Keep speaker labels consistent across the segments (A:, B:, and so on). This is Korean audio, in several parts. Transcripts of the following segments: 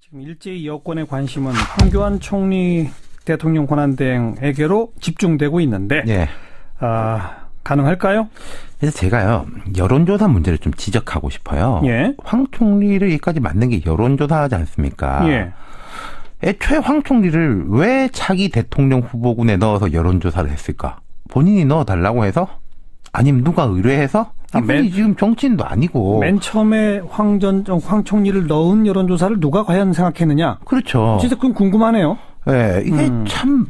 A: 지금 일제히 여권의 관심은 황교안 총리 대통령 권한대행에게로 집중되고 있는데
B: 예.
A: 가능할까요?
B: 그래서 제가요, 여론조사 문제를 좀 지적하고 싶어요.
A: 예.
B: 황 총리를 여기까지 만든 게 여론조사하지 않습니까?
A: 예.
B: 애초에 황 총리를 왜 차기 대통령 후보군에 넣어서 여론조사를 했을까? 본인이 넣어달라고 해서? 아니면 누가 의뢰해서? 이분이 지금 정치인도 아니고.
A: 맨 처음에 황 총리를 넣은 여론조사를 누가 과연 생각했느냐?
B: 그렇죠.
A: 진짜 그건 궁금하네요.
B: 네, 이게 참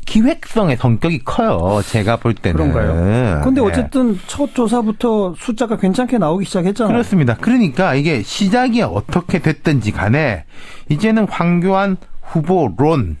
B: 기획성의 성격이 커요. 제가 볼 때는.
A: 그런가요? 그런데 어쨌든 첫 조사부터 숫자가 괜찮게 나오기 시작했잖아요.
B: 그렇습니다. 그러니까 이게 시작이 어떻게 됐든지 간에 이제는 황교안 후보론은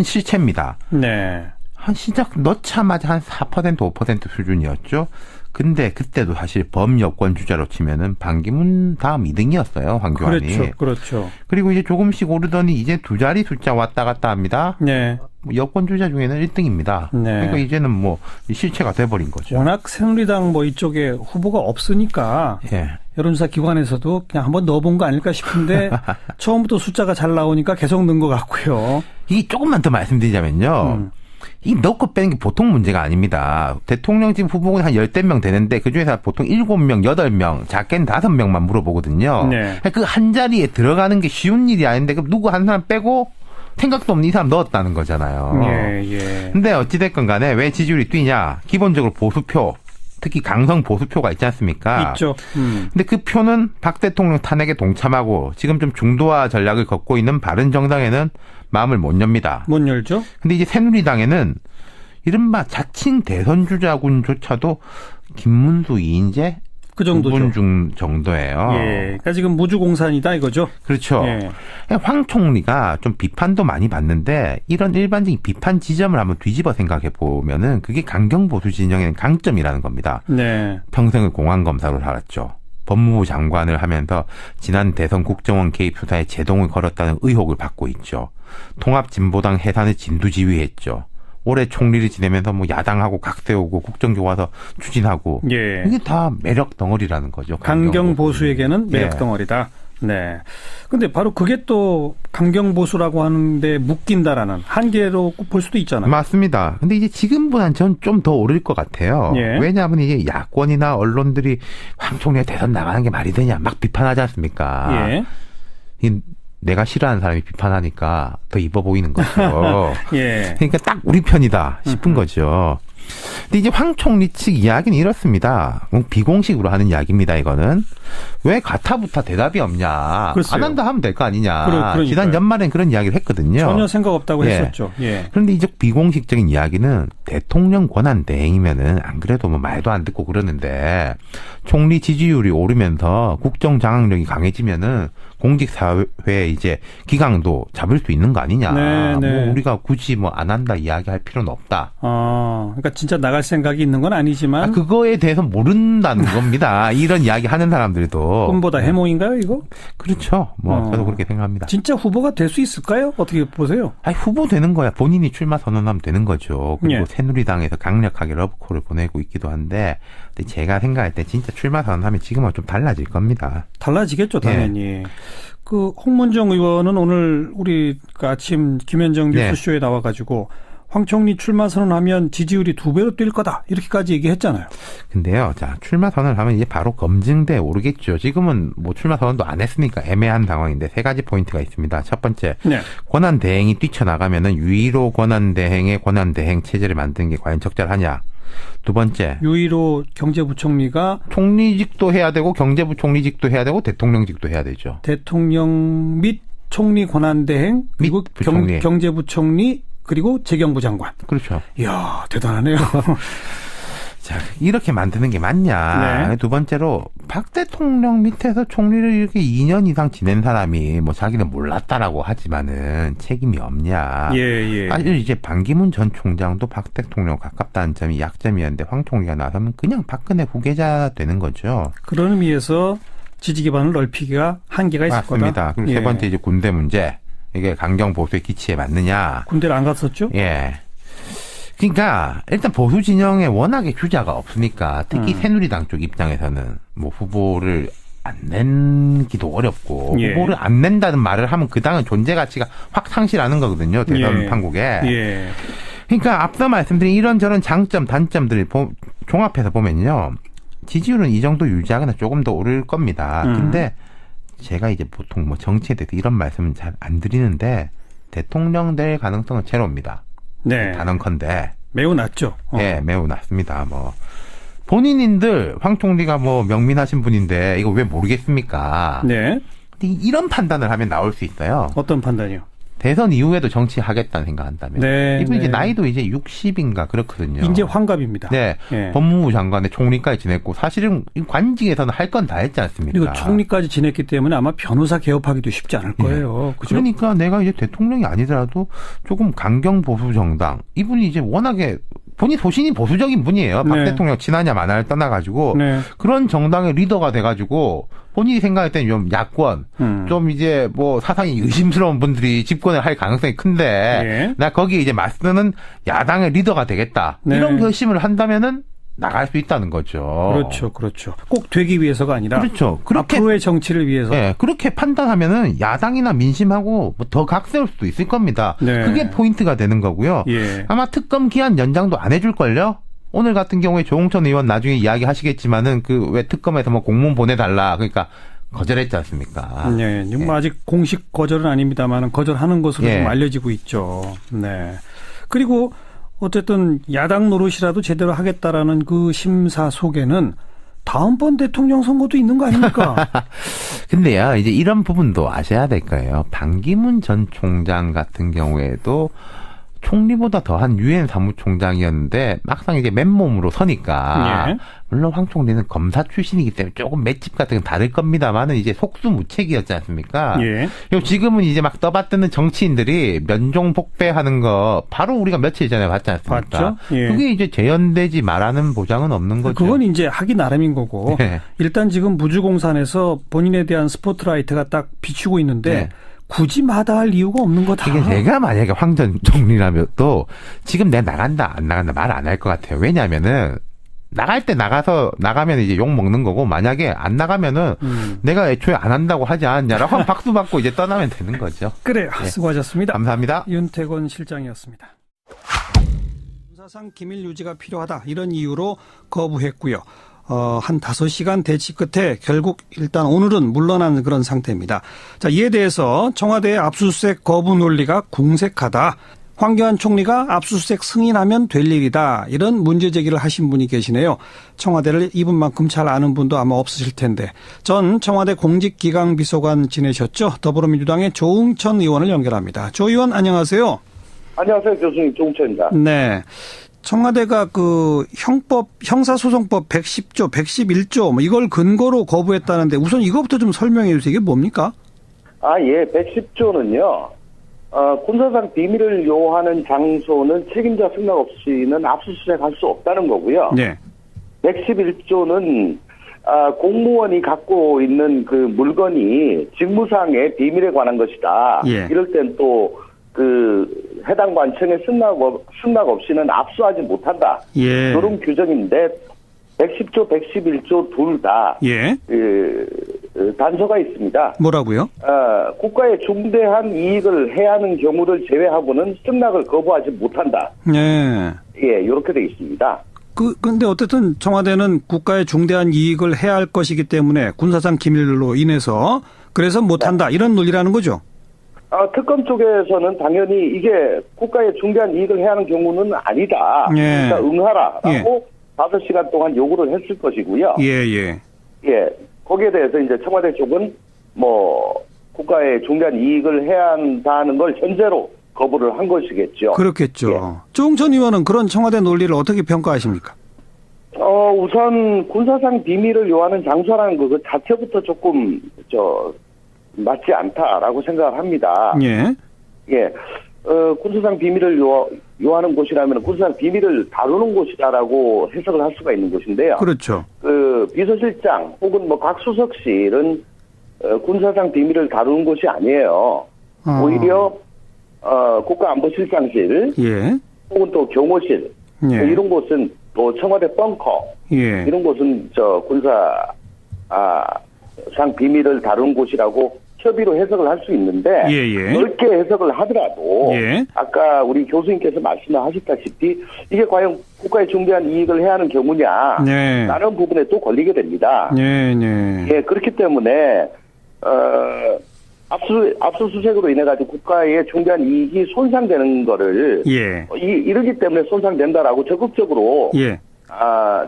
B: 실체입니다.
A: 네.
B: 한 시작 넣자마자 한 4% 5% 수준이었죠. 근데 그때도 사실 범여권 주자로 치면은 반기문 다음 2등이었어요. 황교안이.
A: 그렇죠.
B: 그리고 이제 조금씩 오르더니 이제 두 자리 숫자 왔다 갔다 합니다.
A: 네.
B: 여권 주자 중에는 1등입니다.
A: 네.
B: 그러니까 이제는 뭐 실체가 돼버린 거죠.
A: 워낙 새누리당 뭐 이쪽에 후보가 없으니까
B: 예.
A: 여론조사 기관에서도 그냥 한번 넣어본 거 아닐까 싶은데 처음부터 숫자가 잘 나오니까 계속 넣은 것 같고요.
B: 이게 조금만 더 말씀드리자면요. 이 넣고 빼는 게 보통 문제가 아닙니다. 대통령 지금 후보는 한 10명 되는데 그중에서 보통 7명, 8명, 작게는 5명만 물어보거든요.
A: 네.
B: 그 한 자리에 들어가는 게 쉬운 일이 아닌데 그럼 누구 한 사람 빼고 생각도 없는 이 사람 넣었다는 거잖아요.
A: 예.
B: 근데 어찌됐건 간에 왜 지지율이 뛰냐. 기본적으로 보수표, 특히 강성 보수표가 있지 않습니까?
A: 있죠.
B: 근데 그 표는 박 대통령 탄핵에 동참하고 지금 좀 중도화 전략을 걷고 있는 바른정당에는 마음을 못 엽니다.
A: 못 열죠?
B: 근데 이제 새누리당에는 이른바 자칭 대선 주자군조차도 김문수, 이인재
A: 그 정도죠.
B: 2분 중 정도예요.
A: 예. 그러니까 지금 무주공산이다 이거죠.
B: 그렇죠.
A: 예.
B: 황 총리가 좀 비판도 많이 받는데 이런 일반적인 비판 지점을 한번 뒤집어 생각해 보면은 그게 강경보수 진영의 강점이라는 겁니다.
A: 네.
B: 평생을 공안검사로 살았죠. 법무부 장관을 하면서 지난 대선 국정원 개입 수사에 제동을 걸었다는 의혹을 받고 있죠. 통합진보당 해산을 진두지휘했죠. 올해 총리를 지내면서 뭐 야당하고 각 세우고 국정교과서 추진하고
A: 예.
B: 이게 다 매력 덩어리라는 거죠.
A: 강경 보수에게는 매력
B: 예.
A: 덩어리다. 네. 근데 바로 그게 또 강경 보수라고 하는데 묶인다라는 한계로 볼 수도 있잖아요.
B: 맞습니다. 근데 이제 지금보다는 전 좀 더 오를 것 같아요.
A: 예.
B: 왜냐하면 이제 야권이나 언론들이 황 총리가 대선 나가는 게 말이 되냐 막 비판하지 않습니까?
A: 예.
B: 내가 싫어하는 사람이 비판하니까 더 이뻐 보이는 거죠.
A: 예.
B: 그러니까 딱 우리 편이다 싶은 거죠. 근데 이제 황 총리 측 이야기는 이렇습니다. 비공식으로 하는 이야기입니다. 이거는 왜 가타부타 대답이 없냐.
A: 글쎄요.
B: 안 한다 하면 될 거 아니냐.
A: 그러니까요.
B: 지난 연말엔 그런 이야기를 했거든요.
A: 전혀 생각 없다고
B: 예.
A: 했었죠. 예.
B: 그런데 이제 비공식적인 이야기는 대통령 권한 대행이면은 안 그래도 뭐 말도 안 듣고 그러는데 총리 지지율이 오르면서 국정 장악력이 강해지면은 공직사회의 이제 기강도 잡을 수 있는 거 아니냐.
A: 네.
B: 뭐 우리가 굳이 뭐 안 한다 이야기할 필요는 없다.
A: 그러니까 진짜 나갈 생각이 있는 건 아니지만
B: 그거에 대해서 모른다는 겁니다. 이런 이야기 하는 사람들도.
A: 꿈보다 해몽인가요, 이거?
B: 그렇죠. 뭐 저도 그렇게 생각합니다.
A: 진짜 후보가 될 수 있을까요? 어떻게 보세요?
B: 아니, 후보 되는 거야. 본인이 출마 선언하면 되는 거죠. 그리고
A: 예.
B: 새누리당에서 강력하게 러브콜을 보내고 있기도 한데, 근데 제가 생각할 때 진짜 출마 선언하면 지금은 좀 달라질 겁니다.
A: 달라지겠죠, 당연히. 그 홍문정 의원은 오늘 우리 아침 김현정 뉴스쇼에 나와가지고 황 총리 출마 선언하면 지지율이 2배로 뛸 거다 이렇게까지 얘기했잖아요.
B: 근데요, 자 출마 선언을 하면 이제 바로 검증돼 오르겠죠. 지금은 뭐 출마 선언도 안 했으니까 애매한 상황인데 세 가지 포인트가 있습니다. 첫 번째, 권한 대행이 뛰쳐나가면은 유일호 권한 대행의 권한 대행 체제를 만드는 게 과연 적절하냐. 두 번째,
A: 유일호 경제부총리가
B: 총리직도 해야 되고 경제부총리직도 해야 되고 대통령직도 해야 되죠.
A: 대통령 및 총리 권한대행 그리고 경제부총리 그리고 재경부 장관.
B: 그렇죠.
A: 이야, 대단하네요.
B: 자, 이렇게 만드는 게 맞냐.
A: 네.
B: 두 번째로 박 대통령 밑에서 총리를 이렇게 2년 이상 지낸 사람이 뭐 자기는 몰랐다라고 하지만은 책임이 없냐.
A: 예.
B: 사실 이제 반기문 전 총장도 박 대통령 가깝다는 점이 약점이었는데 황 총리가 나서면 그냥 박근혜 후계자 되는 거죠.
A: 그런 의미에서 지지 기반을 넓히기가 한계가 있을 거다.
B: 맞습니다. 그리고 세 번째 이제 군대 문제. 이게 강경 보수의 기치에 맞느냐.
A: 군대를 안 갔었죠?
B: 예. 그러니까 일단 보수 진영에 워낙에 주자가 없으니까 특히 새누리당 쪽 입장에서는 뭐 후보를 안 낸기도 어렵고
A: 예.
B: 후보를 안 낸다는 말을 하면 그 당은 존재 가치가 확 상실하는 거거든요. 대선
A: 예.
B: 판국에.
A: 예.
B: 그러니까 앞서 말씀드린 이런저런 장점, 단점들을 종합해서 보면요. 지지율은 이 정도 유지하거나 조금 더 오를 겁니다. 근데 제가 이제 보통 뭐 정치에 대해서 이런 말씀은 잘 안 드리는데 대통령 될 가능성은 제로입니다.
A: 네.
B: 단언컨대.
A: 매우 낮죠.
B: 네, 매우 낮습니다. 뭐 본인인들 황 총리가 뭐 명민하신 분인데 이거 왜 모르겠습니까?
A: 네.
B: 근데 이런 판단을 하면 나올 수 있어요.
A: 어떤 판단이요?
B: 대선 이후에도 정치하겠다는 생각한다면.
A: 네,
B: 이분
A: 네.
B: 이제 나이도 이제 60인가 그렇거든요.
A: 이제 환갑입니다.
B: 네.
A: 예.
B: 법무부 장관에 총리까지 지냈고 사실은 관직에서는 할 건 다 했지 않습니까?
A: 그리고 총리까지 지냈기 때문에 아마 변호사 개업하기도 쉽지 않을 거예요. 그죠?
B: 그러니까 내가 이제 대통령이 아니더라도 조금 강경 보수 정당 이분이 이제 워낙에 본인 소신이 보수적인 분이에요. 박
A: 네.
B: 대통령 친하냐 마나를 떠나가지고
A: 네.
B: 그런 정당의 리더가 돼가지고 본인이 생각할 때는 좀 야권 좀 이제 뭐 사상이 의심스러운 분들이 집권을 할 가능성이 큰데
A: 예.
B: 나 거기에 이제 맞서는 야당의 리더가 되겠다.
A: 네.
B: 이런 결심을 한다면은 나갈 수 있다는 거죠.
A: 그렇죠, 그렇죠. 꼭 되기 위해서가 아니라
B: 그렇죠. 그렇게
A: 앞으로의 정치를 위해서.
B: 네, 그렇게 판단하면은 야당이나 민심하고 뭐 더 각세울 수도 있을 겁니다.
A: 네.
B: 그게 포인트가 되는 거고요.
A: 예.
B: 아마 특검 기한 연장도 안 해줄걸요? 오늘 같은 경우에 조홍천 의원 나중에 이야기 하시겠지만은 그 왜 특검에서 뭐 공문 보내달라. 그러니까 거절했지 않습니까?
A: 네. 뭐 아직 공식 거절은 아닙니다만 거절하는 것으로
B: 예.
A: 좀 알려지고 있죠. 네. 그리고 어쨌든 야당 노릇이라도 제대로 하겠다라는 그 심사 속에는 다음번 대통령 선거도 있는 거 아닙니까?
B: 근데요, 이제 이런 부분도 아셔야 될 거예요. 반기문 전 총장 같은 경우에도 총리보다 더한 유엔 사무총장이었는데 막상 이제 맨몸으로 서니까
A: 예.
B: 물론 황 총리는 검사 출신이기 때문에 조금 맷집 같은 건 다를 겁니다만은 이제 속수무책이었지 않습니까?
A: 예.
B: 그리고 지금은 이제 막 떠받드는 정치인들이 면종 복배하는 거 바로 우리가 며칠 전에 봤지 않습니까?
A: 봤죠? 예.
B: 그게 이제 재현되지 말하는 보장은 없는 거죠.
A: 그건 이제 하기 나름인 거고
B: 네.
A: 일단 지금 무주공산에서 본인에 대한 스포트라이트가 딱 비추고 있는데
B: 네.
A: 굳이 마다할 이유가 없는 거다.
B: 이게 내가 만약에 황 전 총리라면 또 지금 내가 나간다 안 나간다 말 안 할 것 같아요. 왜냐하면은 나갈 때 나가면 이제 욕 먹는 거고 만약에 안 나가면은 내가 애초에 안 한다고 하지 않았냐라고 박수 받고 이제 떠나면 되는 거죠.
A: 그래요.
B: 네.
A: 수고하셨습니다.
B: 감사합니다.
A: 윤태권 실장이었습니다. 군사상 기밀 유지가 필요하다 이런 이유로 거부했고요. 한 5시간 대치 끝에 결국 일단 오늘은 물러난 그런 상태입니다. 자, 이에 대해서 청와대의 압수수색 거부 논리가 궁색하다. 황교안 총리가 압수수색 승인하면 될 일이다. 이런 문제 제기를 하신 분이 계시네요. 청와대를 이분만큼 잘 아는 분도 아마 없으실 텐데. 전 청와대 공직기강비서관 지내셨죠. 더불어민주당의 조응천 의원을 연결합니다. 조 의원 안녕하세요.
C: 안녕하세요. 교수님 조응천입니다.
A: 네. 청와대가 그 형사소송법 110조, 111조 뭐 이걸 근거로 거부했다는데 우선 이것부터 좀 설명해 주세요. 이게 뭡니까?
C: 예. 110조는요. 군사상 비밀을 요하는 장소는 책임자 승낙 없이는 압수수색할 수 없다는 거고요.
A: 네.
C: 111조는 공무원이 갖고 있는 그 물건이 직무상의 비밀에 관한 것이다.
A: 예.
C: 이럴 땐 또 해당 관청의 승낙 없이는 압수하지 못한다.
A: 예.
C: 이런 규정인데 110조, 111조 둘 다
A: 예.
C: 단서가 있습니다.
A: 뭐라고요?
C: 국가의 중대한 이익을 해하는 경우를 제외하고는 승낙을 거부하지 못한다.
A: 네.
C: 예, 이렇게 돼 있습니다.
A: 근데 어쨌든 청와대는 국가의 중대한 이익을 해야 할 것이기 때문에 군사상 기밀로 인해서 그래서 못한다. 이런 논리라는 거죠?
C: 특검 쪽에서는 당연히 이게 국가의 중대한 이익을 해야 하는 경우는 아니다.
A: 예.
C: 그러니까 응하라라고
A: 예.
C: 5시간 동안 요구를 했을 것이고요.
A: 예.
C: 예. 거기에 대해서 이제 청와대 쪽은 뭐 국가의 중대한 이익을 해야 한다는 걸 전제로 거부를 한 것이겠죠.
A: 그렇겠죠.
C: 예.
A: 조응천 의원은 그런 청와대 논리를 어떻게 평가하십니까?
C: 우선 군사상 비밀을 요하는 장소라는 그 자체부터 조금 맞지 않다라고 생각을 합니다.
A: 예.
C: 예. 군사상 비밀을 요하는 곳이라면 군사상 비밀을 다루는 곳이다라고 해석을 할 수가 있는 곳인데요.
A: 그렇죠.
C: 비서실장 혹은 뭐 각 수석실은 군사상 비밀을 다루는 곳이 아니에요. 오히려 국가안보실장실
A: 예.
C: 혹은 또 경호실
A: 예.
C: 이런 곳은 또 청와대 벙커
A: 예.
C: 이런 곳은 군사 상 비밀을 다룬 곳이라고 협의로 해석을 할 수 있는데 넓게 해석을 하더라도 아까 우리 교수님께서 말씀하셨다시피 이게 과연 국가에 중대한 이익을 해야 하는 경우냐 라는 부분에 또 걸리게 됩니다. 예, 그렇기 때문에 압수수색으로 인해 가지고 국가의 중대한 이익이 손상되는 거를 이르기 때문에 손상된다라고 적극적으로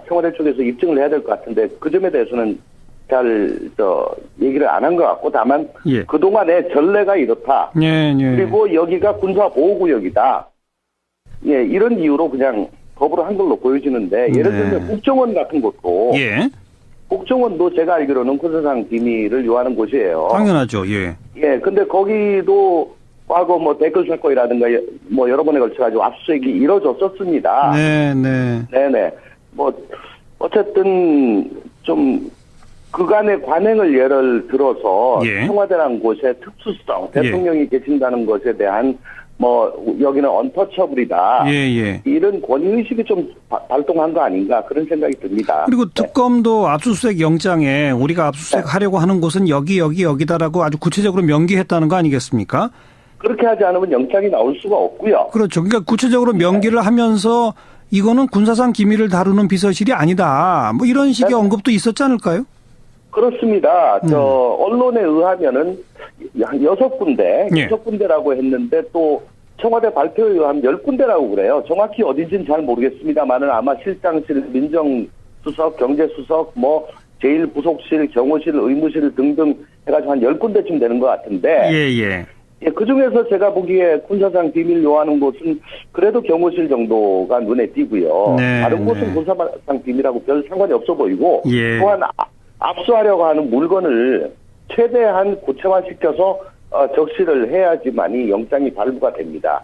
C: 청와대 쪽에서 입증을 해야 될 것 같은데 그 점에 대해서는 잘 얘기를 안 한 것 같고 다만 그동안의 전례가 이렇다. 그리고 여기가 군사보호구역이다. 이런 이유로 그냥 거부를 한 걸로 보여지는데 예를 들면 국정원 같은 것도 국정원도 제가 알기로는 군사상 비밀을 요하는 곳이에요.
A: 당연하죠.
C: 근데 거기도 과거 뭐 댓글 사건이라든가 뭐 여러 번에 걸쳐가지고 압수수색이 이뤄졌었습니다. 네네. 뭐 어쨌든 좀 그간의 관행을 예를 들어서 청와대라는 곳의 특수성, 대통령이 계신다는 것에 대한 뭐 여기는 언터처블이다. 이런 권위의식이 좀 발동한 거 아닌가 그런 생각이 듭니다.
A: 그리고 특검도 압수수색 영장에 우리가 압수수색 하려고 하는 곳은 여기다라고 아주 구체적으로 명기했다는 거 아니겠습니까?
C: 그렇게 하지 않으면 영장이 나올 수가 없고요.
A: 그렇죠. 그러니까 구체적으로 명기를 하면서 이거는 군사상 기밀을 다루는 비서실이 아니다. 뭐 이런 식의 언급도 있었지 않을까요?
C: 그렇습니다. 언론에 의하면은 6군데라고 했는데 또 청와대 발표에 의하면 10군데라고 그래요. 정확히 어딘지는 잘 모르겠습니다만은 아마 실장실, 민정수석, 경제수석, 뭐 제1부속실, 경호실, 의무실 등등 해가지고 한 10군데쯤 되는 것 같은데. 그 중에서 제가 보기에 군사상 비밀 요하는 곳은 그래도 경호실 정도가 눈에 띄고요. 다른 곳은 군사상 비밀하고 별 상관이 없어 보이고 또한 압수하려고 하는 물건을 최대한 구체화시켜서 적시를 해야지만이 영장이 발부가 됩니다.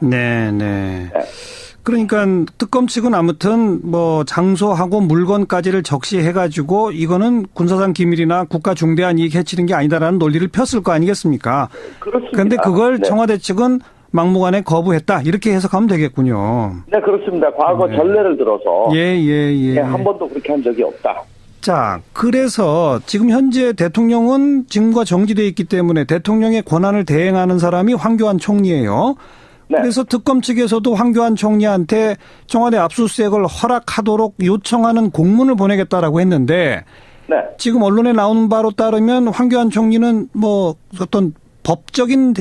A: 그러니까 특검 측은 아무튼 뭐 장소하고 물건까지를 적시해가지고 이거는 군사상 기밀이나 국가 중대한 이익 해치는 게 아니다라는 논리를 폈을 거 아니겠습니까?
C: 그렇습니다.
A: 그런데 그걸 청와대 측은 막무가내 거부했다 이렇게 해석하면 되겠군요.
C: 네, 그렇습니다. 과거 전례를 들어서 한 번도 그렇게 한 적이 없다.
A: 자, 그래서 지금 현재 대통령은 직무가 정지되어 있기 때문에 대통령의 권한을 대행하는 사람이 황교안 총리예요. 그래서 특검 측에서도 황교안 총리한테 청와대 압수수색을 허락하도록 요청하는 공문을 보내겠다라고 했는데 지금 언론에 나오는 바로 따르면 황교안 총리는 뭐 어떤 법적인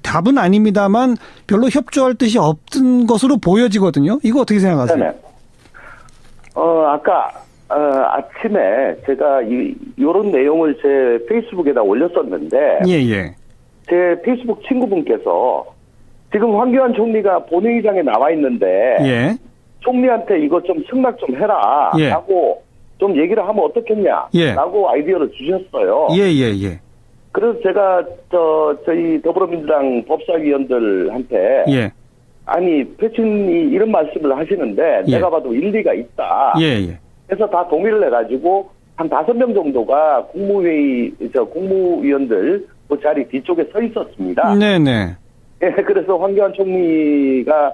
A: 답은 아닙니다만 별로 협조할 뜻이 없던 것으로 보여지거든요. 이거 어떻게 생각하세요?
C: 아까 아침에 제가 이런 내용을 제 페이스북에다 올렸었는데 제 페이스북 친구분께서 지금 황교안 총리가 본회의장에 나와 있는데 총리한테 이거 좀 승낙 좀 해라 라고 좀 얘기를 하면 어떻겠냐 라고 아이디어를 주셨어요. 그래서 제가 저희 더불어민주당 법사위원들한테 아니 패친이 이런 말씀을 하시는데 내가 봐도 일리가 있다. 그래서 다 동의를 해가지고 한 5명 정도가 국무위원들 그 자리 뒤쪽에 서 있었습니다. 그래서 황교안 총리가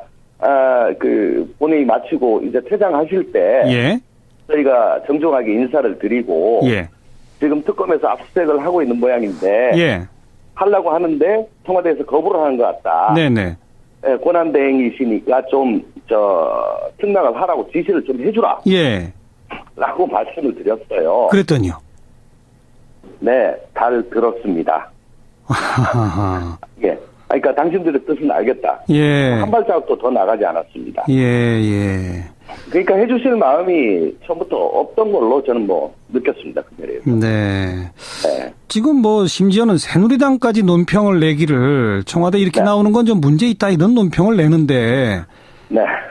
C: 그 본회의 마치고 이제 퇴장하실 때 저희가 정중하게 인사를 드리고 지금 특검에서 압수수색을 하고 있는 모양인데 하려고 하는데 청와대에서 거부를 하는 것 같다. 권한대행이시니까 좀 승낙을 하라고 지시를 좀 해주라. 라고 말씀을 드렸어요.
A: 그랬더니요?
C: 네, 잘 들었습니다. 그러니까 당신들의 뜻은 알겠다. 한 발자국도 더 나가지 않았습니다. 그러니까 해주실 마음이 처음부터 없던 걸로 저는 뭐 느꼈습니다. 그 자리에서.
A: 지금 뭐 심지어는 새누리당까지 논평을 내기를 청와대 이렇게 나오는 건 좀 문제 있다 이런 논평을 내는데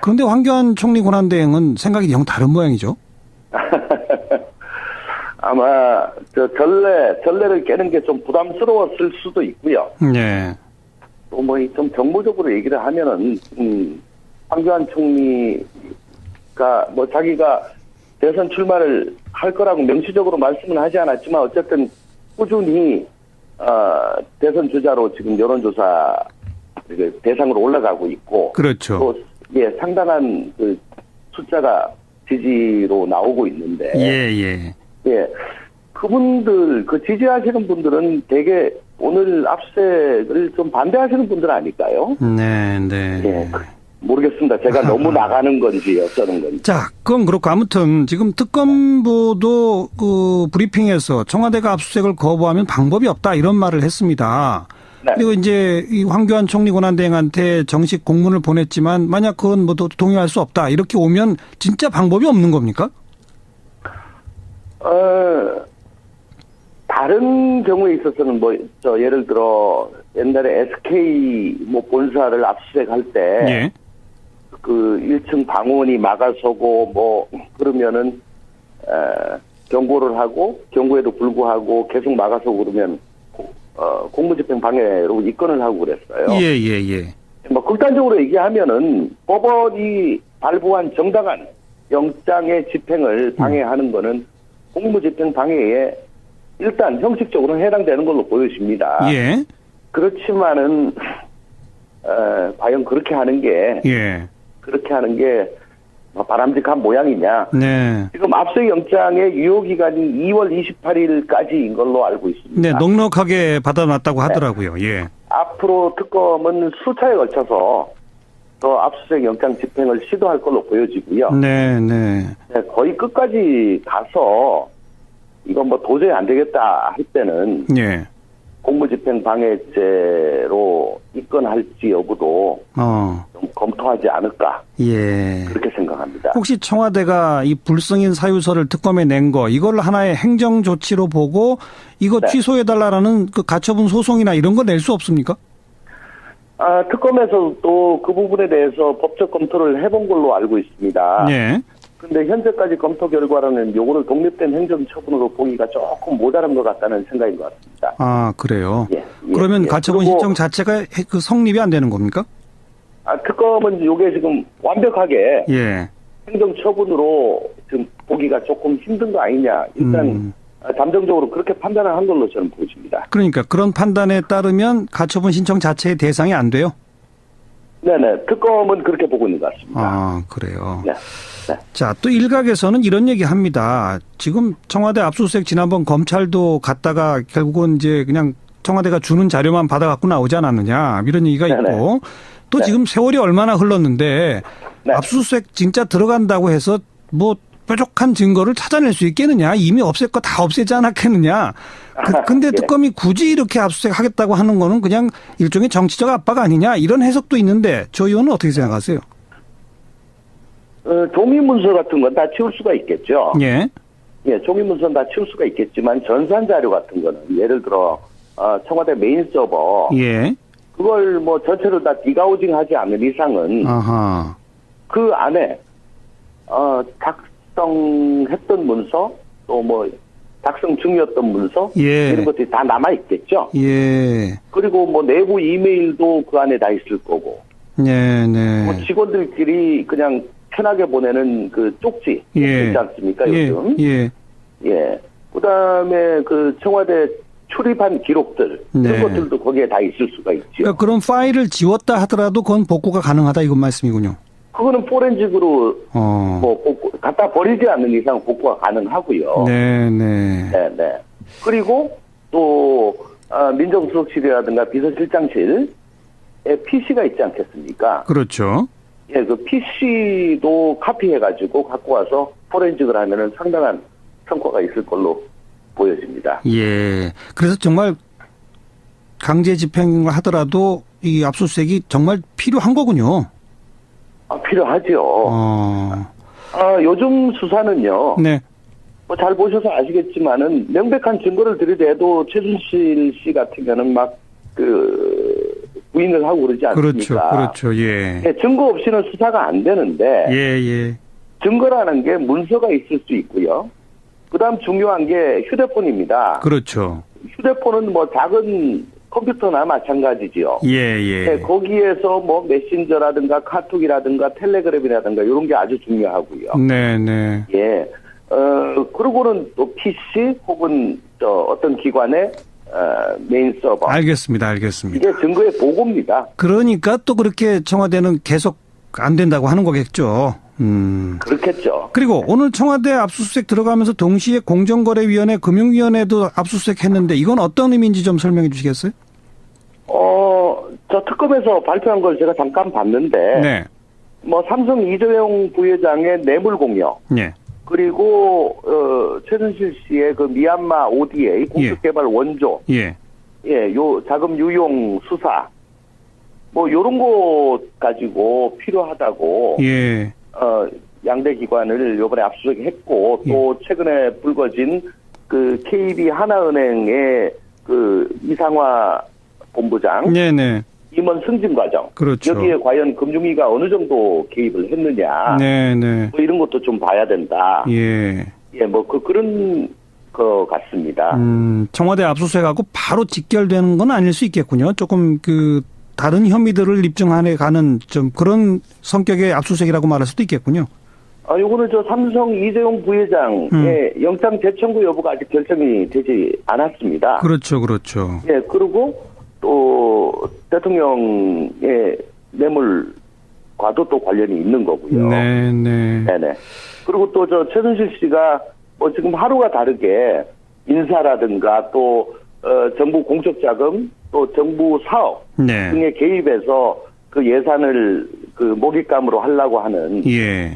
A: 그런데 황교안 총리 권한대행은 생각이 영 다른 모양이죠.
C: 아마 전례를 깨는 게 좀 부담스러웠을 수도 있고요. 또 뭐 좀 정무적으로 얘기를 하면은 황교안 총리가 뭐 자기가 대선 출마를 할 거라고 명시적으로 말씀은 하지 않았지만 어쨌든 꾸준히 대선 주자로 지금 여론조사 대상으로 올라가고 있고 또 상당한 그 숫자가 지지로 나오고 있는데 그분들, 그 지지하시는 분들은 되게 오늘 압수수색을 좀 반대하시는 분들 아닐까요?
A: 네, 네.
C: 예, 모르겠습니다. 제가 너무 나가는 건지 어쩌는 건지.
A: 자, 그건 그렇고 아무튼 지금 특검보도 그 브리핑에서 청와대가 압수수색을 거부하면 방법이 없다 이런 말을 했습니다. 네. 그리고 이제 이 황교안 총리 권한대행한테 정식 공문을 보냈지만 만약 그건 뭐 동의할 수 없다 이렇게 오면 진짜 방법이 없는 겁니까?
C: 다른 경우에 있어서는 예를 들어 옛날에 SK 본사를 압수수색할 때. 예. 그 1층 방원이 막아서고 그러면은 경고를 하고 경고에도 불구하고 계속 막아서 그러면 공무집행 방해로 입건을 하고 그랬어요.
A: 예.
C: 극단적으로 얘기하면은 법원이 발부한 정당한 영장의 집행을 방해하는 거는 공무집행 방해에 일단 형식적으로는 해당되는 걸로 보여집니다.
A: 예.
C: 그렇지만은 과연 그렇게 하는 게 바람직한 모양이냐.
A: 네.
C: 지금 압수수색 영장의 유효기간이 2월 28일까지인 걸로 알고 있습니다.
A: 네, 넉넉하게 받아놨다고 하더라고요. 예.
C: 앞으로 특검은 수차에 걸쳐서 또 압수수색 영장 집행을 시도할 걸로 보여지고요.
A: 네.
C: 거의 끝까지 가서 이건 도저히 안 되겠다 할 때는 공무집행 방해죄로 입건할지 여부도 좀 검토하지 않을까.
A: 예.
C: 그렇게 생각합니다.
A: 혹시 청와대가 이 불승인 사유서를 특검에 낸 거 이걸 하나의 행정 조치로 보고 이거 취소해달라는 그 가처분 소송이나 이런 거 낼 수 없습니까?
C: 특검에서도 그 부분에 대해서 법적 검토를 해본 걸로 알고 있습니다.
A: 네.
C: 근데 현재까지 검토 결과로는 요거를 독립된 행정처분으로 보기가 조금 모자란 것 같다는 생각인 것 같습니다.
A: 아, 그래요? 그러면 가처분 신청 자체가 그 성립이 안 되는 겁니까?
C: 특검은 요게 지금 완벽하게 행정처분으로 지금 보기가 조금 힘든 거 아니냐. 일단 잠정적으로 그렇게 판단을 한 걸로 저는 보여집니다.
A: 그러니까 그런 판단에 따르면 가처분 신청 자체의 대상이 안 돼요?
C: 네네. 특검은 그렇게 보고 있는 것 같습니다.
A: 아, 그래요?
C: 네.
A: 자, 또 일각에서는 이런 얘기 합니다. 지금 청와대 압수수색 지난번 검찰도 갔다가 결국은 이제 그냥 청와대가 주는 자료만 받아갖고 나오지 않았느냐 이런 얘기가 있고 또 지금 세월이 얼마나 흘렀는데 압수수색 진짜 들어간다고 해서 뾰족한 증거를 찾아낼 수 있겠느냐. 이미 없앨 거 다 없애지 않았겠느냐. 근데 특검이 굳이 이렇게 압수수색 하겠다고 하는 거는 그냥 일종의 정치적 압박 아니냐. 이런 해석도 있는데 저 의원은 어떻게 생각하세요?
C: 종이문서 같은 건 다 치울 수가 있겠죠.
A: 예,
C: 종이문서는 다 치울 수가 있겠지만 전산자료 같은 거는 예를 들어 청와대 메인 서버 그걸 전체를 다 디가우징하지 않는 이상은 그 안에 작성했던 문서 또 작성 중이었던 문서 이런 것들이 다 남아 있겠죠. 그리고 내부 이메일도 그 안에 다 있을 거고. 직원들끼리 그냥 편하게 보내는 그 쪽지 있지 않습니까 요즘? 그다음에 그 청와대 출입한 기록들 그런 것들도 거기에 다 있을 수가 있죠.
A: 그러니까 그런 파일을 지웠다 하더라도 그건 복구가 가능하다 이건 말씀이군요.
C: 그거는 포렌식으로 갖다 버리지 않는 이상 복구가 가능하고요.
A: 네네.
C: 그리고 또 민정수석실이라든가 비서실장실에 PC가 있지 않겠습니까?
A: 그렇죠.
C: 그 PC도 카피해가지고 갖고 와서 포렌식을 하면은 상당한 성과가 있을 걸로 보여집니다.
A: 그래서 정말 강제 집행을 하더라도 이 압수수색이 정말 필요한 거군요.
C: 필요하죠. 요즘 수사는요. 잘 보셔서 아시겠지만은 명백한 증거를 들이대도 최순실 씨 같으면은 부인을 하고 그러지 않습니까?
A: 그렇죠.
C: 증거 없이는 수사가 안 되는데. 증거라는 게 문서가 있을 수 있고요. 그다음 중요한 게 휴대폰입니다.
A: 그렇죠.
C: 휴대폰은 작은 컴퓨터나 마찬가지지요. 거기에서 메신저라든가 카톡이라든가 텔레그램이라든가 이런 게 아주 중요하고요. 그리고는 또 PC 혹은 어떤 기관의 메인 서버.
A: 알겠습니다.
C: 이게 증거의 보고입니다.
A: 그러니까 또 그렇게 청와대는 계속 안 된다고 하는 거겠죠.
C: 그렇겠죠.
A: 그리고 오늘 청와대 압수수색 들어가면서 동시에 공정거래위원회, 금융위원회도 압수수색했는데 이건 어떤 의미인지 좀 설명해 주시겠어요?
C: 저 특검에서 발표한 걸 제가 잠깐 봤는데,
A: 네.
C: 뭐 삼성 이재용 부회장의 뇌물 공여,
A: 네.
C: 그리고 최순실 씨의 그 미얀마 ODA 공급개발 원조, 요 자금 유용 수사, 뭐 요런 것 가지고 필요하다고, 양대 기관을 이번에 압수수색했고, 또 최근에 불거진 그 KB 하나은행의 그 이상화 본부장, 임원 승진 과정,
A: 그렇죠.
C: 여기에 과연 금융위가 어느 정도 개입을 했느냐, 뭐 이런 것도 좀 봐야 된다. 뭐 그런 거 같습니다.
A: 청와대 압수수색하고 바로 직결되는 건 아닐 수 있겠군요. 조금 그 다른 혐의들을 입증하는 가는 좀 그런 성격의 압수수색이라고 말할 수도 있겠군요.
C: 요거는 저 삼성 이재용 부회장의 영장 재청구 여부가 아직 결정이 되지 않았습니다.
A: 그렇죠.
C: 그리고 또 대통령의 뇌물과도 또 관련이 있는 거고요. 네네. 그리고 또 저 최순실 씨가 뭐 지금 하루가 다르게 인사라든가 또 정부 공적 자금 또 정부 사업 등에 개입해서 그 예산을 그 먹잇감으로 하려고 하는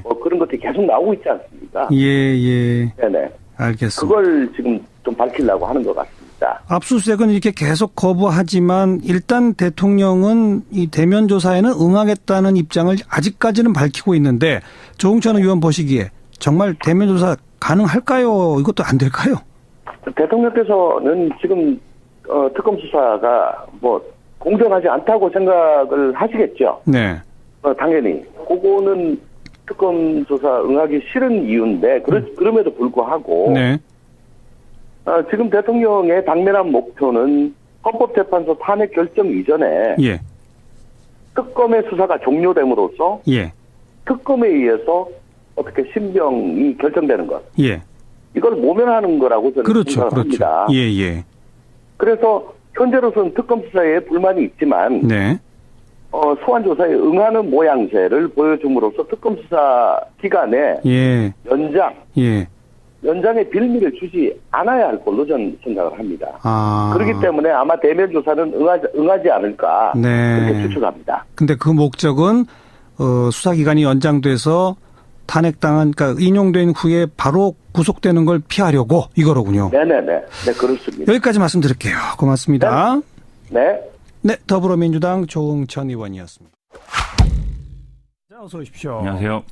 C: 뭐 그런 것들이 계속 나오고 있지 않습니까? 네네.
A: 알겠습니다.
C: 그걸 지금 좀 밝히려고 하는 것 같습니다.
A: 압수수색은 이렇게 계속 거부하지만 일단 대통령은 이 대면 조사에는 응하겠다는 입장을 아직까지는 밝히고 있는데 조응천 의원 보시기에 정말 대면 조사 가능할까요? 이것도 안 될까요?
C: 대통령께서는 지금 특검 수사가 뭐 공정하지 않다고 생각을 하시겠죠.
A: 네.
C: 당연히 그거는 특검 조사 응하기 싫은 이유인데 그럼에도 불구하고 지금 대통령의 당면한 목표는 헌법재판소 탄핵 결정 이전에 특검의 수사가 종료됨으로써 특검에 의해서 어떻게 신병이 결정되는 것. 이걸 모면하는 거라고 저는 생각합니다. 그래서 현재로서는 특검 수사에 불만이 있지만 소환 조사에 응하는 모양새를 보여줌으로써 특검 수사 기간에 연장의 빌미를 주지 않아야 할 걸로 저는 생각을 합니다. 그렇기 때문에 아마 대면 조사는 응하지 않을까 그렇게 추측합니다.
A: 근데 그 목적은 수사 기간이 연장돼서 탄핵당한, 그러니까 인용된 후에 바로 구속되는 걸 피하려고 이거로군요.
C: 네, 그렇습니다.
A: 여기까지 말씀드릴게요. 고맙습니다.
C: 네,
A: 더불어민주당 조응천 의원이었습니다. 자, 어서 오십시오.
D: 안녕하세요.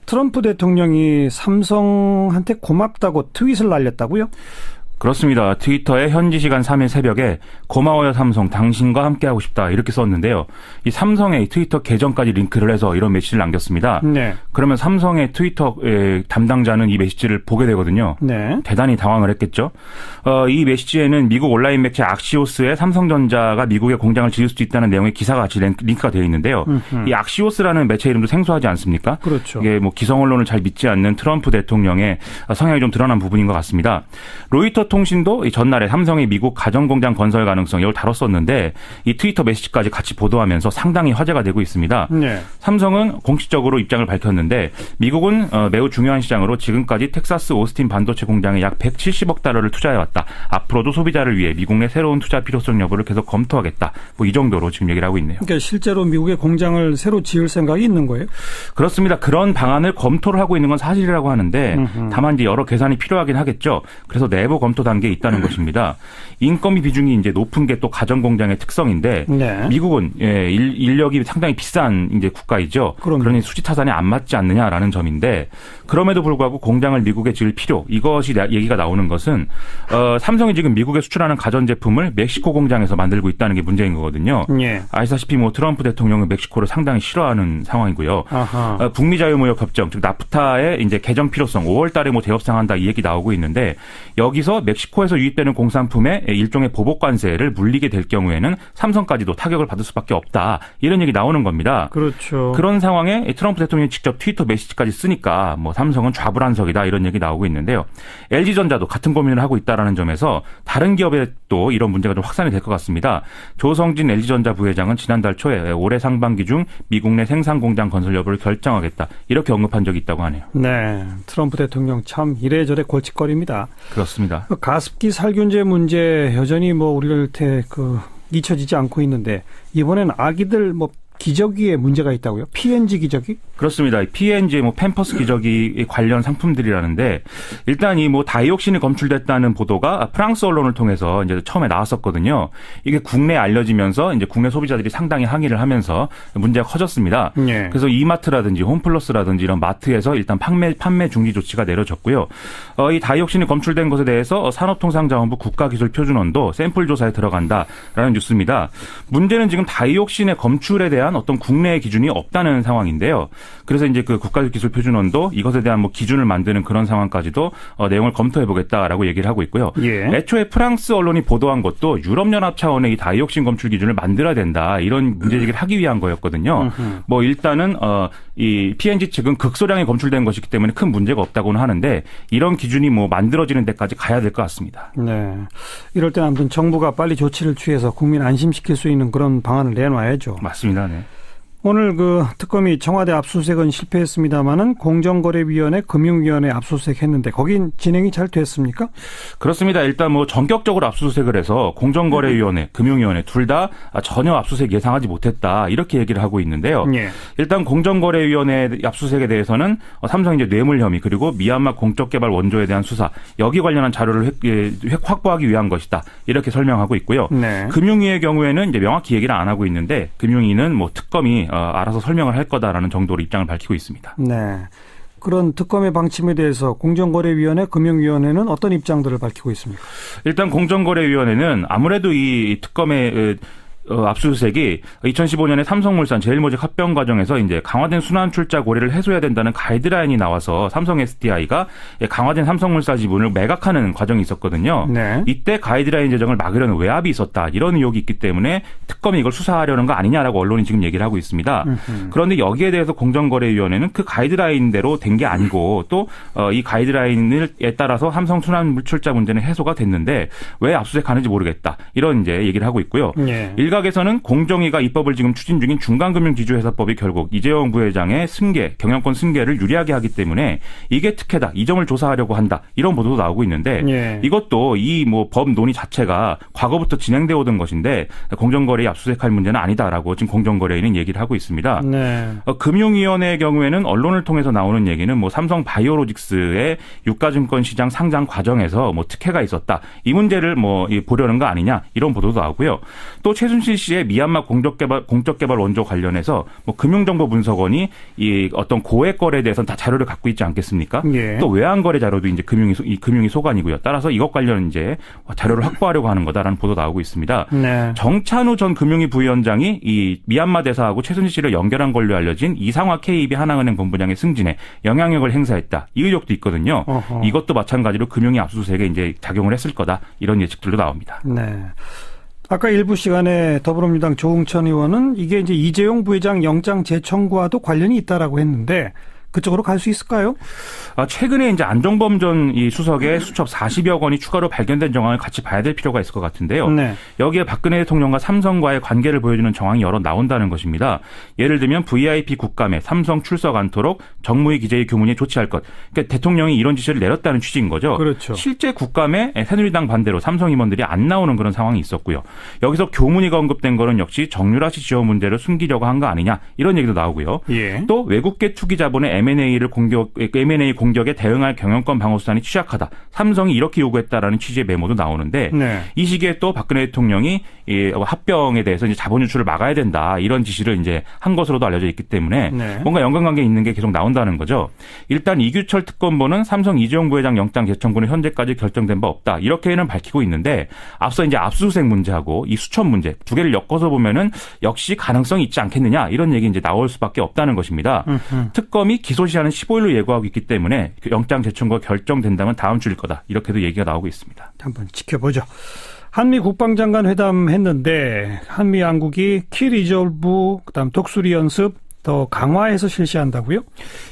A: 트럼프 대통령이 삼성한테 고맙다고 트윗을 날렸다고요?
D: 그렇습니다. 트위터에 현지 시간 3일 새벽에 고마워요 삼성, 당신과 함께하고 싶다 이렇게 썼는데요. 이 삼성의 트위터 계정까지 링크를 해서 이런 메시지를 남겼습니다. 그러면 삼성의 트위터 담당자는 이 메시지를 보게 되거든요. 대단히 당황을 했겠죠. 이 메시지에는 미국 온라인 매체 악시오스의 삼성전자가 미국에 공장을 지을 수도 있다는 내용의 기사가 같이 링크가 되어 있는데요. 이 악시오스라는 매체 이름도 생소하지 않습니까?
A: 그렇죠.
D: 이게 뭐 기성 언론을 잘 믿지 않는 트럼프 대통령의 성향이 좀 드러난 부분인 것 같습니다. 로이터 통신도 전날에 삼성의 미국 가전공장 건설 가능성 이걸 다뤘었는데 이 트위터 메시지까지 같이 보도하면서 상당히 화제가 되고 있습니다. 삼성은 공식적으로 입장을 밝혔는데 미국은 매우 중요한 시장으로 지금까지 텍사스 오스틴 반도체 공장에 약 170억 달러를 투자해왔다. 앞으로도 소비자를 위해 미국 내 새로운 투자 필요성 여부를 계속 검토하겠다. 뭐 이 정도로 지금 얘기를 하고 있네요.
A: 그러니까 실제로 미국의 공장을 새로 지을 생각이 있는 거예요?
D: 그렇습니다. 그런 방안을 검토를 하고 있는 건 사실이라고 하는데 다만 이제 여러 계산이 필요하긴 하겠죠. 그래서 내부 검토 단계에 있다는 것입니다. 인건비 비중이 이제 높은 게 또 가전 공장의 특성인데 미국은 인력이 상당히 비싼 이제 국가이죠. 그러니 수지 타산이 안 맞지 않느냐라는 점인데 그럼에도 불구하고 공장을 미국에 지을 필요 이것이 얘기가 나오는 것은 삼성이 지금 미국에 수출하는 가전 제품을 멕시코 공장에서 만들고 있다는 게 문제인 거거든요. 아시다시피 뭐 트럼프 대통령은 멕시코를 상당히 싫어하는 상황이고요. 북미 자유무역 협정 즉 나프타의 이제 개정 필요성 5월달에 뭐 재협상한다 이 얘기 나오고 있는데 여기서 멕시코에서 유입되는 공산품에 일종의 보복 관세를 물리게 될 경우에는 삼성까지도 타격을 받을 수밖에 없다. 이런 얘기 나오는 겁니다.
A: 그렇죠.
D: 그런 상황에 트럼프 대통령이 직접 트위터 메시지까지 쓰니까 뭐 삼성은 좌불안석이다 이런 얘기 나오고 있는데요. LG전자도 같은 고민을 하고 있다라는 점에서 다른 기업에 또 이런 문제가 좀 확산이 될 것 같습니다. 조성진 LG전자 부회장은 지난달 초에 올해 상반기 중 미국 내 생산 공장 건설 여부를 결정하겠다 이렇게 언급한 적이 있다고 하네요.
A: 네, 트럼프 대통령 참 이래저래 골칫거리입니다.
D: 그렇습니다.
A: 가습기 살균제 문제 여전히 뭐 우리한테 잊혀지지 않고 있는데 이번에는 아기들 기저귀에 문제가 있다고요? PNG 기저귀?
D: 그렇습니다. PNG 팸퍼스 기저귀 관련 상품들이라는데 일단 이 다이옥신이 검출됐다는 보도가 프랑스 언론을 통해서 이제 처음에 나왔었거든요. 이게 국내에 알려지면서 이제 국내 소비자들이 상당히 항의를 하면서 문제가 커졌습니다. 네. 그래서 이마트라든지 홈플러스라든지 이런 마트에서 일단 판매 중지 조치가 내려졌고요. 이 다이옥신이 검출된 것에 대해서 산업통상자원부 국가기술표준원도 샘플 조사에 들어간다라는 뉴스입니다. 문제는 지금 다이옥신의 검출에 대한 어떤 국내의 기준이 없다는 상황인데요. 그래서 이제 그 국가기술표준원도 이것에 대한 기준을 만드는 그런 상황까지도 내용을 검토해보겠다라고 얘기를 하고 있고요. 예. 애초에 프랑스 언론이 보도한 것도 유럽연합 차원의 이 다이옥신 검출 기준을 만들어야 된다 이런 문제제기를 하기 위한 거였거든요. 일단은 이 PNG 측은 극소량이 검출된 것이기 때문에 큰 문제가 없다고는 하는데 이런 기준이 만들어지는 데까지 가야 될 것 같습니다.
A: 네. 이럴 때는 아무튼 정부가 빨리 조치를 취해서 국민 안심시킬 수 있는 그런 방안을 내놔야죠.
D: 맞습니다. 네.
A: 오늘 특검이 청와대 압수수색은 실패했습니다마는 공정거래위원회, 금융위원회 압수수색했는데 거긴 진행이 잘 됐습니까?
D: 그렇습니다. 일단 전격적으로 압수수색을 해서 공정거래위원회, 금융위원회 둘 다 전혀 압수수색 예상하지 못했다 이렇게 얘기를 하고 있는데요. 예. 일단 공정거래위원회 압수수색에 대해서는 삼성 이제 뇌물 혐의 그리고 미얀마 공적개발 원조에 대한 수사 여기 관련한 자료를 확보하기 위한 것이다 이렇게 설명하고 있고요. 네. 금융위의 경우에는 이제 명확히 얘기를 안 하고 있는데 금융위는 특검이 알아서 설명을 할 거다라는 정도로 입장을 밝히고 있습니다.
A: 네. 그런 특검의 방침에 대해서 공정거래위원회, 금융위원회는 어떤 입장들을 밝히고 있습니까?
D: 일단 공정거래위원회는 아무래도 이 특검의 압수수색이 2015년에 삼성물산 제일모직 합병 과정에서 이제 강화된 순환 출자 고려를 해소해야 된다는 가이드라인이 나와서 삼성 SDI가 강화된 삼성물산 지분을 매각하는 과정이 있었거든요. 네. 이때 가이드라인 제정을 막으려는 외압이 있었다. 이런 의혹이 있기 때문에 특검이 이걸 수사하려는 거 아니냐라고 언론이 지금 얘기를 하고 있습니다. 그런데 여기에 대해서 공정거래위원회는 그 가이드라인대로 된 게 아니고 또 이 가이드라인에 따라서 삼성 순환 출자 문제는 해소가 됐는데 왜 압수수색하는지 모르겠다. 이런 이제 얘기를 하고 있고요. 네. 일각에서는 공정위가 입법을 지금 추진 중인 중간금융지주회사법이 결국 이재용 부회장의 경영권 승계를 유리하게 하기 때문에 이게 특혜다. 이 점을 조사하려고 한다. 이런 보도도 나오고 있는데 예. 이것도 이 법 논의 자체가 과거부터 진행되어 오던 것인데 공정거래에 압수수색할 문제는 아니다라고 지금 공정거래위는 얘기를 하고 있습니다. 네. 금융위원회의 경우에는 언론을 통해서 나오는 얘기는 삼성 바이오로직스의 유가증권 시장 상장 과정에서 특혜가 있었다. 이 문제를 보려는 거 아니냐. 이런 보도도 나오고요. 또 최순실 씨의 미얀마 공적개발 원조 관련해서 금융정보분석원이 이 어떤 고액 거래에 대해서는 다 자료를 갖고 있지 않겠습니까? 예. 또 외환거래 자료도 이제 금융이 소관이고요. 따라서 이것 관련 이제 자료를 확보하려고 하는 거다라는 보도 나오고 있습니다. 네. 정찬우 전 금융위 부위원장이 이 미얀마 대사하고 최순실 씨를 연결한 걸로 알려진 이상화 KB 하나은행 본부장의 승진에 영향력을 행사했다. 이 의혹도 있거든요. 어허. 이것도 마찬가지로 금융위 압수수색에 이제 작용을 했을 거다. 이런 예측들도 나옵니다.
A: 네. 아까 일부 시간에 더불어민주당 조응천 의원은 이게 이제 이재용 부회장 영장 재청구와도 관련이 있다라고 했는데 그쪽으로 갈 수 있을까요?
D: 최근에 이제 안종범 전 이 수석의 수첩 40여 건이 추가로 발견된 정황을 같이 봐야 될 필요가 있을 것 같은데요. 네. 여기에 박근혜 대통령과 삼성과의 관계를 보여주는 정황이 여러 나온다는 것입니다. 예를 들면 VIP 국감에 삼성 출석 않도록 정무위 기재위 교문이 조치할 것. 그러니까 대통령이 이런 지시를 내렸다는 취지인 거죠. 그렇죠. 실제 국감에 새누리당 반대로 삼성 임원들이 안 나오는 그런 상황이 있었고요. 여기서 교문위가 언급된 거는 역시 정유라 씨 지원 문제를 숨기려고 한 거 아니냐 이런 얘기도 나오고요. 예. 또 외국계 투기 자본의 M&A 공격에 대응할 경영권 방어수단이 취약하다. 삼성이 이렇게 요구했다라는 취지의 메모도 나오는데 네. 이 시기에 또 박근혜 대통령이 이 합병에 대해서 이제 자본 유출을 막아야 된다. 이런 지시를 이제 한 것으로도 알려져 있기 때문에 네. 뭔가 연관관계 있는 게 계속 나온다는 거죠. 일단 이규철 특검보는 삼성 이재용 부회장 영장 재청구는 현재까지 결정된 바 없다. 이렇게는 밝히고 있는데 앞서 이제 압수수색 문제하고 이 수첩 문제 두 개를 엮어서 보면은 역시 가능성이 있지 않겠느냐 이런 얘기 이제 나올 수밖에 없다는 것입니다. 특검이 기소 시한은 15일로 예고하고 있기 때문에 영장 재청구가 결정된다면 다음 주일 거다. 이렇게도 얘기가 나오고 있습니다.
A: 한번 지켜보죠. 한미 국방장관 회담 했는데 한미 양국이 키 리졸브 그다음 독수리 연습 더 강화해서 실시한다고요?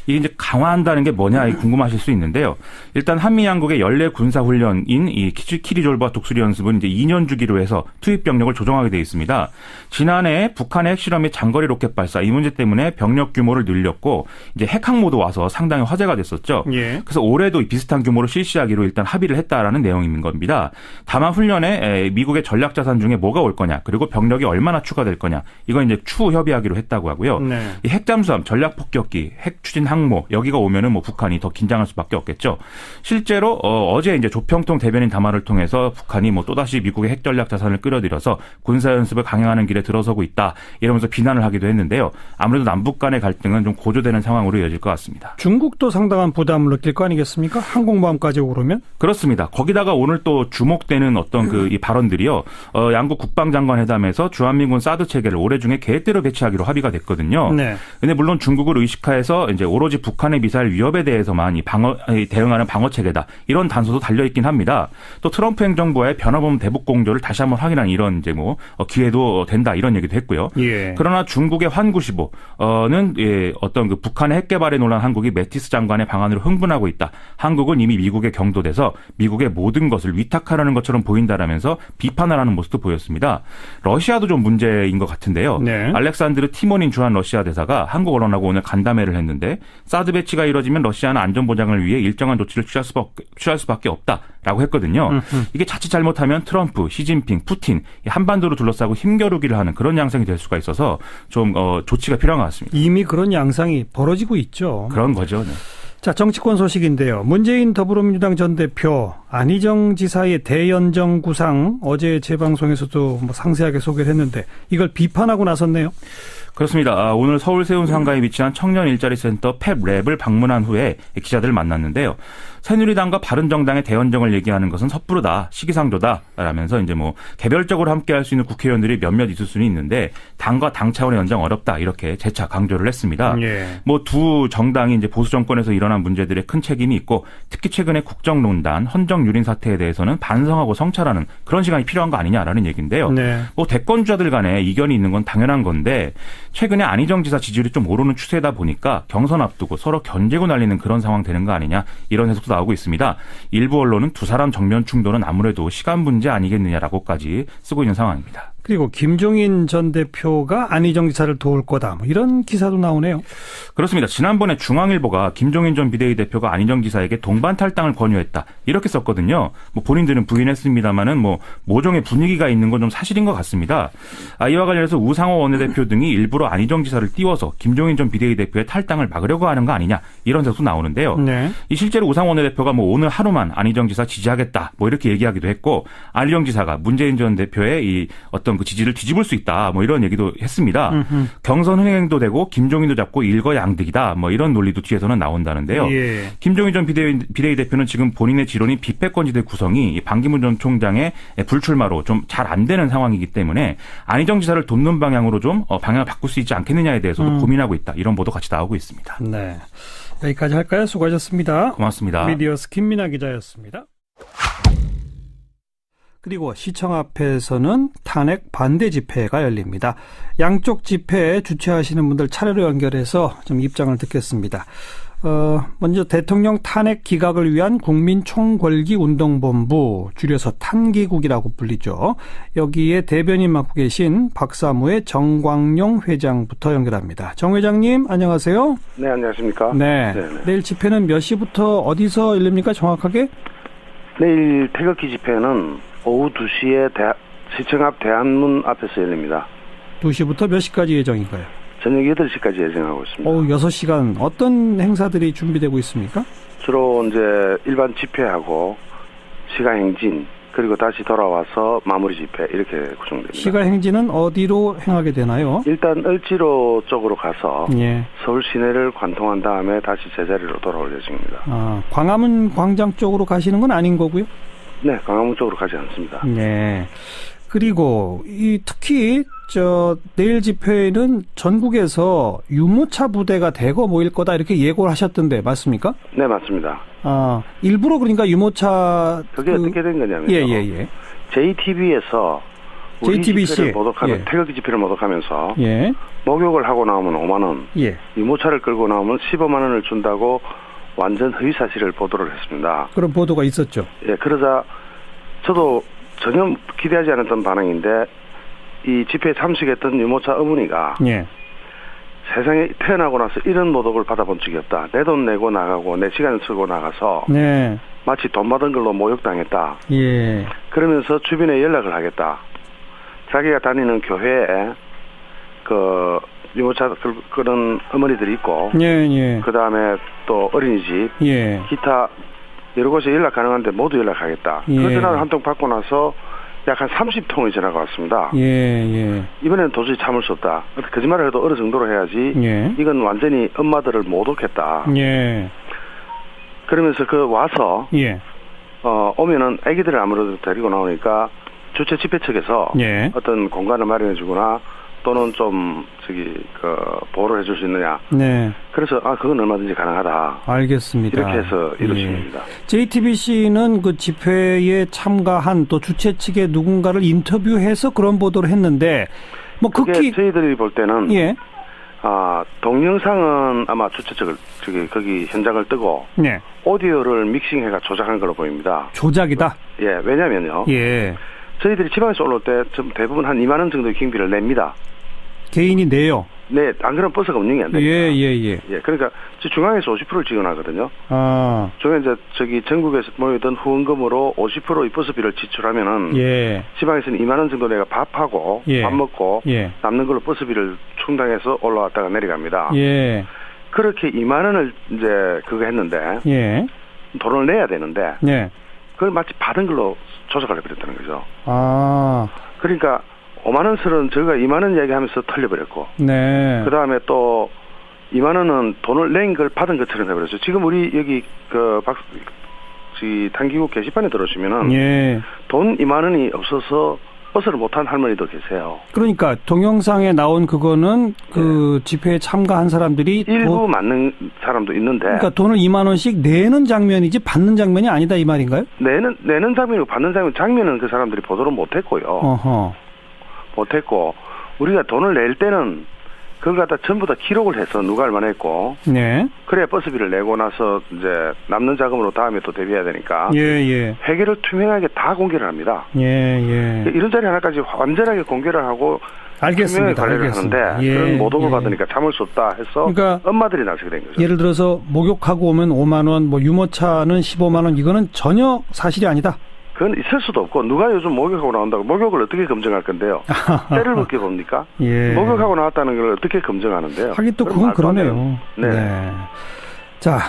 D: 이게 이제 강화한다는 게 뭐냐 궁금하실 수 있는데요. 일단 한미 양국의 연례 군사 훈련인 이 키리졸브와 독수리 연습은 이제 2년 주기로 해서 투입 병력을 조정하게 되어 있습니다. 지난해 북한의 핵실험이 장거리 로켓 발사 이 문제 때문에 병력 규모를 늘렸고 이제 핵항모도 와서 상당히 화제가 됐었죠. 예. 그래서 올해도 비슷한 규모로 실시하기로 일단 합의를 했다라는 내용인 겁니다. 다만 훈련에 미국의 전략 자산 중에 뭐가 올 거냐 그리고 병력이 얼마나 추가될 거냐 이건 이제 추후 협의하기로 했다고 하고요. 네. 이 핵잠수함, 전략폭격기, 핵추진 항모 여기가 오면은 뭐 북한이 더 긴장할 수밖에 없겠죠. 실제로 어제 이제 조평통 대변인 담화를 통해서 북한이 뭐 또다시 미국의 핵 전략 자산을 끌어들여서 군사 연습을 강행하는 길에 들어서고 있다 이러면서 비난을 하기도 했는데요. 아무래도 남북 간의 갈등은 좀 고조되는 상황으로 이어질 것 같습니다.
A: 중국도 상당한 부담을 느낄 거 아니겠습니까? 항공모함까지 오르면?
D: 그렇습니다. 거기다가 오늘 또 주목되는 어떤 이 발언들이요. 양국 국방장관 회담에서 주한미군 사드 체계를 올해 중에 계획대로 배치하기로 합의가 됐거든요. 네. 근데 물론 중국을 의식하여서 이제 오로지 북한의 미사일 위협에 대해서만 대응하는 방어 체계다. 이런 단서도 달려 있긴 합니다. 또 트럼프 행정부의 변화범 대북 공조를 다시 한번 확인한 이런 이제 기회도 된다 이런 얘기도 했고요. 예. 그러나 중국의 환95는 어떤 그 북한의 핵 개발에 놀란 한국이 매티스 장관의 방안으로 흥분하고 있다. 한국은 이미 미국에 경도돼서 미국의 모든 것을 위탁하라는 것처럼 보인다라면서 비판을 하는 모습도 보였습니다. 러시아도 좀 문제인 것 같은데요. 네. 알렉산드르 티모닌 주한 러시아 대사가 한국 언론하고 오늘 간담회를 했는데 사드 배치가 이뤄지면 러시아는 안전 보장을 위해 일정한 조치를 취할 수밖에 없다라고 했거든요. 이게 자칫 잘못하면 트럼프, 시진핑, 푸틴 한반도를 둘러싸고 힘겨루기를 하는 그런 양상이 될 수가 있어서 좀 조치가 필요한 것 같습니다.
A: 이미 그런 양상이 벌어지고 있죠.
D: 그런 거죠. 네.
A: 자, 정치권 소식인데요. 문재인 더불어민주당 전 대표 안희정 지사의 대연정 구상 어제 재방송에서도 상세하게 소개를 했는데 이걸 비판하고 나섰네요.
D: 그렇습니다. 오늘 서울 세운상가에 위치한 청년 일자리 센터 팹랩을 방문한 후에 기자들을 만났는데요. 새누리당과 바른정당의 대연정을 얘기하는 것은 섣부르다, 시기상조다 라면서 이제 개별적으로 함께할 수 있는 국회의원들이 몇몇 있을 수는 있는데 당과 당 차원의 연정 어렵다 이렇게 재차 강조를 했습니다. 예. 두 정당이 이제 보수 정권에서 일어난 문제들에 큰 책임이 있고 특히 최근에 국정농단, 헌정유린 사태에 대해서는 반성하고 성찰하는 그런 시간이 필요한 거 아니냐라는 얘기인데요. 네. 대권주자들 간에 이견이 있는 건 당연한 건데 최근에 안희정 지사 지지율이 좀 오르는 추세다 보니까 경선 앞두고 서로 견제고 날리는 그런 상황 되는 거 아니냐 이런 해석도 나오고 있습니다. 일부 언론은 두 사람 정면 충돌은 아무래도 시간 문제 아니겠느냐라고까지 쓰고 있는 상황입니다.
A: 그리고 김종인 전 대표가 안희정 지사를 도울 거다. 이런 기사도 나오네요.
D: 그렇습니다. 지난번에 중앙일보가 김종인 전 비대위 대표가 안희정 지사에게 동반 탈당을 권유했다. 이렇게 썼거든요. 본인들은 부인했습니다만은 모종의 분위기가 있는 건 좀 사실인 것 같습니다. 이와 관련해서 우상호 원내대표 등이 일부러 안희정 지사를 띄워서 김종인 전 비대위 대표의 탈당을 막으려고 하는 거 아니냐. 이런 해석도 나오는데요. 네. 실제로 우상호 원내대표가 오늘 하루만 안희정 지사 지지하겠다. 이렇게 얘기하기도 했고 안희정 지사가 문재인 전 대표의 이 어떤 그 지지를 뒤집을 수 있다. 이런 얘기도 했습니다. 경선 흥행도 되고 김종인도 잡고 일거양득이다. 이런 논리도 뒤에서는 나온다는데요. 예. 김종인 전 비대위 대표는 지금 본인의 지론인 비패권지대 구성이 반기문 전 총장의 불출마로 좀 잘 안 되는 상황이기 때문에 안희정 지사를 돕는 방향으로 좀 방향을 바꿀 수 있지 않겠느냐에 대해서도 고민하고 있다. 이런 보도 같이 나오고 있습니다.
A: 네, 여기까지 할까요? 수고하셨습니다.
D: 고맙습니다.
A: 미디어스 김민아 기자였습니다. 그리고 시청 앞에서는 탄핵 반대 집회가 열립니다. 양쪽 집회 주최하시는 분들 차례로 연결해서 좀 입장을 듣겠습니다. 먼저 대통령 탄핵 기각을 위한 국민총궐기운동본부, 줄여서 탄기국이라고 불리죠. 여기에 대변인 맡고 계신 박사무의 정광용 회장부터 연결합니다. 정 회장님, 안녕하세요.
E: 네, 안녕하십니까.
A: 네. 네네. 내일 집회는 몇 시부터 어디서 열립니까, 정확하게?
E: 내일 태극기 집회는 오후 2시에 시청 앞 대한문 앞에서 열립니다.
A: 2시부터 몇 시까지 예정인가요?
E: 저녁 8시까지 예정하고 있습니다.
A: 6시간. 어떤 행사들이 준비되고 있습니까?
E: 주로 이제 일반 집회하고 시가행진, 그리고 다시 돌아와서 마무리 집회, 이렇게 구성됩니다.
A: 시가행진은 어디로 행하게 되나요?
E: 일단 을지로 쪽으로 가서
A: 예.
E: 서울 시내를 관통한 다음에 다시 제자리로 돌아올 예정입니다.
A: 광화문 광장 쪽으로 가시는 건 아닌 거고요?
E: 네, 광화문 쪽으로 가지 않습니다.
A: 네. 그리고 특히 내일 집회에는 전국에서 유모차 부대가 대거 모일 거다 이렇게 예고를 하셨던데 맞습니까?
E: 네, 맞습니다.
A: 일부러 그러니까 유모차
E: 그게 어떻게 된 거냐면요.
A: 예.
E: JTBC에서 우리 집회를 모독하면 태극기 집회를 모독하면서 목욕을 하고 나오면 5만 원, 유모차를 끌고 나오면 15만 원을 준다고 완전 허위 사실을 보도를 했습니다.
A: 그런 보도가 있었죠.
E: 예, 그러자 저도 전혀 기대하지 않았던 반응인데 이 집회에 참석했던 유모차 어머니가 세상에 태어나고 나서 이런 모독을 받아본 적이 없다. 내 돈 내고 나가고 내 시간 쓰고 나가서 마치 돈 받은 걸로 모욕당했다. 그러면서 주변에 연락을 하겠다. 자기가 다니는 교회에 그 유모차 그런 어머니들이 있고 그 다음에 또 어린이집 기타 여러 곳에 연락 가능한데 모두 연락하겠다. 그 전화를 한 통 받고 나서 약 한 30통의 전화가 왔습니다. 이번에는 도저히 참을 수 없다. 거짓말을 해도 어느 정도로 해야지. 이건 완전히 엄마들을 모독했다. 그러면서 와서 오면은 아기들을 아무래도 데리고 나오니까 주최 집회 측에서 어떤 공간을 마련해 주거나 또는 좀 보호를 해줄 수 있느냐. 그래서 그건 얼마든지 가능하다.
A: 알겠습니다.
E: 이렇게 해서 이루어집니다.
A: JTBC는 그 집회에 참가한 또 주최 측의 누군가를 인터뷰해서 그런 보도를 했는데
E: 그게 저희들이 볼 때는 동영상은 아마 주최 측을 거기 현장을 뜨고 오디오를 믹싱해가 조작한 걸로 보입니다.
A: 조작이다.
E: 왜냐면요. 저희들이 지방에서 올라올 때 대부분 한 2만 원 정도의 경비를 냅니다.
A: 개인이 내요?
E: 네, 안 그러면 버스가 운영이 안 됩니다. 그러니까 중앙에서 50%를 지원하거든요. 중앙에 이제 전국에서 모이던 후원금으로 50%의 버스비를 지출하면은 지방에서는 2만 원 정도 내가 밥하고 밥 먹고 남는 걸로 버스비를 충당해서 올라왔다가 내려갑니다. 그렇게 2만 원을 이제 그거 했는데 돈을 내야 되는데 그걸 마치 받은 걸로 조작을 해버렸다는 거죠. 그러니까 5만 원설은 저희가 2만 원 이야기하면서 털려버렸고, 그 다음에 또 2만 원은 돈을 낸 걸 받은 것처럼 해버렸어요. 지금 우리 여기 단기국 게시판에 들어오시면은 돈 2만 원이 없어서 버스를 못한 할머니도 계세요.
A: 그러니까 동영상에 나온 그거는 집회에 참가한 사람들이
E: 일부 맞는 사람도 있는데.
A: 그러니까 돈을 2만 원씩 내는 장면이지 받는 장면이 아니다 이 말인가요?
E: 내는 장면이고 받는 장면은 그 사람들이 보도를 못했고요. 못했고 우리가 돈을 낼 때는 그걸 갖다 전부 다 기록을 해서 누가 얼마나 했고 그래야 버스비를 내고 나서 이제 남는 자금으로 다음에 또 대비해야 되니까 회계를 투명하게 다 공개를 합니다. 이런 자리 하나까지 완전하게 공개를 하고
A: 알겠습니다.
E: 하는데 그런 모독을 받으니까 참을 수 없다 해서 그러니까 엄마들이 나서게 된 거죠.
A: 예를 들어서 목욕하고 오면 5만 원, 유모차는 15만 원 이거는 전혀 사실이 아니다.
E: 그건 있을 수도 없고 누가 요즘 목욕하고 나온다고 목욕을 어떻게 검증할 건데요? 때를 벗게 봅니까? 목욕하고 나왔다는 걸 어떻게 검증하는데요?
A: 하긴 또 그건 그러네요. 자,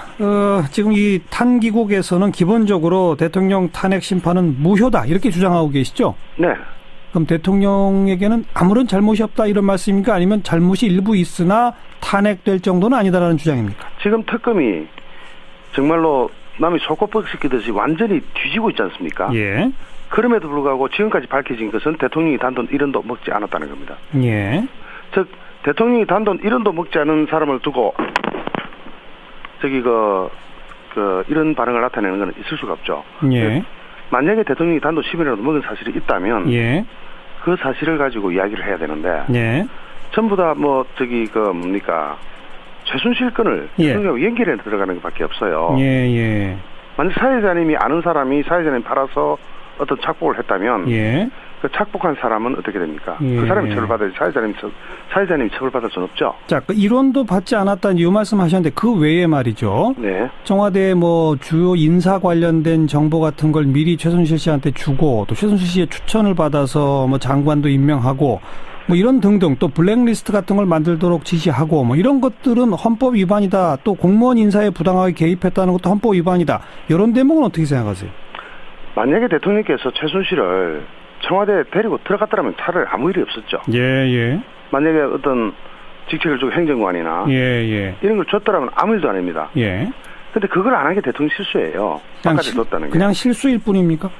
A: 지금 이 탄기국에서는 기본적으로 대통령 탄핵 심판은 무효다 이렇게 주장하고 계시죠? 그럼 대통령에게는 아무런 잘못이 없다 이런 말씀입니까? 아니면 잘못이 일부 있으나 탄핵될 정도는 아니다라는 주장입니까?
E: 지금 특검이 정말로 남이 속옷 벗기듯이 완전히 뒤지고 있지 않습니까? 그럼에도 불구하고 지금까지 밝혀진 것은 대통령이 단돈 1원도 먹지 않았다는 겁니다. 즉 대통령이 단돈 1원도 먹지 않은 사람을 두고 이런 반응을 나타내는 것은 있을 수가 없죠. 만약에 대통령이 단돈 10원이라도 먹은 사실이 있다면 그 사실을 가지고 이야기를 해야 되는데 전부 다 최순실 건을 대통령하고 연결해 들어가는 것밖에 없어요. 만약 사회자님이 아는 사람이 사회자님 팔아서 어떤 착복을 했다면 그 착복한 사람은 어떻게 됩니까? 그 사람이 처벌받아야지 사회자님이 처벌받을 수는 없죠.
A: 자, 그 일원도 받지 않았다는 이 말씀하셨는데 그 외에 말이죠. 청와대 주요 인사 관련된 정보 같은 걸 미리 최순실 씨한테 주고 또 최순실 씨의 추천을 받아서 장관도 임명하고 이런 등등 또 블랙리스트 같은 걸 만들도록 지시하고 이런 것들은 헌법 위반이다. 또 공무원 인사에 부당하게 개입했다는 것도 헌법 위반이다. 이런 대목은 어떻게 생각하세요?
E: 만약에 대통령께서 최순실을 청와대에 데리고 들어갔더라면 차라리 아무 일이 없었죠. 만약에 어떤 직책을 주고 행정관이나 이런 걸 줬더라면 아무 일도 아닙니다. 근데 그걸 안 한 게 대통령 실수예요. 바깥에 뒀다는 게.
A: 그냥 실수일 뿐입니까?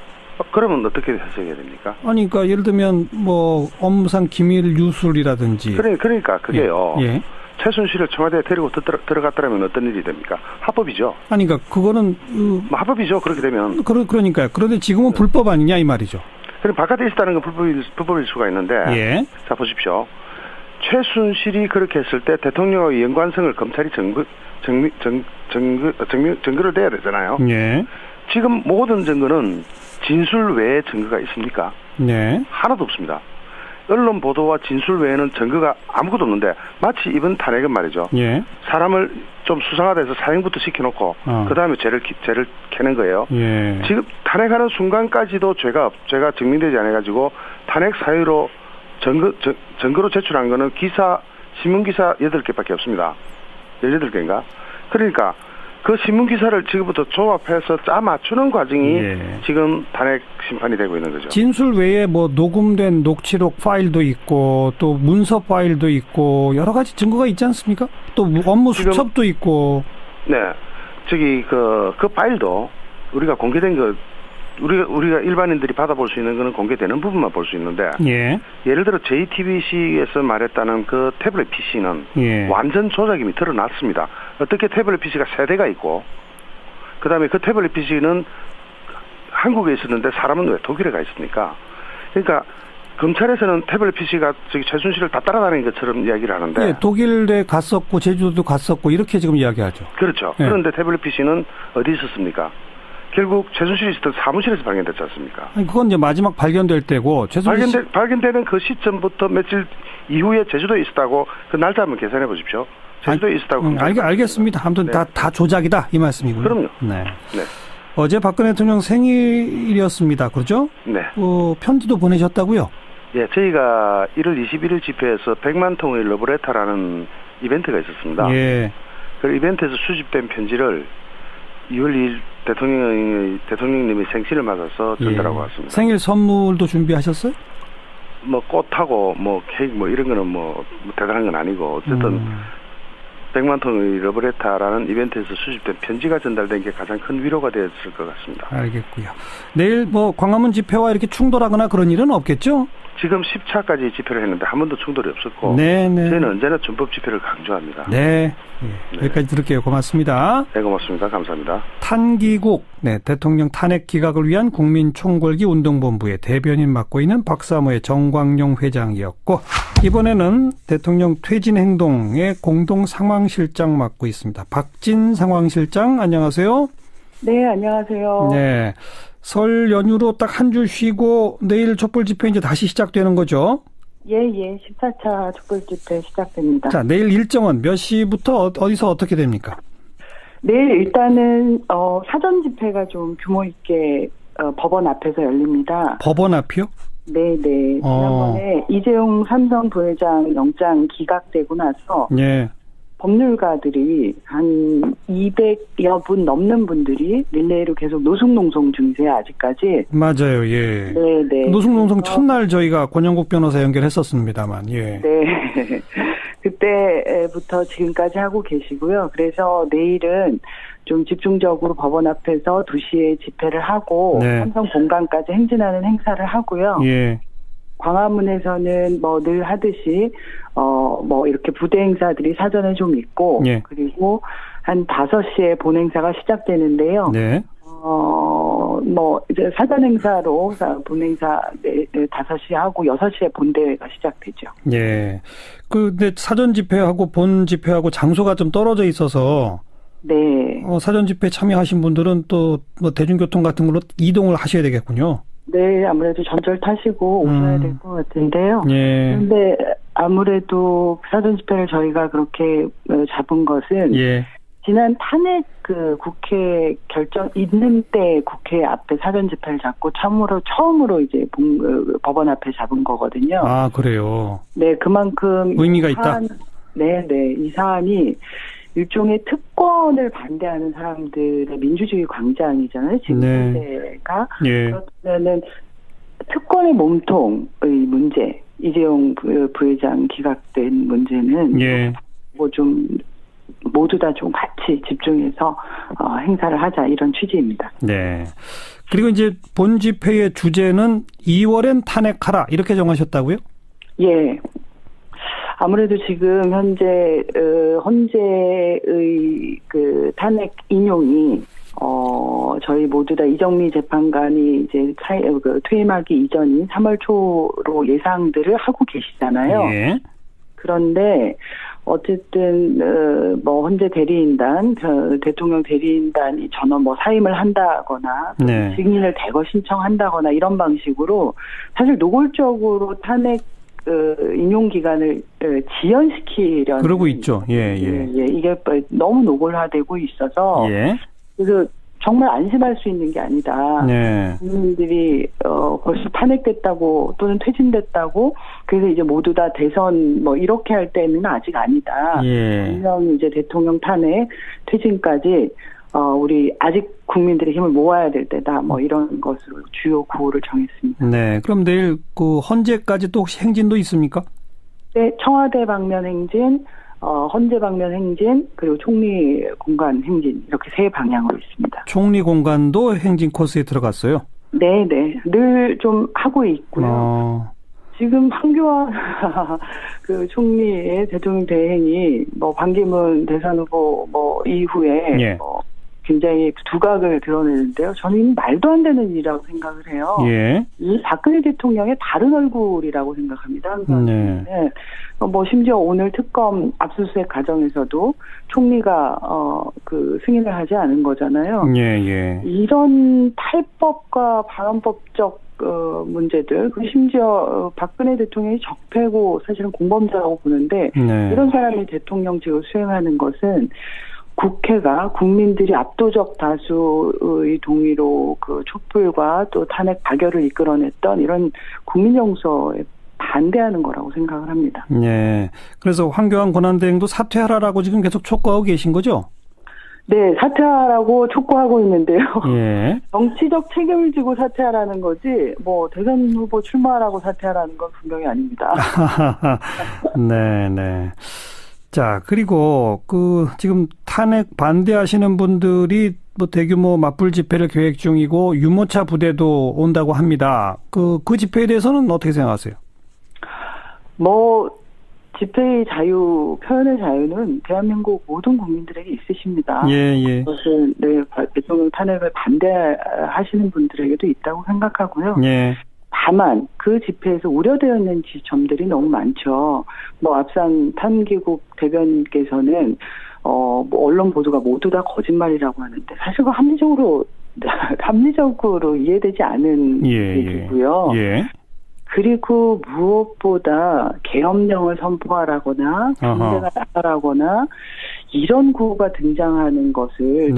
E: 그러면 어떻게 해석해야 됩니까?
A: 아니, 그러니까 예를 들면 뭐 업무상 기밀 유출이라든지.
E: 그러니까 그게요.
A: 예.
E: 최순실을 청와대에 데리고 들어갔더라면 어떤 일이 됩니까? 합법이죠.
A: 아니, 그러니까 그거는
E: 뭐 합법이죠. 그렇게 되면.
A: 그러니까요. 그런데 지금은 불법 아니냐 이 말이죠.
E: 그럼 바깥에 있다는 건 불법일 수가 있는데.
A: 예.
E: 자 보십시오. 최순실이 그렇게 했을 때 대통령의 연관성을 검찰이 증거를 대야 되잖아요.
A: 예.
E: 지금 모든 증거는 진술 외에 증거가 있습니까?
A: 네.
E: 하나도 없습니다. 언론 보도와 진술 외에는 증거가 아무것도 없는데 마치 이번 탄핵은 말이죠.
A: 예.
E: 사람을 좀 수상하다 해서 사형부터 시켜놓고 그다음에 죄를 캐는 거예요.
A: 예.
E: 지금 탄핵하는 순간까지도 죄가 증명되지 않아가지고 탄핵 사유로 증거로 제출한 거는 신문기사 8개밖에 없습니다. 18개인가? 그러니까 그 신문기사를 지금부터 조합해서 맞추는 과정이 지금 탄핵 심판이 되고 있는 거죠.
A: 진술 외에 뭐 녹음된 녹취록 파일도 있고 또 문서 파일도 있고 여러 가지 증거가 있지 않습니까? 또 업무 수첩도 있고.
E: 네. 그 파일도 우리가 공개된 거 우리가 일반인들이 받아볼 수 있는 거는 공개되는 부분만 볼 수 있는데 예를 들어 JTBC에서 말했다는 그 태블릿 PC는 완전 조작이 드러났습니다. 어떻게 태블릿 PC가 3대가 있고 그다음에 그 태블릿 PC는 한국에 있었는데 사람은 왜 독일에 가 있습니까? 그러니까 검찰에서는 태블릿 PC가 최순실을 다 따라다니는 것처럼 이야기를 하는데
A: 예, 독일에 갔었고 제주도도 갔었고 이렇게 지금 이야기하죠.
E: 그렇죠.
A: 예.
E: 그런데 태블릿 PC는 어디 있었습니까? 결국 최순실이 있었던 사무실에서 발견됐지 않습니까?
A: 아니, 그건 이제 마지막 발견될 때고
E: 발견되는 그 시점부터 며칠 이후에 제주도에 있었다고 그 날짜 한번 계산해 보십시오. 제주도에 있었다고.
A: 알겠습니다. 아무튼 다 조작이다 이 말씀이고요.
E: 그럼요.
A: 네. 어제 박근혜 대통령 생일이었습니다. 그렇죠?
E: 네.
A: 편지도 보내셨다고요?
E: 예, 저희가 1월 21일 집회에서 100만 통의 러브레터라는 이벤트가 있었습니다.
A: 예.
E: 그 이벤트에서 수집된 편지를 2월 2일 대통령님이 생신을 맞아서 전달하고 왔습니다.
A: 생일 선물도 준비하셨어요?
E: 뭐 꽃하고 뭐 케이크 뭐 이런 거는 뭐 대단한 건 아니고 어쨌든 100만 통의 러브레터라는 이벤트에서 수집된 편지가 전달된 게 가장 큰 위로가 되었을 것 같습니다.
A: 알겠고요. 내일 뭐 광화문 집회와 이렇게 충돌하거나 그런 일은 없겠죠?
E: 지금 10차까지 집회를 했는데 한 번도 충돌이 없었고 저희는 언제나 준법 집회를 강조합니다.
A: 네. 여기까지 들을게요. 고맙습니다.
E: 네, 고맙습니다. 감사합니다.
A: 탄기국, 대통령 탄핵 기각을 위한 국민총궐기 운동본부의 대변인 맡고 있는 박사모의 정광용 회장이었고 이번에는 대통령 퇴진 행동의 공동 상황실장 맡고 있습니다. 박진 상황실장 안녕하세요.
F: 네, 안녕하세요.
A: 네. 설 연휴로 딱 한 주 쉬고 내일 촛불 집회 이제 다시 시작되는 거죠?
F: 예. 14차 촛불 집회 시작됩니다.
A: 자, 내일 일정은 몇 시부터 어디서 어떻게 됩니까?
F: 내일 일단은 사전 집회가 좀 규모 있게 법원 앞에서 열립니다.
A: 법원 앞이요?
F: 네. 지난번에 이재용 삼성 부회장 영장 기각되고 나서 법률가들이 한 200여 분 넘는 분들이 릴레이로 계속 노숙농성 중이세요, 아직까지.
A: 맞아요, 예.
F: 네.
A: 노숙농성 첫날 저희가 권영국 변호사 연결했었습니다만, 예.
F: 네. 그때부터 지금까지 하고 계시고요. 그래서 내일은 좀 집중적으로 법원 앞에서 2시에 집회를 하고 삼성 본관까지 행진하는 행사를 하고요.
A: 예.
F: 광화문에서는 뭐 늘 하듯이 뭐 이렇게 부대 행사들이 사전에 좀 있고 그리고 한 5시에 본 행사가 시작되는데요.
A: 네.
F: 뭐 이제 사전 행사로 본 행사 5시에 하고 6시에 본대회가 시작되죠.
A: 예. 근데 사전 집회하고 본 집회하고 장소가 좀 떨어져 있어서 사전 집회 참여하신 분들은 또 뭐 대중교통 같은 걸로 이동을 하셔야 되겠군요.
F: 네, 아무래도 전철 타시고 오셔야 될 것 같은데요. 그런데 아무래도 사전 집회를 저희가 그렇게 잡은 것은 지난 탄핵 그 국회 결정 있는 때 국회 앞에 사전 집회를 잡고 처음으로 이제 법원 앞에 잡은 거거든요.
A: 아, 그래요?
F: 네, 그만큼
A: 의미가 있다.
F: 네, 이 사안이 일종의 특권을 반대하는 사람들의 민주주의 광장이잖아요. 지금 현재가. 그러면은 특권의 몸통의 문제, 이재용 부회장 기각된 문제는 뭐 좀 모두 다 좀 같이 집중해서 행사를 하자 이런 취지입니다.
A: 네. 그리고 이제 본 집회의 주제는 2월엔 탄핵하라 이렇게 정하셨다고요?
F: 예. 아무래도 지금 현재 헌재의 그 탄핵 인용이 저희 모두 다 이정미 재판관이 이제 퇴임하기 이전인 3월 초로 예상들을 하고 계시잖아요. 예. 그런데 어쨌든 뭐 헌재 대리인단, 대통령 대리인단이 전원 뭐 사임을 한다거나 네. 증인을 대거 신청한다거나 이런 방식으로 사실 노골적으로 탄핵 인용 기간을 지연시키려는
A: 그러고 있죠. 예.
F: 이게 너무 노골화되고 있어서 그래서 정말 안심할 수 있는 게 아니다. 네. 국민들이 벌써 탄핵됐다고 또는 퇴진됐다고 그래서 이제 모두 다 대선 뭐 이렇게 할 때는 아직 아니다. 분명 이제 대통령 탄핵 퇴진까지 우리 아직 국민들의 힘을 모아야 될 때다. 뭐 이런 것으로 주요 구호를 정했습니다.
A: 네. 그럼 내일 그 헌재까지 또 혹시 행진도 있습니까?
F: 네. 청와대 방면 행진, 헌재 방면 행진, 그리고 총리 공간 행진 이렇게 세 방향으로 있습니다.
A: 총리 공간도 행진 코스에 들어갔어요?
F: 네네. 늘 좀 하고 있고요. 지금 황교안 그 총리의 대통령 대행이 뭐 반기문 대선 후보 뭐 이후에 뭐 굉장히 두각을 드러내는데요. 저는 말도 안 되는 일이라고 생각을 해요. 이 박근혜 대통령의 다른 얼굴이라고 생각합니다. 네. 뭐 심지어 오늘 특검 압수수색 과정에서도 총리가 그 승인을 하지 않은 거잖아요. 이런 탈법과 반헌법적 문제들, 심지어 박근혜 대통령이 적폐고 사실은 공범자라고 보는데 이런 사람이 대통령직을 수행하는 것은 국회가 국민들이 압도적 다수의 동의로 그 촛불과 또 탄핵 파결을 이끌어냈던 이런 국민 정서에 반대하는 거라고 생각을 합니다.
A: 네. 그래서 황교안 권한대행도 사퇴하라라고 지금 계속 촉구하고 계신 거죠?
F: 네, 사퇴하라고 촉구하고 있는데요. 정치적 책임을 지고 사퇴하라는 거지, 뭐 대선 후보 출마하라고 사퇴하라는 건 분명히 아닙니다.
A: 네. 자, 그리고 지금 탄핵 반대하시는 분들이 뭐 대규모 맞불 집회를 계획 중이고 유모차 부대도 온다고 합니다. 그 집회에 대해서는 어떻게 생각하세요?
F: 뭐 집회의 자유, 표현의 자유는 대한민국 모든 국민들에게 있으십니다. 그것은 대통령 탄핵을 반대하시는 분들에게도 있다고 생각하고요. 다만 그 집회에서 우려되어 있는 지점들이 너무 많죠. 뭐 앞선 탄기국 대변인께서는 뭐 언론 보도가 모두 다 거짓말이라고 하는데 사실 그 합리적으로 이해되지 않은 얘기고요. 그리고 무엇보다 계엄령을 선포하라거나 군대가 나가라거나 이런 구호가 등장하는 것을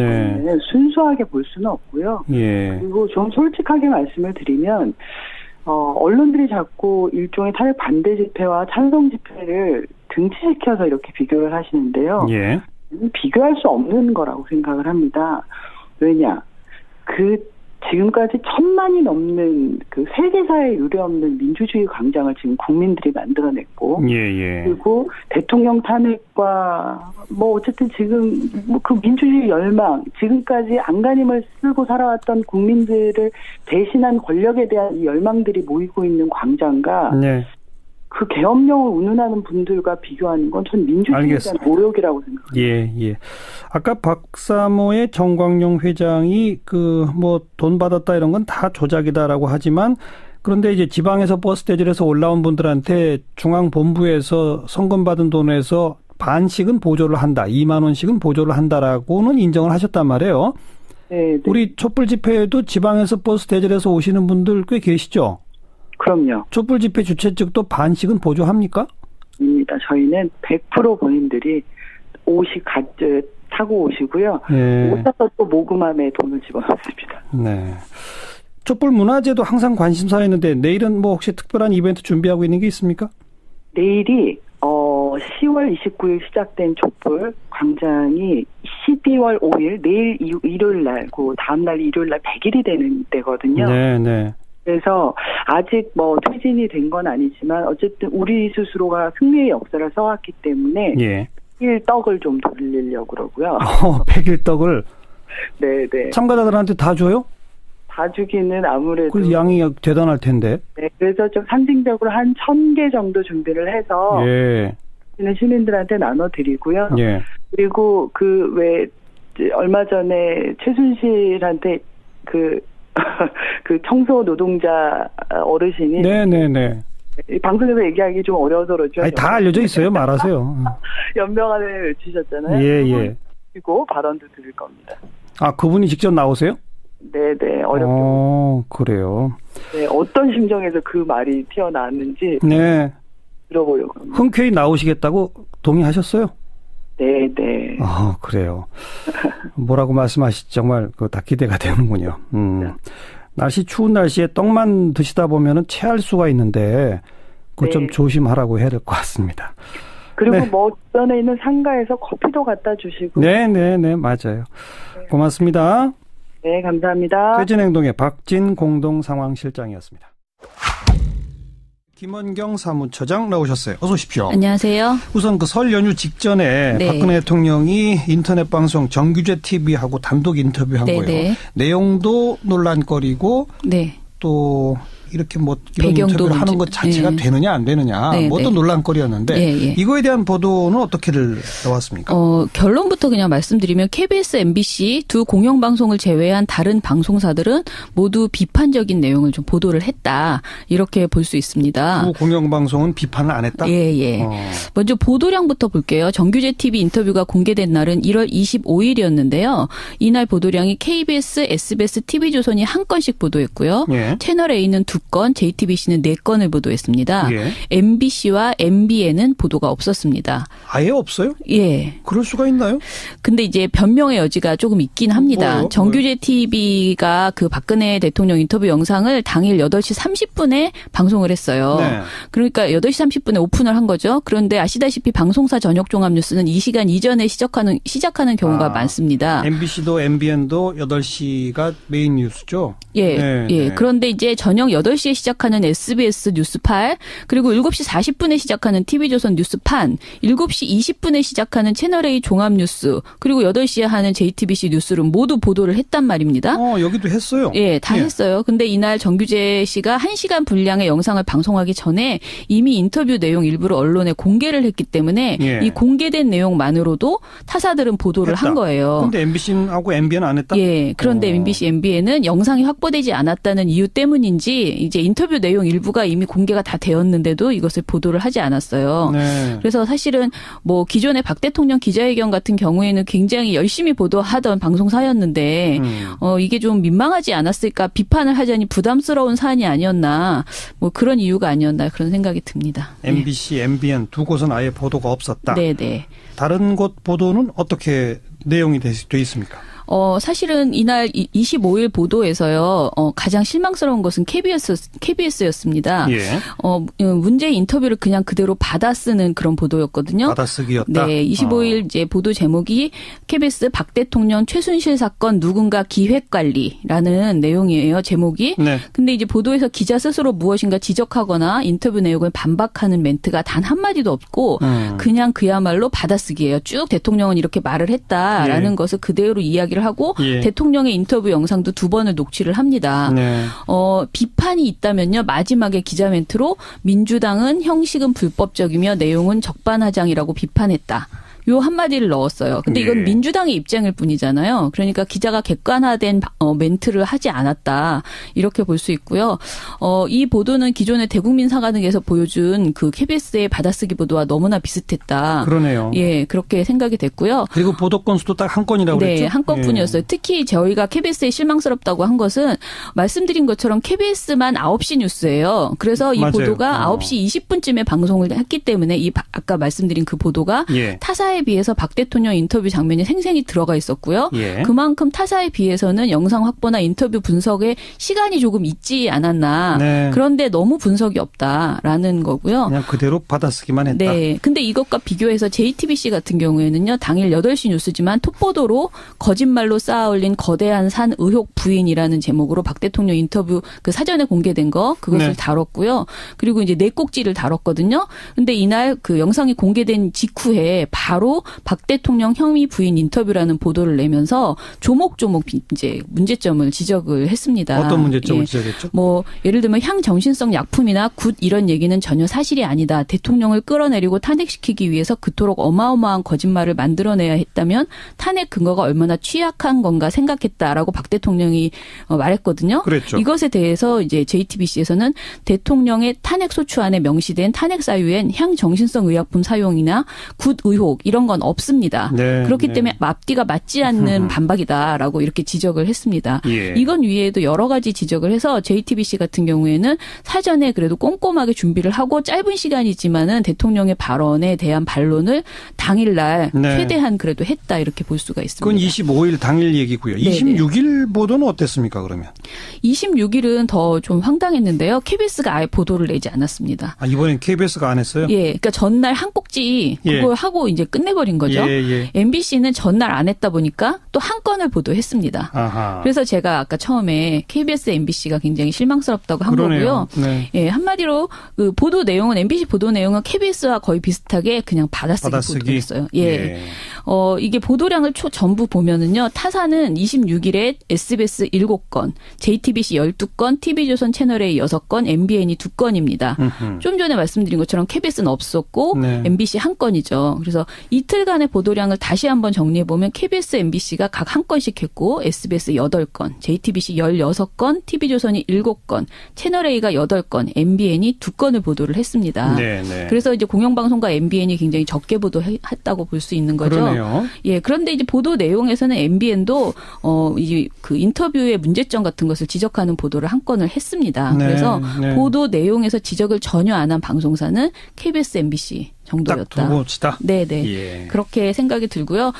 F: 순수하게 볼 수는 없고요. 그리고 좀 솔직하게 말씀을 드리면 언론들이 자꾸 일종의 탄핵 반대 집회와 찬성 집회를 등치시켜서 이렇게 비교를 하시는데요. 비교할 수 없는 거라고 생각을 합니다. 왜냐? 지금까지 1000만이 넘는 그 세계사에 유례없는 민주주의 광장을 지금 국민들이 만들어냈고, 그리고 대통령 탄핵과 뭐 어쨌든 지금 그 민주주의 열망, 지금까지 안간힘을 쓰고 살아왔던 국민들을 대신한 권력에 대한 이 열망들이 모이고 있는 광장과 그 계엄령을 운운하는 분들과 비교하는 건 전 민주주의에 대한 모욕이라고 생각합니다.
A: 아까 박사모의 정광용 회장이 뭐 돈 받았다 이런 건 다 조작이다라고 하지만 그런데 이제 지방에서 버스 대절해서 올라온 분들한테 중앙본부에서 성금받은 돈에서 반씩은 보조를 한다. 2만 원씩은 보조를 한다라고는 인정을 하셨단 말이에요. 우리 촛불 집회에도 지방에서 버스 대절해서 오시는 분들 꽤 계시죠?
F: 그럼요.
A: 촛불 집회 주최 측도 반씩은 보조합니까?
F: 입니다. 저희는 100% 본인들이 타고 오시고요. 오셔서 또 모금함에 돈을 집어넣습니다.
A: 촛불 문화제도 항상 관심사였는데 내일은 뭐 혹시 특별한 이벤트 준비하고 있는 게 있습니까?
F: 내일이 10월 29일 시작된 촛불 광장이 12월 5일 내일 일요일 날, 그 다음 날 일요일 날 100일이 되는 때거든요. 그래서 아직 뭐 퇴진이 된 건 아니지만 어쨌든 우리 스스로가 승리의 역사를 써왔기 때문에 100일 떡을 좀 돌리려고 그러고요.
A: 100일 떡을?
F: 네.
A: 참가자들한테 다 줘요?
F: 다 주기는 아무래도.
A: 그 양이 대단할 텐데.
F: 네, 그래서 좀 상징적으로 한 1,000개 정도 준비를 해서.
A: 예.
F: 시민들한테 나눠드리고요.
A: 예.
F: 그리고 얼마 전에 최순실한테 그 청소 노동자 어르신이.
A: 네네네.
F: 방송에서 얘기하기 좀 어려워서 그렇죠.
A: 아니, 다 알려져 있어요. 말하세요.
F: 연명안을 외치셨잖아요.
A: 예.
F: 그리고 발언도 드릴 겁니다.
A: 아, 그분이 직접 나오세요?
F: 네네, 어렵죠.
A: 그래요.
F: 네, 어떤 심정에서 그 말이 튀어나왔는지.
A: 네.
F: 들어보려고 합니다.
A: 흔쾌히 나오시겠다고 동의하셨어요?
F: 네네.
A: 그래요. 뭐라고 말씀하실지 정말 다 기대가 되는군요.
F: 네.
A: 날씨 추운 날씨에 떡만 드시다 보면은 체할 수가 있는데 그거 좀 조심하라고 해야 될 것 같습니다.
F: 그리고 주변에 있는 상가에서 커피도 갖다 주시고.
A: 네, 맞아요. 고맙습니다.
F: 네, 감사합니다.
A: 퇴진행동의 박진 공동상황실장이었습니다. 김원경 사무처장 나오셨어요. 어서 오십시오.
G: 안녕하세요.
A: 우선 설 연휴 직전에 박근혜 대통령이 인터넷 방송 정규제 TV하고 단독 인터뷰한 거예요. 내용도 논란거리고 또 이렇게 이런 인터뷰를 하는 것 자체가 되느냐 안 되느냐 또 논란거리였는데 이거에 대한 보도는 어떻게들 나왔습니까?
G: 결론부터 그냥 말씀드리면 KBS, MBC 두 공영방송을 제외한 다른 방송사들은 모두 비판적인 내용을 좀 보도를 했다. 이렇게 볼 수 있습니다.
A: 두 공영방송은 비판을 안 했다?
G: 예. 먼저 보도량부터 볼게요. 정규제 TV 인터뷰가 공개된 날은 1월 25일이었는데요. 이날 보도량이 KBS, SBS, TV조선이 한 건씩 보도했고요. 채널 A는 2건, JTBC는 4건을 보도했습니다. MBC와 MBN은 보도가 없었습니다.
A: 아예 없어요?
G: 예.
A: 그럴 수가 있나요?
G: 근데 이제 변명의 여지가 조금 있긴 합니다. 정규제 TV가 그 박근혜 대통령 인터뷰 영상을 당일 8시 30분에 방송을 했어요. 그러니까 8시 30분에 오픈을 한 거죠. 그런데 아시다시피 방송사 저녁 종합 뉴스는 이 시간 이전에 시작하는 경우가 많습니다.
A: MBC도 MBN도 8시가 메인 뉴스죠?
G: 예. 그런데 이제 저녁 8시에 시작하는 SBS 뉴스 8, 그리고 7시 40분에 시작하는 TV조선 뉴스 판, 7시 20분에 시작하는 채널A 종합 뉴스, 그리고 8시에 하는 JTBC 뉴스룸 모두 보도를 했단 말입니다.
A: 여기도 했어요?
G: 예, 다 했어요. 근데 이날 정규제 씨가 1시간 분량의 영상을 방송하기 전에 이미 인터뷰 내용 일부를 언론에 공개를 했기 때문에 이 공개된 내용만으로도 타사들은 보도를 한 거예요.
A: 그런데 MBC하고 MBN은 안 했다?
G: 예, 그런데 MBC, MBN은 영상이 확보되지 않았다는 이유 때문인지 이제 인터뷰 내용 일부가 이미 공개가 다 되었는데도 이것을 보도를 하지 않았어요. 그래서 사실은 기존의 박 대통령 기자회견 같은 경우에는 굉장히 열심히 보도하던 방송사였는데 이게 좀 민망하지 않았을까, 비판을 하자니 부담스러운 사안이 아니었나, 그런 이유가 아니었나 그런 생각이 듭니다.
A: MBC, MBN 두 곳은 아예 보도가 없었다.
G: 네네.
A: 다른 곳 보도는 어떻게 내용이 돼 있습니까?
G: 사실은 이날 25일 보도에서요, 가장 실망스러운 것은 KBS였습니다. 문제의 인터뷰를 그냥 그대로 받아 쓰는 그런 보도였거든요.
A: 받아쓰기였다?
G: 네, 25일 이제 보도 제목이 KBS 박 대통령 최순실 사건 누군가 기획관리라는 내용이에요, 제목이. 근데 이제 보도에서 기자 스스로 무엇인가 지적하거나 인터뷰 내용을 반박하는 멘트가 단 한마디도 없고, 그냥 그야말로 받아쓰기예요. 쭉 대통령은 이렇게 말을 했다라는 것을 그대로 이야기를 하고 대통령의 인터뷰 영상도 2번을 녹취를 합니다. 비판이 있다면요, 마지막에 기자 멘트로 민주당은 형식은 불법적이며 내용은 적반하장이라고 비판했다. 요 한마디를 넣었어요. 근데 이건 민주당의 입장일 뿐이잖아요. 그러니까 기자가 객관화된 멘트를 하지 않았다. 이렇게 볼 수 있고요. 이 보도는 기존의 대국민 사관에서 보여준 그 KBS의 받아쓰기 보도와 너무나 비슷했다.
A: 그러네요.
G: 예, 그렇게 생각이 됐고요.
A: 그리고 보도 건수도 딱 한 건이라고 그랬죠?
G: 네, 한 건뿐이었어요. 특히 저희가 KBS에 실망스럽다고 한 것은 말씀드린 것처럼 KBS만 9시 뉴스예요. 그래서 이 보도가 9시 20분쯤에 방송을 했기 때문에 아까 말씀드린 그 보도가 타사에 비해서 박 대통령 인터뷰 장면이 생생히 들어가 있었고요. 그만큼 타사에 비해서는 영상 확보나 인터뷰 분석에 시간이 조금 있지 않았나. 그런데 너무 분석이 없다라는 거고요.
A: 그냥 그대로 받아쓰기만 했다.
G: 네. 근데 이것과 비교해서 JTBC 같은 경우에는요, 당일 8시 뉴스지만 톱보도로 거짓말로 쌓아올린 거대한 산 의혹 부인이라는 제목으로 박 대통령 인터뷰 그 사전에 공개된 거, 그것을 다뤘고요. 그리고 이제 4꼭지를 다뤘거든요. 근데 이날 그 영상이 공개된 직후에 바로 바로 박 대통령 혐의 부인 인터뷰라는 보도를 내면서 조목조목 이제 문제점을 지적을 했습니다.
A: 어떤 문제점을 지적했죠?
G: 뭐 예를 들면 향정신성 약품이나 굿 이런 얘기는 전혀 사실이 아니다. 대통령을 끌어내리고 탄핵시키기 위해서 그토록 어마어마한 거짓말을 만들어내야 했다면 탄핵 근거가 얼마나 취약한 건가 생각했다라고 박 대통령이 말했거든요.
A: 그랬죠.
G: 이것에 대해서 이제 JTBC에서는 대통령의 탄핵 소추안에 명시된 탄핵 사유엔 향정신성 의약품 사용이나 굿 의혹 이런 건 없습니다.
A: 네,
G: 그렇기
A: 네.
G: 때문에 앞뒤가 맞지 않는 반박이다라고 이렇게 지적을 했습니다.
A: 예.
G: 이건 위에도 여러 가지 지적을 해서 JTBC 같은 경우에는 사전에 그래도 꼼꼼하게 준비를 하고 짧은 시간이지만은 대통령의 발언에 대한 반론을 당일날
A: 네.
G: 최대한 그래도 했다 이렇게 볼 수가 있습니다.
A: 그건 25일 당일 얘기고요.
G: 네네.
A: 26일 보도는 어땠습니까 그러면?
G: 26일은 더 좀 황당했는데요. KBS가 아예 보도를 내지 않았습니다.
A: 아, 이번엔 KBS가 안 했어요?
G: 예, 그러니까 전날 한 꼭지 그걸
A: 예.
G: 하고 이제 끝내버린 거죠.
A: 예.
G: MBC는 전날 안 했다 보니까 또 한 건을 보도했습니다.
A: 아하.
G: 그래서 제가 아까 처음에 KBS, MBC가 굉장히 실망스럽다고 한
A: 그러네요.
G: 거고요.
A: 네.
G: 예, 한마디로 그 보도 내용은 MBC 보도 내용은 KBS와 거의 비슷하게 그냥 받아쓰기 보도했어요. 예. 이게 보도량을 전부 보면은요. 타사는 26일에 SBS 7건, JTBC 12건, TV조선 채널A 6건, MBN이 2건입니다. 좀 전에 말씀드린 것처럼 KBS는 없었고
A: 네.
G: MBC 한 건이죠. 그래서 이틀간의 보도량을 다시 한번 정리해 보면 KBS, MBC가 각 한 건씩 했고 SBS 8건, JTBC 16건, TV조선이 7건, 채널A가 8건, MBN이 2건을 보도를 했습니다.
A: 네.
G: 그래서 이제 공영방송과 MBN이 굉장히 적게 보도했다고 볼 수 있는 거죠.
A: 그러네요.
G: 예, 그런데 이제 보도 내용에서는 MBN도 이제 그 인터뷰의 문제점 같은 것을 지적하는 보도를 한 건을 했습니다.
A: 네,
G: 그래서
A: 네.
G: 보도 내용에서 지적을 전혀 안 한 방송사는 KBS, MBC 정도였다.
A: 딱 두고 치다.
G: 네네.
A: 예.
G: 그렇게 생각이 들고요.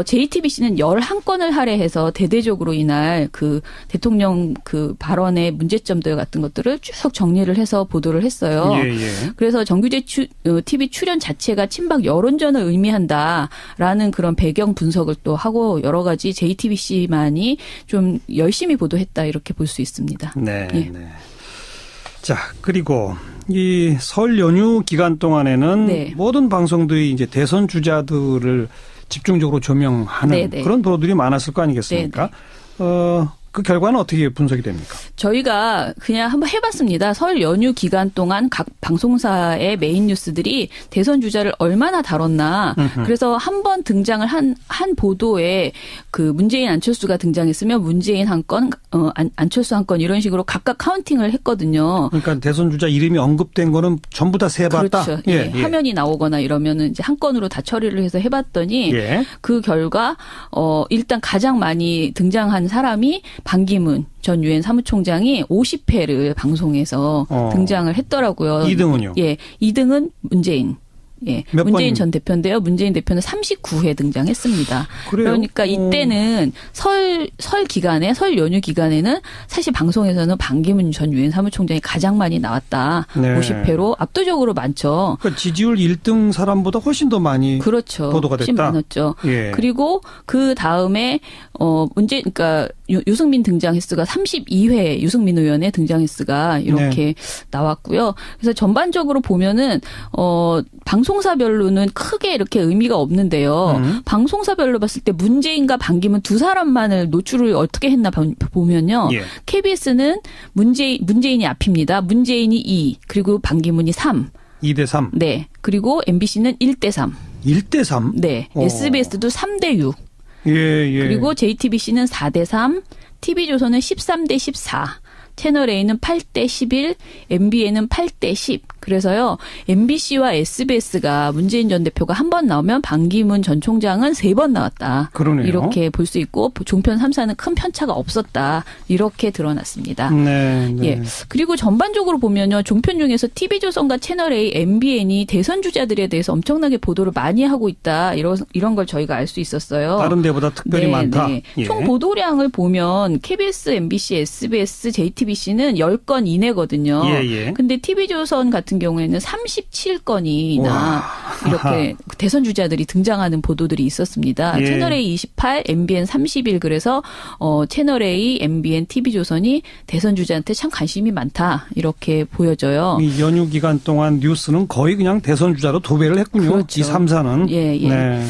G: JTBC는 11건을 할애해서 대대적으로 이날 그 대통령 그 발언의 문제점들 같은 것들을 쭉 정리를 해서 보도를 했어요.
A: 예.
G: 그래서 정규제 TV 출연 자체가 친박 여론전을 의미한다라는 그런 배경 분석을 또 하고 여러 가지 JTBC만이 좀 열심히 보도했다 이렇게 볼 수 있습니다.
A: 네.
G: 예.
A: 자, 그리고 이 설 연휴 기간 동안에는
G: 네.
A: 모든 방송들이 이제 대선 주자들을 집중적으로 조명하는
G: 네네.
A: 그런 보도들이 많았을 거 아니겠습니까? 그 결과는 어떻게 분석이 됩니까?
G: 저희가 그냥 한번 해봤습니다. 설 연휴 기간 동안 각 방송사의 메인 뉴스들이 대선 주자를 얼마나 다뤘나. 그래서 한 번 등장을 한 보도에 그 문재인 안철수가 등장했으면 문재인 한 건, 안철수 한 건 이런 식으로 각각 카운팅을 했거든요.
A: 그러니까 대선 주자 이름이 언급된 거는 전부 다 세봤다.
G: 그렇죠. 예. 화면이 나오거나 이러면은 이제 한 건으로 다 처리를 해서 해봤더니 그 결과 일단 가장 많이 등장한 사람이 반기문 전 유엔 사무총장이 50회를 방송에서 등장을 했더라고요.
A: 2등은요?
G: 예, 2등은 문재인. 예, 문재인 전 대표인데요. 문재인 대표는 39회 등장했습니다.
A: 그래요?
G: 그러니까 이때는 설 기간에 설 연휴 기간에는 사실 방송에서는 반기문 전 유엔 사무총장이 가장 많이 나왔다.
A: 네.
G: 50회로 압도적으로 많죠.
A: 그러니까 지지율 1등 사람보다 훨씬 더 많이
G: 그렇죠.
A: 보도가 됐다.
G: 훨씬 많았죠.
A: 예.
G: 그리고 그 다음에 그러니까 유승민 등장 횟수가 32회 유승민 의원의 등장 횟수가 이렇게 나왔고요. 그래서 전반적으로 보면은 방송사별로는 크게 이렇게 의미가 없는데요. 방송사별로 봤을 때 문재인과 반기문 두 사람만을 노출을 어떻게 했나 보면요. KBS는 문재인이 앞입니다. 문재인이 2, 그리고 반기문이 3.
A: 2대3.
G: 네. 그리고 MBC는 1대3.
A: 1대3?
G: 네. SBS도 3대6.
A: 예.
G: 그리고 JTBC는 4대3, TV조선은 13대14, 채널A는 8대11, MBN은 8대10. 그래서요, MBC와 SBS가 문재인 전 대표가 한 번 나오면 반기문 전 총장은 3번 나왔다.
A: 그러네요.
G: 이렇게 볼 수 있고, 종편 3사는 큰 편차가 없었다. 이렇게 드러났습니다.
A: 네.
G: 예. 그리고 전반적으로 보면요, 종편 중에서 TV조선과 채널A, MBN이 대선 주자들에 대해서 엄청나게 보도를 많이 하고 있다. 이런 걸 저희가 알 수 있었어요.
A: 다른 데보다 특별히 많다.
G: 총 보도량을 보면 KBS, MBC, SBS, JTBC JTBC는 10건 이내거든요. 예. 근데 TV조선 같은 경우에는 37건이나 이렇게 대선 주자들이 등장하는 보도들이 있었습니다. 예. 채널A 28, MBN 31 그래서 채널A, MBN, TV조선이 대선 주자한테 참 관심이 많다 이렇게 보여져요.
A: 이 연휴 기간 동안 뉴스는 거의 그냥 대선 주자로 도배를 했군요.
G: 그렇죠.
A: 이 3사는.
G: 예. 네.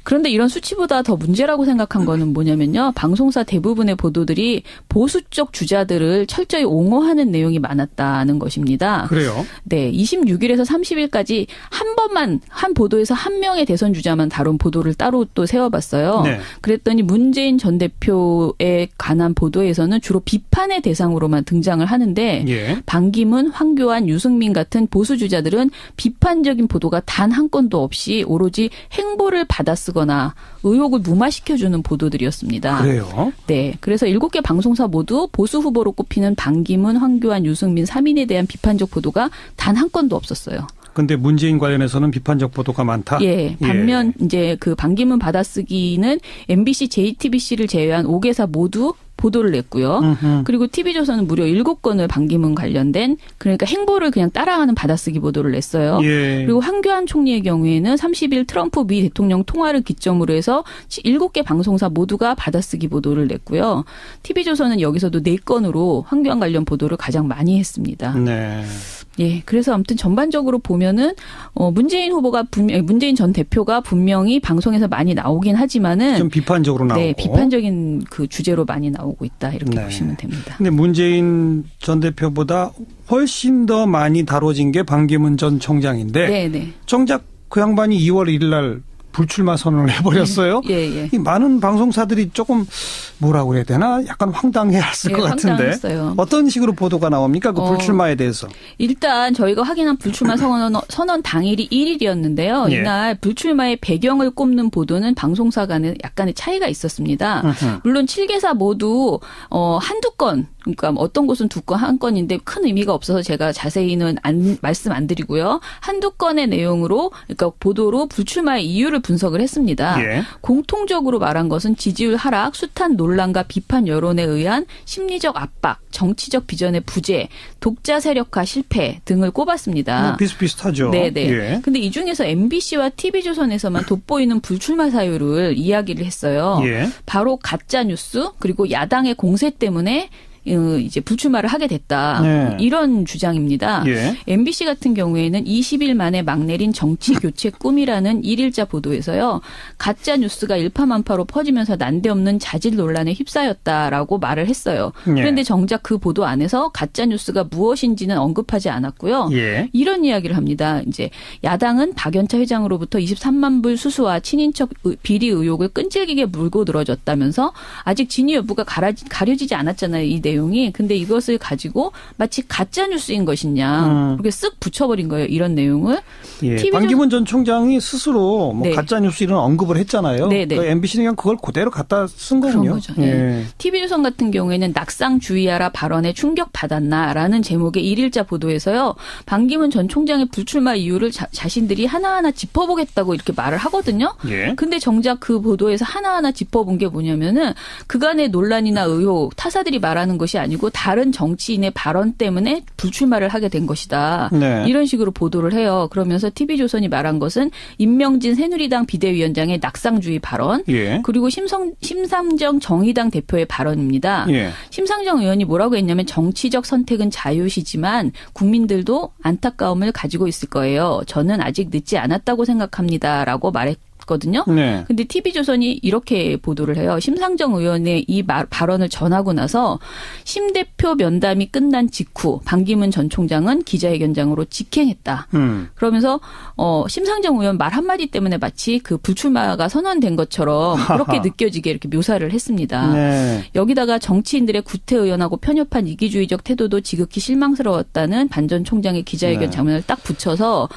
G: 그런데 이런 수치보다 더 문제라고 생각한 거는 뭐냐면요. 방송사 대부분의 보도들이 보수 쪽 주자들을 철저히 옹호하는 내용이 많았다는 것입니다.
A: 그래요?
G: 네. 26일에서 30일까지 한 번만 한 보도에서 한 명의 대선 주자만 다룬 보도를 따로 또 세워봤어요. 네. 그랬더니 문재인 전 대표에 관한 보도에서는 주로 비판의 대상으로만 등장을 하는데 예. 반기문, 황교안, 유승민 같은 보수 주자들은 비판적인 보도가 단 한 건도 없이 오로지 행보를 받아쓰거나 의혹을 무마시켜주는 보도들이었습니다.
A: 그래요?
G: 네. 그래서 7개 방송사 모두 보수 후보로 꼽히는 반기문, 황교안, 유승민 3인에 대한 비판적 보도가 단 한 건도 없었어요.
A: 근데 문재인 관련해서는 비판적 보도가 많다?
G: 예. 반면 이제 그 반기문 받아쓰기는 MBC, JTBC를 제외한 5개사 모두 보도를 냈고요. 그리고 TV조선은 무려 7건을 반기문 관련된 그러니까 행보를 그냥 따라하는 받아쓰기 보도를 냈어요. 예. 그리고 황교안 총리의 경우에는 30일 트럼프 미 대통령 통화를 기점으로 해서 7개 방송사 모두가 받아쓰기 보도를 냈고요. TV조선은 여기서도 4건으로 황교안 관련 보도를 가장 많이 했습니다.
A: 네.
G: 예, 그래서 아무튼 전반적으로 보면은 문재인 전 대표가 분명히 방송에서 많이 나오긴 하지만은
A: 좀 비판적으로 나오고,
G: 네, 비판적인 그 주제로 많이 나오고 있다 이렇게 네. 보시면 됩니다.
A: 근데 문재인 전 대표보다 훨씬 더 많이 다뤄진 게 반기문 전 총장인데, 네. 정작 그 양반이 2월 1일 날 불출마 선언을 해버렸어요.
G: 예.
A: 이 많은 방송사들이 조금 뭐라고 그래야 되나 약간 황당해했을 것 같은데
G: 황당했어요.
A: 어떤 식으로 보도가 나옵니까? 그 불출마에 대해서.
G: 일단 저희가 확인한 불출마 선언 당일이 1일이었는데요.
A: 예.
G: 이날 불출마의 배경을 꼽는 보도는 방송사 간에 약간의 차이가 있었습니다. 물론 7개사 모두 한두 건 그러니까 어떤 곳은 2건, 1건인데 큰 의미가 없어서 제가 자세히는 말씀 안 드리고요. 한두 건의 내용으로 그러니까 보도로 불출마의 이유를 분석을 했습니다. 예. 공통적으로 말한 것은 지지율 하락, 숱한 논란과 비판 여론에 의한 심리적 압박, 정치적 비전의 부재, 독자 세력화 실패 등을 꼽았습니다.
A: 비슷비슷하죠.
G: 네네.
A: 예.
G: 근데 이 중에서 MBC와 TV조선에서만 돋보이는 불출마 사유를 이야기를 했어요.
A: 예.
G: 바로 가짜 뉴스 그리고 야당의 공세 때문에 이제 불출마를 하게 됐다. 네. 이런 주장입니다.
A: 예.
G: MBC 같은 경우에는 20일 만에 막 내린 정치 교체 꿈이라는 1일자 보도에서요. 가짜 뉴스가 일파만파로 퍼지면서 난데없는 자질 논란에 휩싸였다라고 말을 했어요. 예. 그런데 정작 그 보도 안에서 가짜 뉴스가 무엇인지는 언급하지 않았고요.
A: 예.
G: 이런 이야기를 합니다. 이제 야당은 박연차 회장으로부터 23만 불 수수와 친인척 비리 의혹을 끈질기게 물고 늘어졌다면서 아직 진위 여부가 가려지지 않았잖아요. 이 내용이. 근데 이것을 가지고 마치 가짜 뉴스인 것이냐. 그렇게 쓱 붙여버린 거예요. 이런 내용을.
A: 예. 반기문 전 총장이 스스로 뭐 네. 가짜 뉴스 이런 언급을 했잖아요. 그러니까 MBC는 그냥 그걸 그대로 갖다 쓴 거군요.
G: 그런 거죠. 예. TV조선 같은 경우에는 낙상 주의하라 발언에 충격받았나라는 제목의 1일자 보도에서요. 반기문 전 총장의 불출마 이유를 자신들이 하나하나 짚어보겠다고 이렇게 말을 하거든요.
A: 예.
G: 근데 정작 그 보도에서 하나하나 짚어본 게 뭐냐면은 그간의 논란이나 의혹, 타사들이 말하는 것이 아니고 다른 정치인의 발언 때문에 불출마를 하게 된 것이다.
A: 네.
G: 이런 식으로 보도를 해요. 그러면서 TV조선이 말한 것은 임명진 새누리당 비대위원장의 낙상주의 발언
A: 예.
G: 그리고 심상정 정의당 대표의 발언입니다.
A: 예.
G: 심상정 의원이 뭐라고 했냐면 정치적 선택은 자유시지만 국민들도 안타까움을 가지고 있을 거예요. 저는 아직 늦지 않았다고 생각합니다라고 말했거든요.
A: 네.
G: 근데 TV조선이 이렇게 보도를 해요. 심상정 의원의 이 발언을 전하고 나서 심 대표 면담이 끝난 직후 반기문 전 총장은 기자회견장으로 직행했다. 그러면서 심상정 의원 말 한마디 때문에 마치 그 불출마가 선언된 것처럼 그렇게 느껴지게 이렇게 묘사를 했습니다.
A: 네.
G: 여기다가 정치인들의 구태의연하고 편협한 이기주의적 태도도 지극히 실망스러웠다는 반 전 총장의 기자회견
A: 네.
G: 장면을 딱 붙여서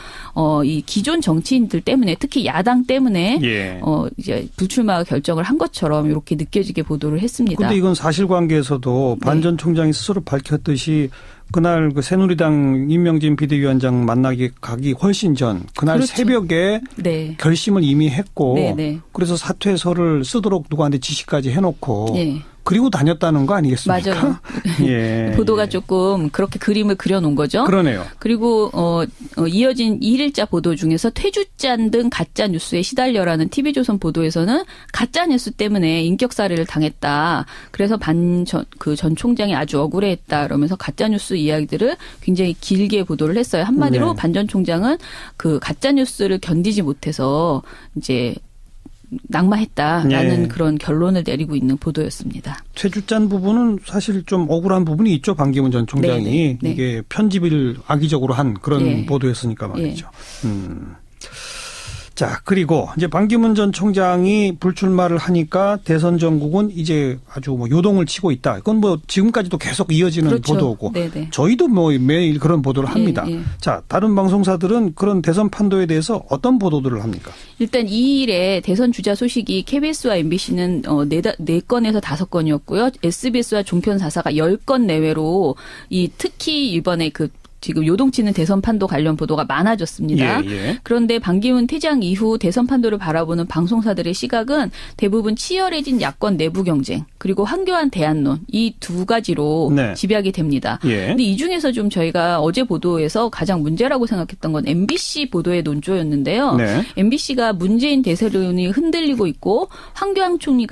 G: 이 기존 정치인들 때문에 특히 야당 때문에
A: 예.
G: 이제 불출마 결정을 한 것처럼 이렇게 느껴지게 보도를 했습니다.
A: 그런데 이건 사실관계에서도 반 전 총장이 스스로 밝혔듯이 그날 그 새누리당 임명진 비대위원장 만나기 가기 훨씬 전 그날 그렇죠. 새벽에 네. 결심을 이미 했고
G: 네네.
A: 그래서 사퇴서를 쓰도록 누구한테 지시까지 해놓고
G: 네.
A: 그리고 다녔다는 거 아니겠습니까?
G: 맞아요. 예. 보도가 조금 그렇게 그림을 그려놓은 거죠.
A: 그러네요.
G: 그리고 이어진 2일자 보도 중에서 퇴주잔 등 가짜 뉴스에 시달려라는 TV조선 보도에서는 가짜 뉴스 때문에 인격살해를 당했다. 그래서 전 총장이 아주 억울해했다. 그러면서 가짜 뉴스 이야기들을 굉장히 길게 보도를 했어요. 한마디로 네. 반 전 총장은 그 가짜 뉴스를 견디지 못해서 이제 낙마했다라는 네. 그런 결론을 내리고 있는 보도였습니다.
A: 퇴주잔 부분은 사실 좀 억울한 부분이 있죠. 반기문 전 총장이. 네, 네. 이게 편집을 악의적으로 한 그런 네. 보도였으니까 말이죠. 네. 자, 그리고 이제 반기문 전 총장이 불출마를 하니까 대선 전국은 이제 아주 뭐 요동을 치고 있다. 그건 뭐 지금까지도 계속 이어지는 그렇죠. 보도고 네네. 저희도 뭐 매일 그런 보도를 합니다. 예, 예. 자, 다른 방송사들은 그런 대선 판도에 대해서 어떤 보도들을 합니까? 일단
G: 2일에 대선 주자 소식이 KBS와 MBC는 4건에서 5건이었고요. SBS와 종편 4사가 10건 내외로 특히 이번에 지금 요동치는 대선 판도 관련 보도가 많아졌습니다. 예, 예. 그런데 반기문 퇴장 이후 대선 판도를 바라보는 방송사들의 시각은 대부분 치열해진 야권 내부 경쟁 그리고 황교안 대안론 이 두 가지로 네. 집약이 됩니다. 그런데 이 중에서 좀 저희가 어제 보도에서 가장 문제라고 생각했던 건 MBC 보도의 논조였는데요. 네. MBC가 문재인 대세론이 흔들리고 있고 황교안 총리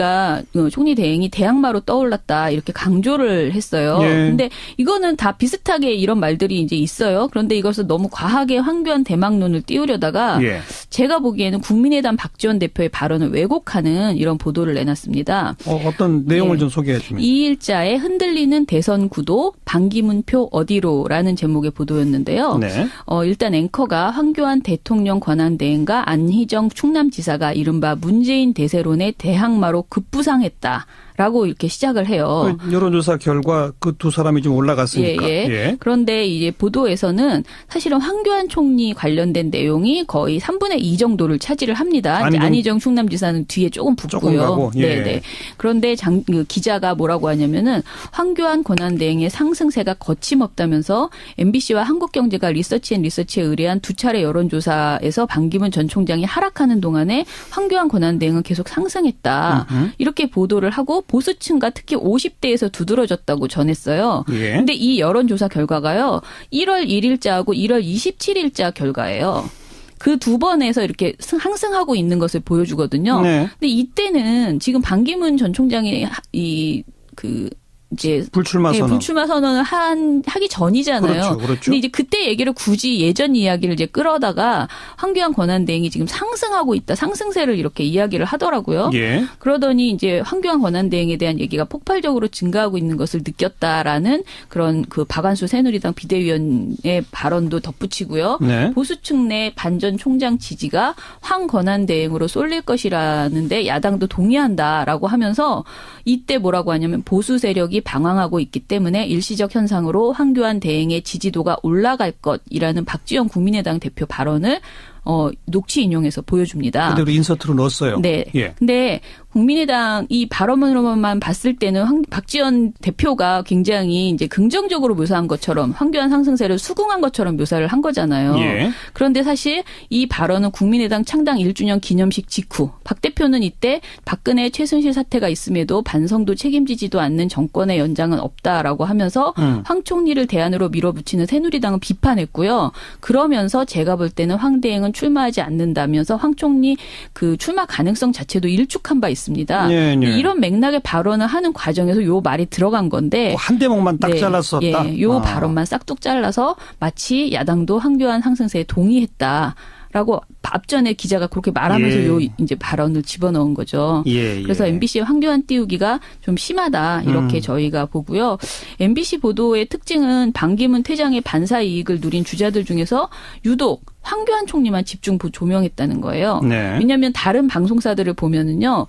G: 대행이 대항마로 떠올랐다 이렇게 강조를 했어요. 그런데 이거는 다 비슷하게 이런 말들이 이제 있어요. 그런데 이것을 너무 과하게 황교안 대망론을 띄우려다가 제가 보기에는 국민의당 박지원 대표의 발언을 왜곡하는 이런 보도를 내놨습니다.
A: 어떤 내용을 좀 소개해 주면.
G: 2일자에 흔들리는 대선 구도 반기문 표 어디로라는 제목의 보도였는데요. 네. 일단 앵커가 황교안 대통령 권한대행과 안희정 충남지사가 이른바 문재인 대세론의 대항마로 급부상했다. 라고 이렇게 시작을 해요.
A: 여론조사 결과 그 두 사람이 좀 올라갔으니까.
G: 예. 그런데 이제 보도에서는 사실은 황교안 총리 관련된 내용이 거의 3분의 2 정도를 차지를 합니다. 안희정 충남지사는 뒤에 조금 붙고요. 네. 그런데 기자가 뭐라고 하냐면은 황교안 권한대행의 상승세가 거침없다면서 MBC와 한국경제가 리서치앤리서치에 의뢰한 두 차례 여론조사에서 반기문 전 총장이 하락하는 동안에 황교안 권한대행은 계속 상승했다. 이렇게 보도를 하고 보수층과 특히 50대에서 두드러졌다고 전했어요. 그런데 이 여론조사 결과가요. 1월 1일자하고 1월 27일자 결과예요. 그 두 번에서 이렇게 상승하고 있는 것을 보여주거든요. 네. 근데 이때는 지금 반기문 전 총장이 이제
A: 불출마
G: 선언을 하기 전이잖아요.
A: 그렇죠.
G: 근데 이제 그때 얘기를 굳이 예전 이야기를 이제 끌어다가 황교안 권한대행이 지금 상승하고 있다. 상승세를 이렇게 이야기를 하더라고요. 예. 그러더니 이제 황교안 권한대행에 대한 얘기가 폭발적으로 증가하고 있는 것을 느꼈다라는 그런 박한수 새누리당 비대위원의 발언도 덧붙이고요. 네. 보수층 내 반 전 총장 지지가 황 권한대행으로 쏠릴 것이라는데 야당도 동의한다라고 하면서 이때 뭐라고 하냐면 보수 세력이 방황하고 있기 때문에 일시적 현상으로 황교안 대행의 지지도가 올라갈 것이라는 박지원 국민의당 대표 발언을 녹취 인용해서 보여줍니다.
A: 그대로 인서트로 넣었어요.
G: 네. 근데 국민의당 이 발언으로만 봤을 때는 박지원 대표가 굉장히 이제 긍정적으로 묘사한 것처럼 황교안 상승세를 수긍한 것처럼 묘사를 한 거잖아요. 그런데 사실 이 발언은 국민의당 창당 1주년 기념식 직후 박 대표는 이때 박근혜 최순실 사태가 있음에도 반성도 책임지지도 않는 정권의 연장은 없다라고 하면서 황 총리를 대안으로 밀어붙이는 새누리당은 비판했고요. 그러면서 제가 볼 때는 황 대행은 출마하지 않는다면서 황 총리 출마 가능성 자체도 일축한 바 있습니다. 이런 맥락의 발언을 하는 과정에서 요 말이 들어간 건데
A: 한 대목만 딱 잘랐었다.
G: 요 발언만 싹둑 잘라서 마치 야당도 황교안 상승세에 동의했다라고 앞전에 기자가 그렇게 말하면서 요 이제 발언을 집어넣은 거죠. 그래서 MBC의 황교안 띄우기가 좀 심하다 이렇게 저희가 보고요. MBC 보도의 특징은 반기문 퇴장의 반사 이익을 누린 주자들 중에서 유독 황교안 총리만 집중 조명했다는 거예요. 네. 왜냐하면 다른 방송사들을 보면은요,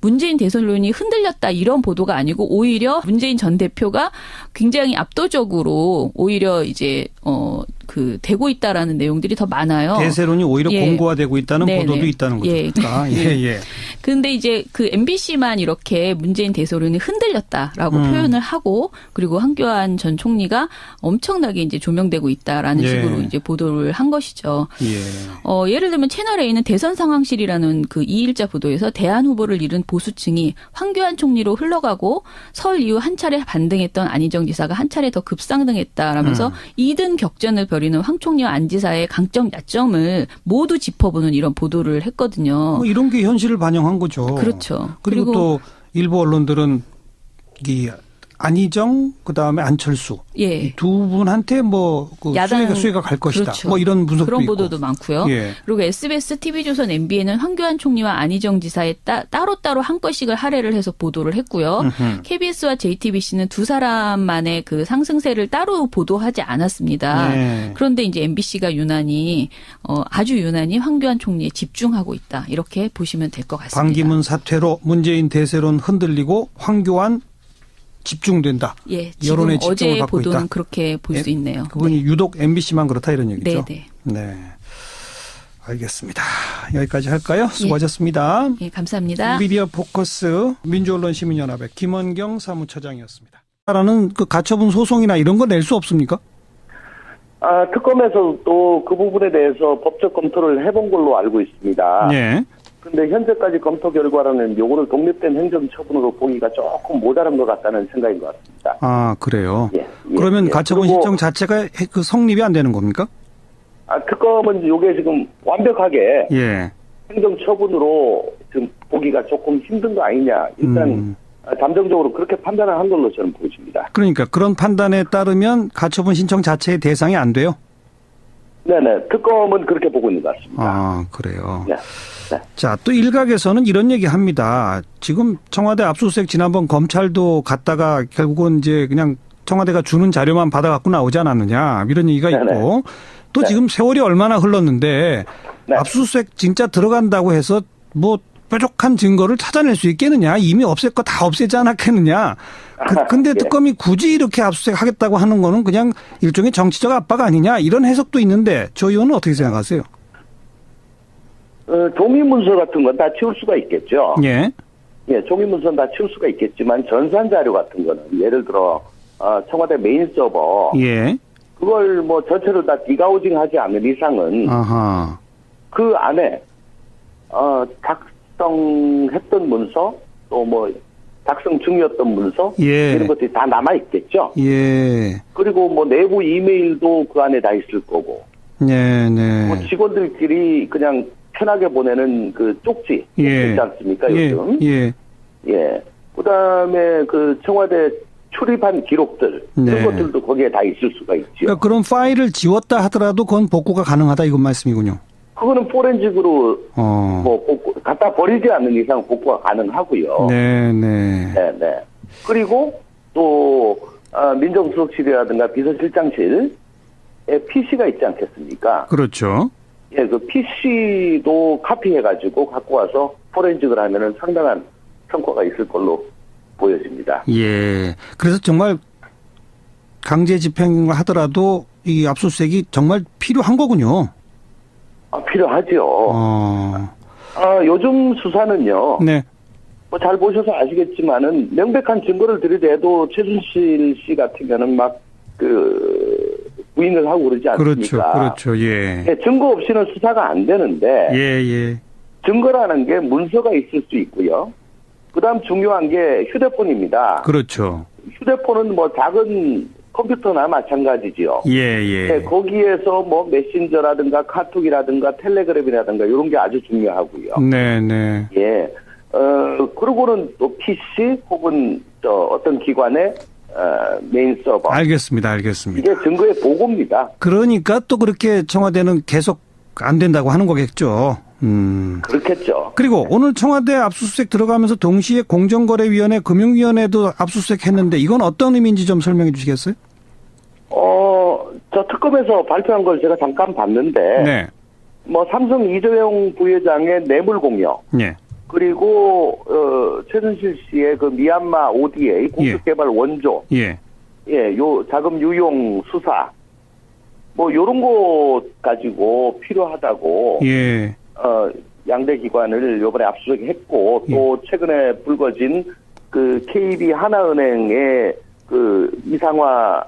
G: 문재인 대선론이 흔들렸다 이런 보도가 아니고 오히려 문재인 전 대표가 굉장히 압도적으로 오히려 이제 되고 있다라는 내용들이 더 많아요.
A: 대세론이 오히려 공고화되고 있다는 보도도 있다는 거죠.
G: 근데 이제 그 MBC만 이렇게 문재인 대소론이 흔들렸다라고 표현을 하고 그리고 황교안 전 총리가 엄청나게 이제 조명되고 있다라는 식으로 이제 보도를 한 것이죠. 예를 들면 채널 A는 대선 상황실이라는 그 2일자 보도에서 대안 후보를 잃은 보수층이 황교안 총리로 흘러가고 설 이후 한 차례 반등했던 안희정 지사가 한 차례 더 급상등했다라면서 2등 격전을 벌이는 황 총리와 안 지사의 강점 야점을 모두 짚어보는 이런 보도를 했거든요.
A: 뭐 이런 게 현실을 반영한 거죠.
G: 그렇죠.
A: 그리고 또 일부 언론들은 이 안희정 그다음에 안철수 이 두 분한테 뭐 그 수혜가 갈 것이다.
G: 그렇죠.
A: 뭐 이런 분석도
G: 그런
A: 있고.
G: 보도도 많고요. 그리고 SBS, TV조선, MBN은 황교안 총리와 안희정 지사의 따로따로 한 건씩을 할애를 해서 보도를 했고요. KBS와 JTBC는 두 사람만의 그 상승세를 따로 보도하지 않았습니다. 그런데 이제 MBC가 아주 유난히 황교안 총리에 집중하고 있다. 이렇게 보시면 될 것 같습니다.
A: 반기문 사퇴로 문재인 대세론 흔들리고 황교안 집중된다.
G: 예,
A: 여론의 집중을
G: 어제의
A: 받고
G: 보도는
A: 있다.
G: 그렇게 볼 수 있네요.
A: 그분이 유독 MBC만 그렇다 이런 얘기죠.
G: 네.
A: 알겠습니다. 여기까지 할까요? 수고하셨습니다.
G: 예, 감사합니다.
A: 미디어 포커스 민주언론시민연합의 김원경 사무처장이었습니다. 라는 그 가처분 소송이나 이런 거 낼 수 없습니까?
C: 특검에서 또 그 부분에 대해서 법적 검토를 해본 걸로 알고 있습니다. 근데 현재까지 검토 결과로는 요거를 독립된 행정처분으로 보기가 조금 모자란 것 같다는 생각인 것 같습니다.
A: 그래요? 그러면 가처분 신청 자체가 그 성립이 안 되는 겁니까?
C: 특검은 요게 지금 완벽하게 행정처분으로 지금 보기가 조금 힘든 거 아니냐. 일단 잠정적으로 그렇게 판단을 한 걸로 저는 보여집니다.
A: 그러니까 그런 판단에 따르면 가처분 신청 자체의 대상이 안 돼요?
C: 네네. 특검은 그렇게 보고 있는 것 같습니다.
A: 그래요. 자, 또 일각에서는 이런 얘기 합니다. 지금 청와대 압수수색 지난번 검찰도 갔다가 결국은 이제 그냥 청와대가 주는 자료만 받아갖고 나오지 않았느냐 이런 얘기가 있고 또 지금 세월이 얼마나 흘렀는데 압수수색 진짜 들어간다고 해서 뭐 뾰족한 증거를 찾아낼 수 있겠느냐. 이미 없앨 거 다 없애지 않았겠느냐. 근데 특검이 굳이 이렇게 압수수색 하겠다고 하는 거는 그냥 일종의 정치적 압박 아니냐. 이런 해석도 있는데 저 의원은 어떻게 생각하세요?
C: 종이 문서 같은 건 다 치울 수가 있겠죠. 종이 문서는 다 치울 수가 있겠지만 전산 자료 같은 거는 예를 들어 청와대 메인 서버 그걸 뭐 전체를 다 디가우징하지 않는 이상은 그 안에 작성했던 문서 또 뭐 작성 중이었던 문서 이런 것들이 다 남아 있겠죠. 그리고 뭐 내부 이메일도 그 안에 다 있을 거고. 뭐 직원들끼리 그냥 편하게 보내는 그 쪽지 있지 않습니까 요즘? 그다음에 그 청와대 출입한 기록들 이런 것들도 거기에 다 있을 수가 있죠.
A: 그러니까 그런 파일을 지웠다 하더라도 그건 복구가 가능하다 이건 말씀이군요.
C: 그거는 포렌식으로 갖다 버리지 않는 이상 복구가 가능하고요. 그리고 또 민정수석실이라든가 비서실장실에 PC가 있지 않겠습니까?
A: 그렇죠.
C: 그 PC도 카피해가지고 갖고 와서 포렌식을 하면은 상당한 성과가 있을 걸로 보여집니다.
A: 그래서 정말 강제 집행을 하더라도 이 압수수색이 정말 필요한 거군요.
C: 필요하죠. 요즘 수사는요. 뭐 잘 보셔서 아시겠지만은 명백한 증거를 들이대도 최순실 씨 같으면은 막 부인을 하고 그러지 않습니까?
A: 그렇죠.
C: 증거 없이는 수사가 안 되는데. 증거라는 게 문서가 있을 수 있고요. 그다음 중요한 게 휴대폰입니다.
A: 그렇죠.
C: 휴대폰은 뭐 작은 컴퓨터나 마찬가지지요. 거기에서 뭐 메신저라든가 카톡이라든가 텔레그램이라든가 이런 게 아주 중요하고요. 그리고는 또 PC 혹은 어떤 기관의 메인 서버.
A: 알겠습니다.
C: 이게 증거의 보고입니다.
A: 그러니까 또 그렇게 청와대는 계속 안 된다고 하는 거겠죠.
C: 그렇겠죠.
A: 그리고 오늘 청와대 압수수색 들어가면서 동시에 공정거래위원회, 금융위원회도 압수수색했는데 이건 어떤 의미인지 좀 설명해 주시겠어요?
C: 저 특검에서 발표한 걸 제가 잠깐 봤는데, 뭐 삼성 이재용 부회장의 뇌물 공여, 그리고 최순실 씨의 그 미얀마 ODA 공급개발 원조, 요 자금 유용 수사, 뭐 요런 거 가지고 필요하다고 양대 기관을 이번에 압수수색했고 또 최근에 불거진 그 KB 하나은행의 그 이상화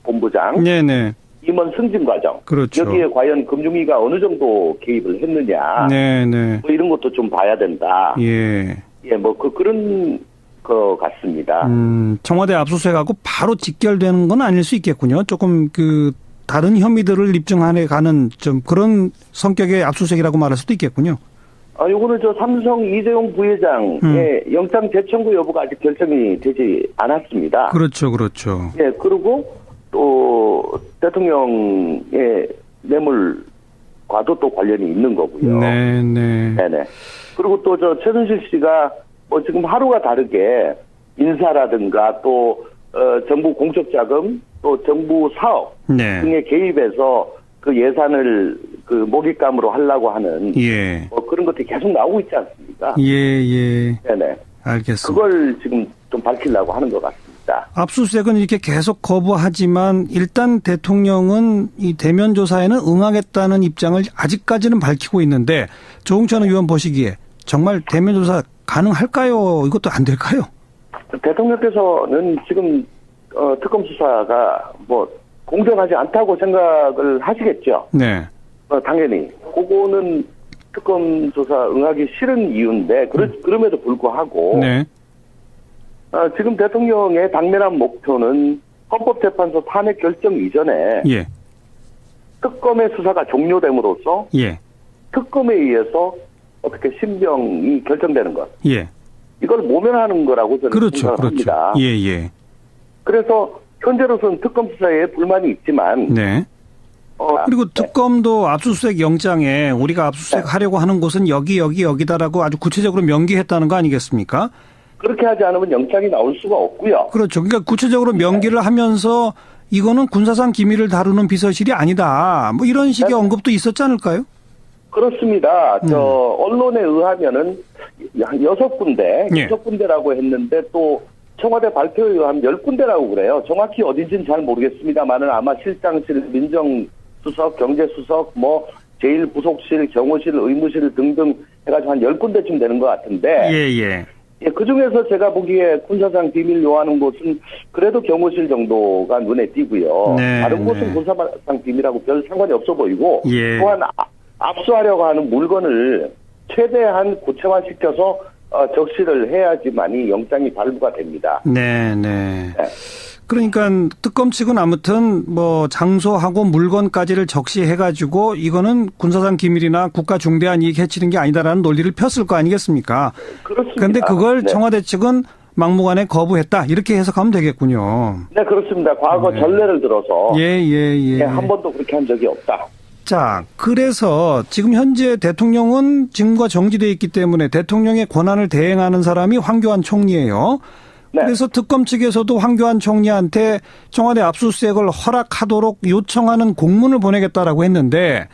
C: 본부장
A: 네네.
C: 임원 승진 과정.
A: 그렇죠.
C: 여기에 과연 금융위가 어느 정도 개입을 했느냐.
A: 네네.
C: 뭐 이런 것도 좀 봐야 된다.
A: 예.
C: 예, 뭐 그런 것 같습니다.
A: 청와대 압수수색하고 바로 직결되는 건 아닐 수 있겠군요. 조금 그 다른 혐의들을 입증하는 가는 좀 그런 성격의 압수수색이라고 말할 수도 있겠군요.
C: 요거는 저 삼성 이재용 부회장의 영장 재청구 여부가 아직 결정이 되지 않았습니다.
A: 그렇죠, 그렇죠.
C: 예, 그리고 또 대통령의 뇌물과도 또 관련이 있는 거고요.
A: 네네.
C: 그리고 또 저 최순실 씨가 뭐 지금 하루가 다르게 인사라든가 또 정부 공적 자금 또 정부 사업 등에 개입해서 그 예산을 그 먹잇감으로 하려고 하는 뭐 그런 것들이 계속 나오고 있지 않습니까?
A: 예.
C: 네네.
A: 알겠습니다.
C: 그걸 지금 좀 밝히려고 하는 것 같습니다.
A: 압수수색은 이렇게 계속 거부하지만 일단 대통령은 이 대면 조사에는 응하겠다는 입장을 아직까지는 밝히고 있는데 조홍천 의원 보시기에 정말 대면 조사 가능할까요? 이것도 안 될까요?
C: 대통령께서는 지금 특검 수사가 뭐 공정하지 않다고 생각을 하시겠죠.
A: 네.
C: 당연히 그거는 특검 조사 응하기 싫은 이유인데 그럼에도 불구하고
A: 네.
C: 지금 대통령의 당면한 목표는 헌법재판소 탄핵 결정 이전에 특검의 수사가 종료됨으로써 특검에 의해서 어떻게 신병이 결정되는 것. 이걸 모면하는 거라고 저는 생각합니다. 그래서 현재로서는 특검 수사에 불만이 있지만
A: 그리고 특검도 압수수색 영장에 우리가 압수수색 하려고 하는 곳은 여기다라고 아주 구체적으로 명기했다는 거 아니겠습니까?
C: 그렇게 하지 않으면 영장이 나올 수가 없고요.
A: 그렇죠. 그러니까 구체적으로 명기를 하면서 이거는 군사상 기밀을 다루는 비서실이 아니다. 뭐 이런 식의 언급도 있었지 않을까요?
C: 그렇습니다. 언론에 의하면은 6군데, 6군데라고 했는데 또 청와대 발표에 의하면 10군데라고 그래요. 정확히 어딘지는 잘 모르겠습니다만은 아마 실장실, 민정수석, 경제수석, 뭐 제1부속실, 경호실, 의무실 등등 해가지고 한 10군데쯤 되는 것 같은데. 그 중에서 제가 보기에 군사상 비밀 요하는 곳은 그래도 경호실 정도가 눈에 띄고요. 다른 곳은 군사상 비밀하고 별 상관이 없어 보이고 또한 압수하려고 하는 물건을 최대한 구체화시켜서 적시를 해야지만이 영장이 발부가 됩니다.
A: 그러니까 특검 측은 아무튼 뭐 장소하고 물건까지를 적시해가지고 이거는 군사상 기밀이나 국가 중대한 이익 해치는 게 아니다라는 논리를 폈을 거 아니겠습니까?
C: 그렇습니다.
A: 그런데 그걸 청와대 측은 막무가내 거부했다 이렇게 해석하면 되겠군요.
C: 네, 그렇습니다. 과거 전례를 들어서 한 번도 그렇게 한 적이 없다.
A: 자, 그래서 지금 현재 대통령은 직무가 정지돼 있기 때문에 대통령의 권한을 대행하는 사람이 황교안 총리예요. 그래서 특검 측에서도 황교안 총리한테 청와대 압수수색을 허락하도록 요청하는 공문을 보내겠다라고 했는데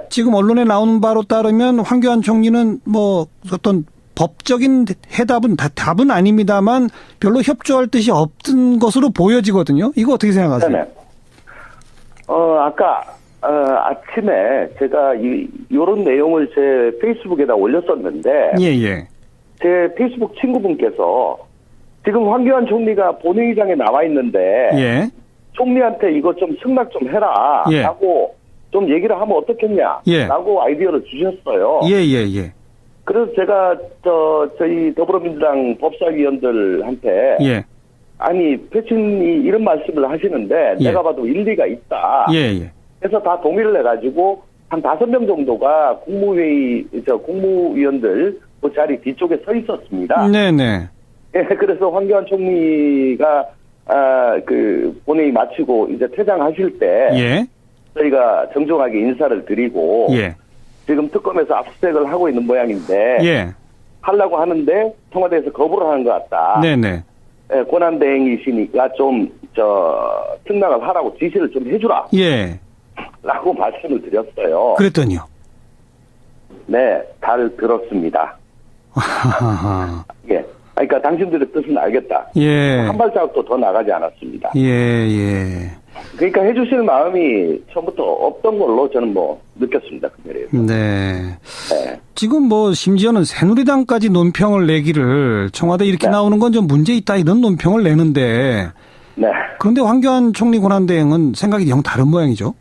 A: 지금 언론에 나오는 바로 따르면 황교안 총리는 뭐 어떤 법적인 답은 아닙니다만 별로 협조할 뜻이 없던 것으로 보여지거든요. 이거 어떻게 생각하세요?
C: 아까 아침에 제가 이런 내용을 제 페이스북에다 올렸었는데 제 페이스북 친구분께서 지금 황교안 총리가 본회의장에 나와 있는데 총리한테 이거 좀 승낙 좀 해라 라고 좀 얘기를 하면 어떻겠냐 라고 아이디어를 주셨어요. 그래서 제가 저희 더불어민주당 법사위원들한테 아니 패친이 이런 말씀을 하시는데 내가 봐도 일리가 있다. 그래서 다 동의를 해가지고 한 5명 정도가 국무위원들 그 자리 뒤쪽에 서 있었습니다. 그래서 황교안 총리가 그 본회의 마치고 이제 퇴장하실 때 저희가 정중하게 인사를 드리고 지금 특검에서 압수수색을 하고 있는 모양인데 하려고 하는데 청와대에서 거부를 하는 것 같다. 권한대행이시니까 좀 승낙을 하라고 지시를 좀 해주라. 라고 말씀을 드렸어요.
A: 그랬더니요?
C: 네, 잘 들었습니다. 그러니까 당신들의 뜻은 알겠다. 한 발자국도 더 나가지 않았습니다. 그러니까 해주실 마음이 처음부터 없던 걸로 저는 느꼈습니다. 그 자리에서.
A: 네. 지금 심지어는 새누리당까지 논평을 내기를 청와대 이렇게 나오는 건 좀 문제 있다 이런 논평을 내는데.
C: 네.
A: 그런데 황교안 총리 권한대행은 생각이 영 다른 모양이죠.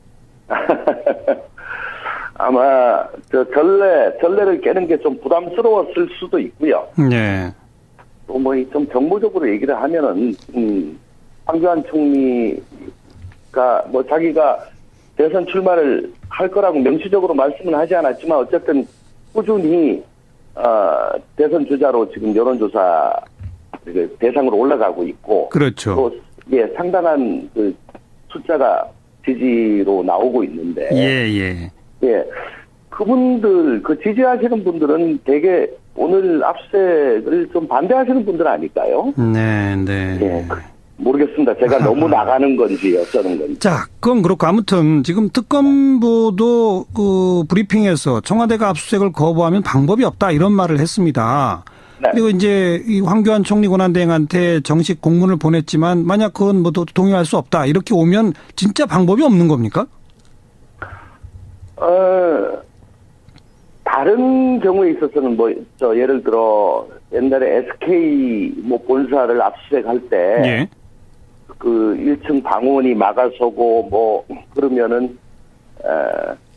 C: 아마 전례를 깨는 게 좀 부담스러웠을 수도 있고요.
A: 네.
C: 또 좀 정보적으로 얘기를 하면은 황교안 총리가 자기가 대선 출마를 할 거라고 명시적으로 말씀은 하지 않았지만 어쨌든 꾸준히 대선 주자로 지금 여론조사 대상으로 올라가고 있고,
A: 그렇죠.
C: 또 상당한 그 숫자가 지지로 나오고 있는데, 그분들 지지하시는 분들은 되게 오늘 압수수색을 좀 반대하시는 분들 아닐까요?
A: 네.
C: 모르겠습니다. 제가 너무 나가는 건지 어쩌는 건지.
A: 자, 그건 그렇고 아무튼 지금 특검보도 그 브리핑에서 청와대가 압수수색을 거부하면 방법이 없다 이런 말을 했습니다. 네. 그리고 이제 이 황교안 총리 권한대행한테 정식 공문을 보냈지만 만약 그건 동의할 수 없다 이렇게 오면 진짜 방법이 없는 겁니까?
C: 다른 경우에 있어서는 예를 들어 옛날에 SK 본사를 압수수색할 때 그 1층 방원이 막아서고 그러면은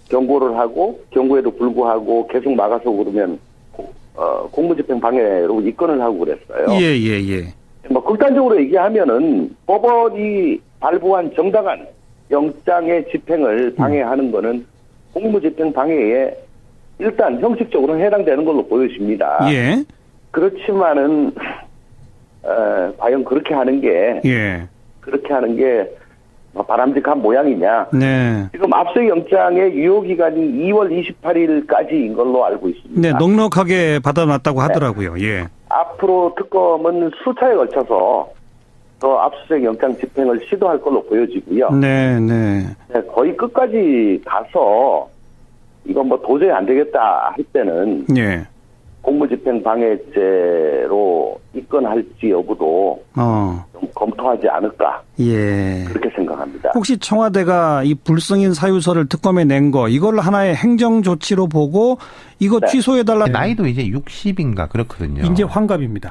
C: 경고를 하고 경고에도 불구하고 계속 막아서고 그러면 공무집행 방해로 입건을 하고 그랬어요. 극단적으로 얘기하면은 법원이 발부한 정당한 영장의 집행을 방해하는 거는 공무집행 방해에 일단 형식적으로 해당되는 걸로 보여집니다. 그렇지만은 과연 그렇게 하는 게 바람직한 모양이냐? 지금 압수수색 영장의 유효 기간이 2월 28일까지인 걸로 알고 있습니다.
A: 네, 넉넉하게 받아놨다고 하더라고요.
C: 앞으로 특검은 수차에 걸쳐서 더 압수수색 영장 집행을 시도할 걸로 보여지고요. 거의 끝까지 가서 이건 도저히 안 되겠다 할 때는 공무집행 방해죄로 입건할지 여부도 좀 검토하지 않을까 그렇게 생각합니다.
A: 혹시 청와대가 이 불승인 사유서를 특검에 낸 거 이걸 하나의 행정 조치로 보고 이거 취소해달라.
B: 나이도 이제 60인가 그렇거든요.
A: 이제 환갑입니다.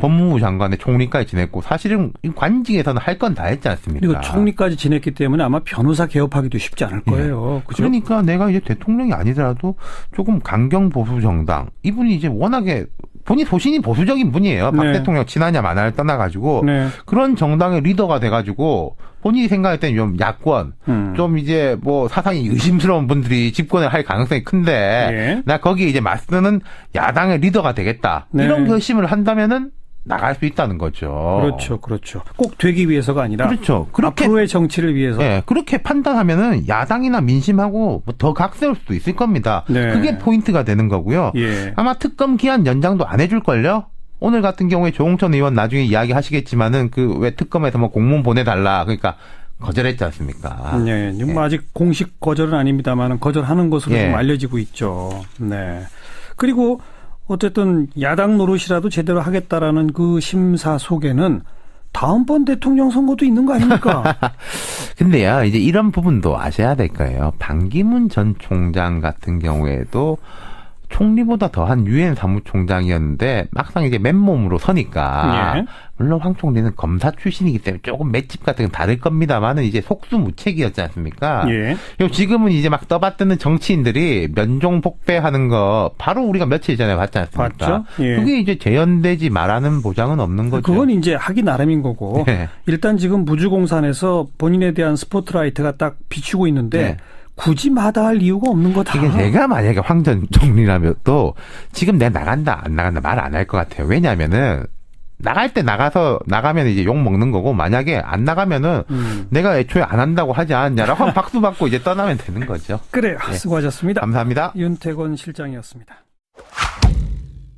B: 법무부 장관의 총리까지 지냈고 사실은 관직에서는 할 건 다 했지 않습니까?
A: 그리고 총리까지 지냈기 때문에 아마 변호사 개업하기도 쉽지 않을 거예요. 그죠?
B: 그러니까 내가 이제 대통령이 아니더라도 조금 강경 보수 정당 이분이 이제 워낙에 본인 소신이 보수적인 분이에요. 박 대통령 친하냐 마냐를 떠나가지고 그런 정당의 리더가 돼가지고 본인이 생각할 때는 좀 야권 좀 이제 사상이 의심스러운 분들이 집권을 할 가능성이 큰데 나 거기에 이제 맞서는 야당의 리더가 되겠다 이런 결심을 한다면은 나갈 수 있다는 거죠.
A: 그렇죠. 꼭 되기 위해서가 아니라 그렇게 앞으로의 정치를 위해서.
B: 그렇게 판단하면은 야당이나 민심하고 더 각세울 수도 있을 겁니다. 그게 포인트가 되는 거고요. 아마 특검 기한 연장도 안 해줄걸요? 오늘 같은 경우에 조홍천 의원 나중에 이야기하시겠지만은 왜 특검에서 공문 보내달라 그러니까 거절했지 않습니까?
A: 아직 공식 거절은 아닙니다만 거절하는 것으로 좀 알려지고 있죠. 그리고 어쨌든 야당 노릇이라도 제대로 하겠다라는 그 심사 속에는 다음번 대통령 선거도 있는 거 아닙니까?
B: 근데요, 이제 이런 부분도 아셔야 될 거예요. 반기문 전 총장 같은 경우에도 총리보다 더한 유엔 사무총장이었는데 막상 이제 맨몸으로 서니까 물론 황 총리는 검사 출신이기 때문에 조금 맷집 같은 건 다를 겁니다만은 이제 속수무책이었지 않습니까? 그리고 지금은 이제 막 떠받드는 정치인들이 면종 복배하는 거 바로 우리가 며칠 전에 봤지 않습니까? 그게 이제 재현되지 말라는 보장은 없는 거죠.
A: 그건 이제 하기 나름인 거고 일단 지금 무주공산에서 본인에 대한 스포트라이트가 딱 비추고 있는데 굳이 마다할 이유가 없는 거다.
B: 이게 내가 만약에 황 전 총리라면 또 지금 내가 나간다 안 나간다 말 안 할 것 같아요. 왜냐하면은 나갈 때 나가면 이제 욕 먹는 거고 만약에 안 나가면은 내가 애초에 안 한다고 하지 않았냐라고 박수 받고 이제 떠나면 되는 거죠.
A: 그래요. 수고하셨습니다.
B: 감사합니다.
A: 윤태권 실장이었습니다.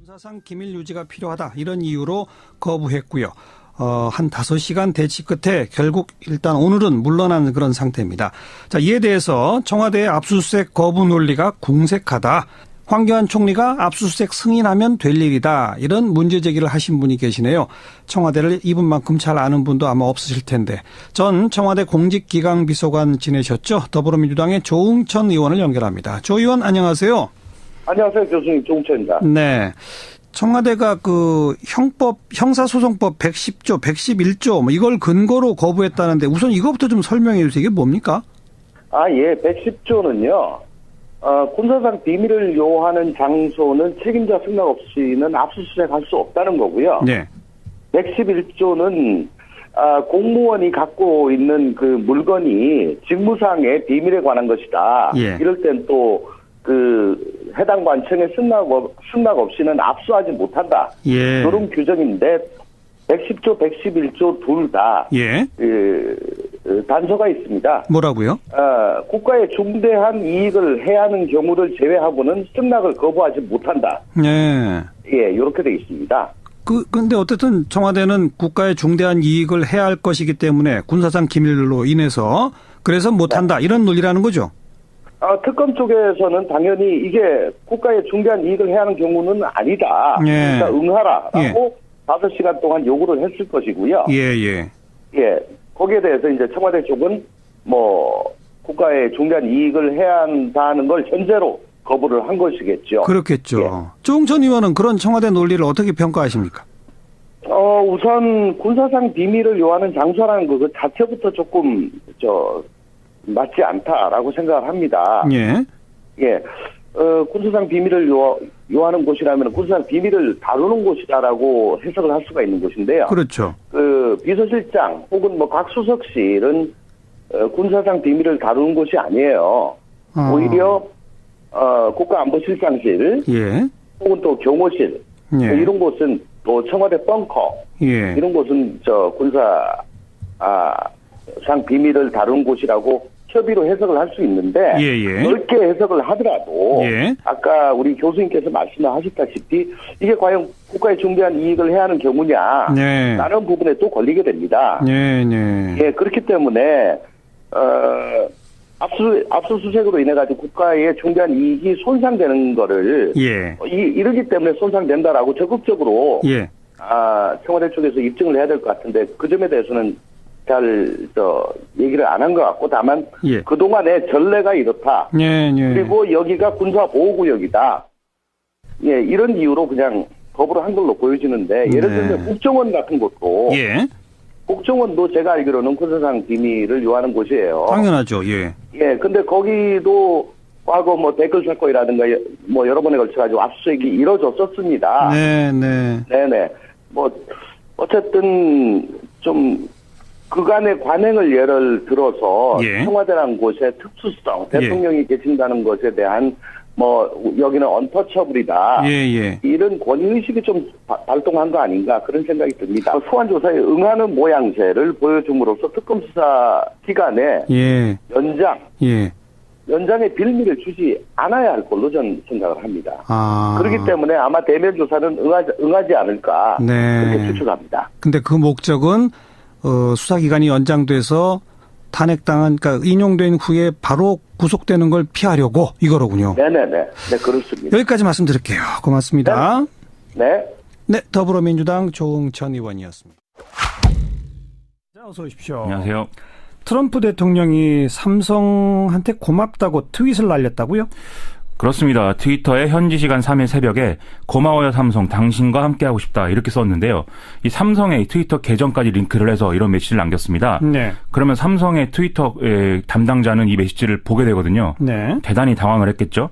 A: 사상 기밀 유지가 필요하다 이런 이유로 거부했고요. 한 5시간 대치 끝에 결국 일단 오늘은 물러나는 그런 상태입니다. 자, 이에 대해서 청와대의 압수수색 거부 논리가 궁색하다. 황교안 총리가 압수수색 승인하면 될 일이다. 이런 문제 제기를 하신 분이 계시네요. 청와대를 이분만큼 잘 아는 분도 아마 없으실 텐데. 전 청와대 공직기강비서관 지내셨죠. 더불어민주당의 조응천 의원을 연결합니다. 조 의원 안녕하세요.
C: 안녕하세요. 교수님 조응천입니다.
A: 네. 청와대가 그 형사소송법 110조, 111조 이걸 근거로 거부했다는데 우선 이것부터 좀 설명해 주세요. 이게 뭡니까?
C: 예. 110조는요. 군사상 비밀을 요하는 장소는 책임자 승낙 없이는 압수수색할 수 없다는 거고요.
A: 네.
C: 111조는 공무원이 갖고 있는 그 물건이 직무상의 비밀에 관한 것이다.
A: 예.
C: 이럴 땐 또 해당 관청의 승낙 없이는 압수하지 못한다.
A: 예.
C: 이런 규정인데 110조, 111조 둘 다
A: 예.
C: 단서가 있습니다.
A: 뭐라고요?
C: 국가의 중대한 이익을 해하는 경우를 제외하고는 승낙을 거부하지 못한다.
A: 네.
C: 예, 이렇게 돼 있습니다.
A: 근데 어쨌든 청와대는 국가의 중대한 이익을 해야 할 것이기 때문에 군사상 기밀로 인해서 그래서 못한다. 네. 이런 논리라는 거죠?
C: 특검 쪽에서는 당연히 이게 국가의 중대한 이익을 해야 하는 경우는 아니다.
A: 예.
C: 그러니까 응하라라고
A: 예.
C: 5시간 동안 요구를 했을 것이고요.
A: 예.
C: 거기에 대해서 이제 청와대 쪽은 국가의 중대한 이익을 해야 한다는 걸 전제로 거부를 한 것이겠죠.
A: 그렇겠죠.
C: 예.
A: 조응천 의원은 그런 청와대 논리를 어떻게 평가하십니까?
C: 우선 군사상 비밀을 요하는 장소라는 것 자체부터 조금 맞지 않다라고 생각을 합니다.
A: 예.
C: 군사상 비밀을 요하는 곳이라면 군사상 비밀을 다루는 곳이다라고 해석을 할 수가 있는 곳인데요.
A: 그렇죠.
C: 비서실장 혹은 각 수석실은 군사상 비밀을 다루는 곳이 아니에요. 오히려 국가안보실장실,
A: 예.
C: 혹은 또 경호실,
A: 예.
C: 이런 곳은 또 청와대 벙커,
A: 예.
C: 이런 곳은 군사상 비밀을 다루는 곳이라고 협의로 해석을 할 수 있는데
A: 예.
C: 넓게 해석을 하더라도
A: 예.
C: 아까 우리 교수님께서 말씀하셨다시피 이게 과연 국가의 중대한 이익을 해야 하는 경우냐
A: 네.
C: 라는 부분에 또 걸리게 됩니다.
A: 네.
C: 그렇기 때문에 압수수색으로 인해 가지고 국가의 중대한 이익이 손상되는 거를 이러기 때문에 손상된다라고 적극적으로 청와대 쪽에서 입증을 해야 될 것 같은데 그 점에 대해서는 잘 얘기를 안 한 것 같고 다만 그동안의 전례가 이렇다. 그리고 여기가 군사보호구역이다. 이런 이유로 그냥 거부를 한 걸로 보여지는데 예를 들면 국정원 같은 것도 국정원도 제가 알기로는 군사상 비밀을 요하는 곳이에요.
A: 당연하죠.
C: 근데 거기도 과거 댓글 사건이라든가 여러 번에 걸쳐가지고 압수수색이 이루어졌었습니다. 네네. 어쨌든 좀 그간의 관행을 예를 들어서 청와대라는 곳의 특수성, 대통령이 계신다는 것에 대한 여기는 언터처블이다. 이런 권위의식이 좀 발동한 거 아닌가 그런 생각이 듭니다. 소환조사에 응하는 모양새를 보여줌으로써 특검 수사 기간에 연장의 빌미를 주지 않아야 할 걸로 저는 생각을 합니다. 그렇기 때문에 아마 대면 조사는 응하지 않을까 그렇게 추측합니다.
A: 근데 그 목적은 수사기간이 연장돼서 탄핵당한, 그러니까 인용된 후에 바로 구속되는 걸 피하려고 이거로군요.
C: 네, 그렇습니다.
A: 여기까지 말씀드릴게요. 고맙습니다.
C: 네,
A: 더불어민주당 조응천 의원이었습니다. 자, 어서 오십시오.
D: 안녕하세요.
A: 트럼프 대통령이 삼성한테 고맙다고 트윗을 날렸다고요?
D: 그렇습니다. 트위터에 현지 시간 3일 새벽에 고마워요 삼성 당신과 함께하고 싶다 이렇게 썼는데요. 이 삼성의 트위터 계정까지 링크를 해서 이런 메시지를 남겼습니다. 그러면 삼성의 트위터 담당자는 이 메시지를 보게 되거든요. 대단히 당황을 했겠죠.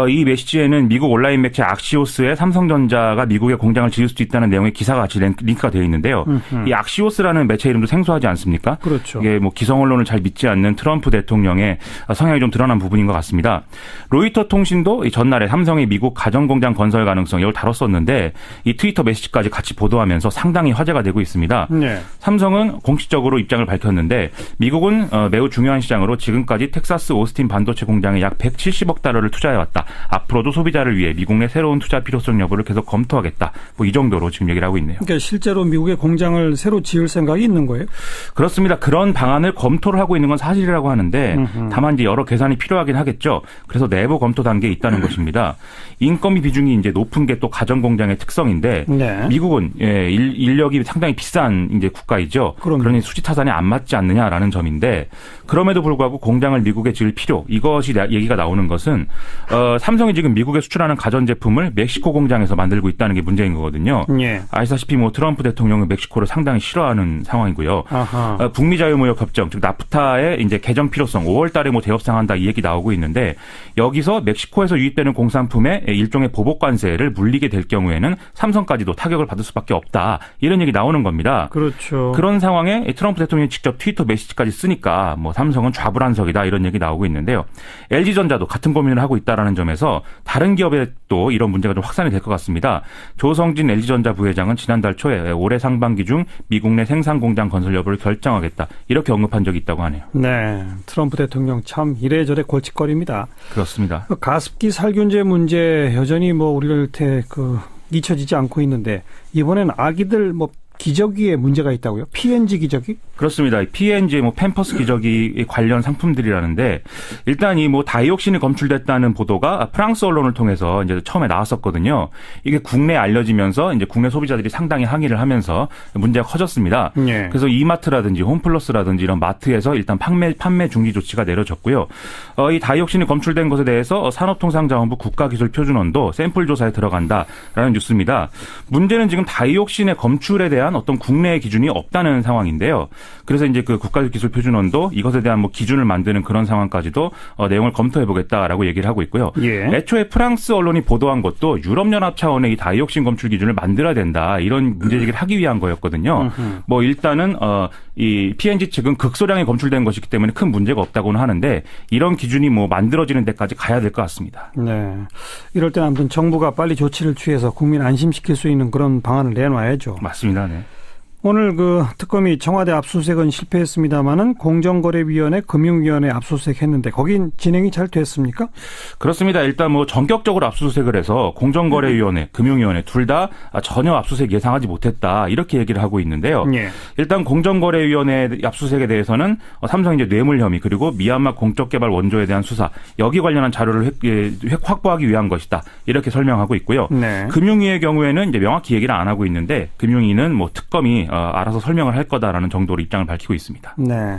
D: 이 메시지에는 미국 온라인 매체 악시오스의 삼성전자가 미국에 공장을 지을 수도 있다는 내용의 기사가 같이 링크가 되어 있는데요. 이 악시오스라는 매체 이름도 생소하지 않습니까?
A: 그렇죠.
D: 이게 기성 언론을 잘 믿지 않는 트럼프 대통령의 성향이 좀 드러난 부분인 것 같습니다. 로이터 통신도 전날에 삼성이 미국 가전공장 건설 가능성 이걸 다뤘었는데 이 트위터 메시지까지 같이 보도하면서 상당히 화제가 되고 있습니다. 삼성은 공식적으로 입장을 밝혔는데 미국은 매우 중요한 시장으로 지금까지 텍사스 오스틴 반도체 공장에 약 170억 달러를 투자해왔다. 앞으로도 소비자를 위해 미국 내 새로운 투자 필요성 여부를 계속 검토하겠다. 이 정도로 지금 얘기를 하고 있네요.
A: 그러니까 실제로 미국에 공장을 새로 지을 생각이 있는 거예요?
D: 그렇습니다. 그런 방안을 검토를 하고 있는 건 사실이라고 하는데 다만 이제 여러 계산이 필요하긴 하겠죠. 그래서 내부 검토 검토 단계에 있다는 것입니다. 인건비 비중이 이제 높은 게 또 가전 공장의 특성인데 네. 미국은 인력이 상당히 비싼 이제 국가이죠. 그러니 수지 타산에 안 맞지 않느냐라는 점인데 그럼에도 불구하고 공장을 미국에 지을 필요 이것이 얘기가 나오는 것은 삼성이 지금 미국에 수출하는 가전 제품을 멕시코 공장에서 만들고 있다는 게 문제인 거거든요. 예. 아시다시피 뭐 트럼프 대통령은 멕시코를 상당히 싫어하는 상황이고요. 북미 자유무역 협정 즉 나프타의 이제 개정 필요성 5월달에 뭐 대협상한다 이 얘기 나오고 있는데 여기서 멕시코에서 유입되는 공산품에 일종의 보복 관세를 물리게 될 경우에는 삼성까지도 타격을 받을 수밖에 없다 이런 얘기 나오는 겁니다.
A: 그렇죠.
D: 그런 상황에 트럼프 대통령이 직접 트위터 메시지까지 쓰니까 뭐 삼성은 좌불안석이다 이런 얘기 나오고 있는데요. LG전자도 같은 고민을 하고 있다라는 점에서 다른 기업에 또 이런 문제가 좀 확산이 될 것 같습니다. 조성진 LG전자 부회장은 지난달 초에 올해 상반기 중 미국 내 생산 공장 건설 여부를 결정하겠다 이렇게 언급한 적이 있다고 하네요.
A: 네, 트럼프 대통령 참 이래저래 골칫거립니다.
D: 그렇습니다.
A: 가습기 살균제 문제 여전히 뭐 우리를 잊혀지지 않고 있는데 이번엔 아기들 뭐 기저귀에 문제가 있다고요? PNG 기저귀?
D: 그렇습니다. PNG 뭐 팸퍼스 기저귀 관련 상품들이라는데 일단 이 뭐 다이옥신이 검출됐다는 보도가 프랑스 언론을 통해서 이제 처음에 나왔었거든요. 이게 국내에 알려지면서 이제 국내 소비자들이 상당히 항의를 하면서 문제가 커졌습니다. 예. 그래서 이마트라든지 홈플러스라든지 이런 마트에서 일단 판매 중지 조치가 내려졌고요. 이 다이옥신이 검출된 것에 대해서 산업통상자원부 국가기술표준원도 샘플 조사에 들어간다라는 뉴스입니다. 문제는 지금 다이옥신의 검출에 대한 어떤 국내의 기준이 없다는 상황인데요. 그래서 이제 그 국가기술표준원도 이것에 대한 뭐 기준을 만드는 그런 상황까지도 내용을 검토해보겠다라고 얘기를 하고 있고요. 예. 애초에 프랑스 언론이 보도한 것도 유럽연합 차원의 이 다이옥신 검출 기준을 만들어야 된다 이런 문제제기를 하기 위한 거였거든요. 뭐 일단은 이 PNG 측은 극소량이 검출된 것이기 때문에 큰 문제가 없다고는 하는데 이런 기준이 뭐 만들어지는 데까지 가야 될 것 같습니다.
A: 네. 이럴 때는 아무튼 정부가 빨리 조치를 취해서 국민 안심시킬 수 있는 그런 방안을 내놔야죠.
D: 맞습니다. 네.
A: 오늘 그 특검이 청와대 압수수색은 실패했습니다마는 공정거래위원회, 금융위원회 압수수색했는데 거긴 진행이 잘 됐습니까?
D: 그렇습니다. 일단 뭐 전격적으로 압수수색을 해서 공정거래위원회, 금융위원회 둘 다 전혀 압수수색 예상하지 못했다 이렇게 얘기를 하고 있는데요. 예. 일단 공정거래위원회 압수수색에 대해서는 삼성 이제 뇌물 혐의 그리고 미얀마 공적개발 원조에 대한 수사 여기 관련한 자료를 확보하기 위한 것이다 이렇게 설명하고 있고요. 네. 금융위의 경우에는 이제 명확히 얘기를 안 하고 있는데 금융위는 뭐 특검이 알아서 설명을 할 거다라는 정도로 입장을 밝히고 있습니다.
A: 네.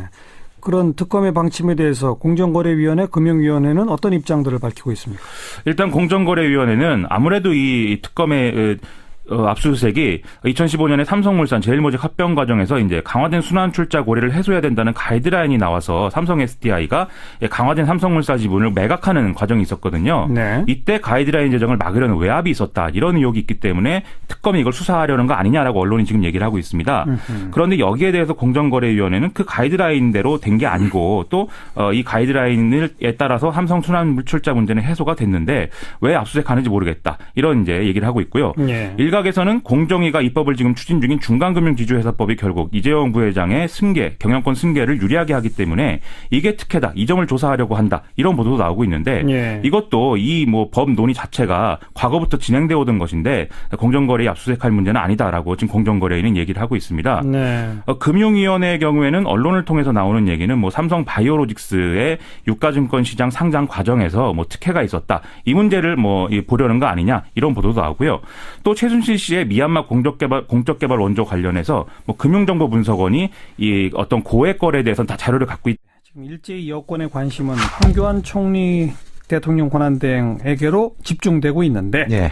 A: 그런 특검의 방침에 대해서 공정거래위원회, 금융위원회는 어떤 입장들을 밝히고 있습니까?
D: 일단 공정거래위원회는 아무래도 이 특검의 압수수색이 2015년에 삼성물산 제일모직 합병 과정에서 이제 강화된 순환 출자 고려를 해소해야 된다는 가이드라인이 나와서 삼성 SDI가 강화된 삼성물산 지분을 매각하는 과정이 있었거든요. 네. 이때 가이드라인 제정을 막으려는 외압이 있었다. 이런 의혹이 있기 때문에 특검이 이걸 수사하려는 거 아니냐라고 언론이 지금 얘기를 하고 있습니다. 그런데 여기에 대해서 공정거래위원회는 그 가이드라인대로 된 게 아니고 또 이 가이드라인에 따라서 삼성 순환 출자 문제는 해소가 됐는데 왜 압수수색하는지 모르겠다. 이런 이제 얘기를 하고 있고요. 네. 일각에서는 공정위가 입법을 지금 추진 중인 중간금융지주회사법이 결국 이재용 부회장의 승계, 경영권 승계를 유리하게 하기 때문에 이게 특혜다. 이 점을 조사하려고 한다. 이런 보도도 나오고 있는데 예. 이것도 이 뭐 법 논의 자체가 과거부터 진행되어 오던 것인데 공정거래에 압수수색할 문제는 아니다라고 지금 공정거래위는 얘기를 하고 있습니다. 네. 금융위원회의 경우에는 언론을 통해서 나오는 얘기는 뭐 삼성 바이오로직스의 유가증권 시장 상장 과정에서 뭐 특혜가 있었다. 이 문제를 뭐 보려는 거 아니냐 이런 보도도 나오고요. 또 최순실 씨의 미얀마 공적개발 원조 관련해서 뭐 금융정보분석원이 이 어떤 고액 거래에 대해서는 다 자료를 갖고 있다.
A: 지금 일제히 여권의 관심은 황교안 총리 대통령 권한대행에게로 집중되고 있는데
B: 예.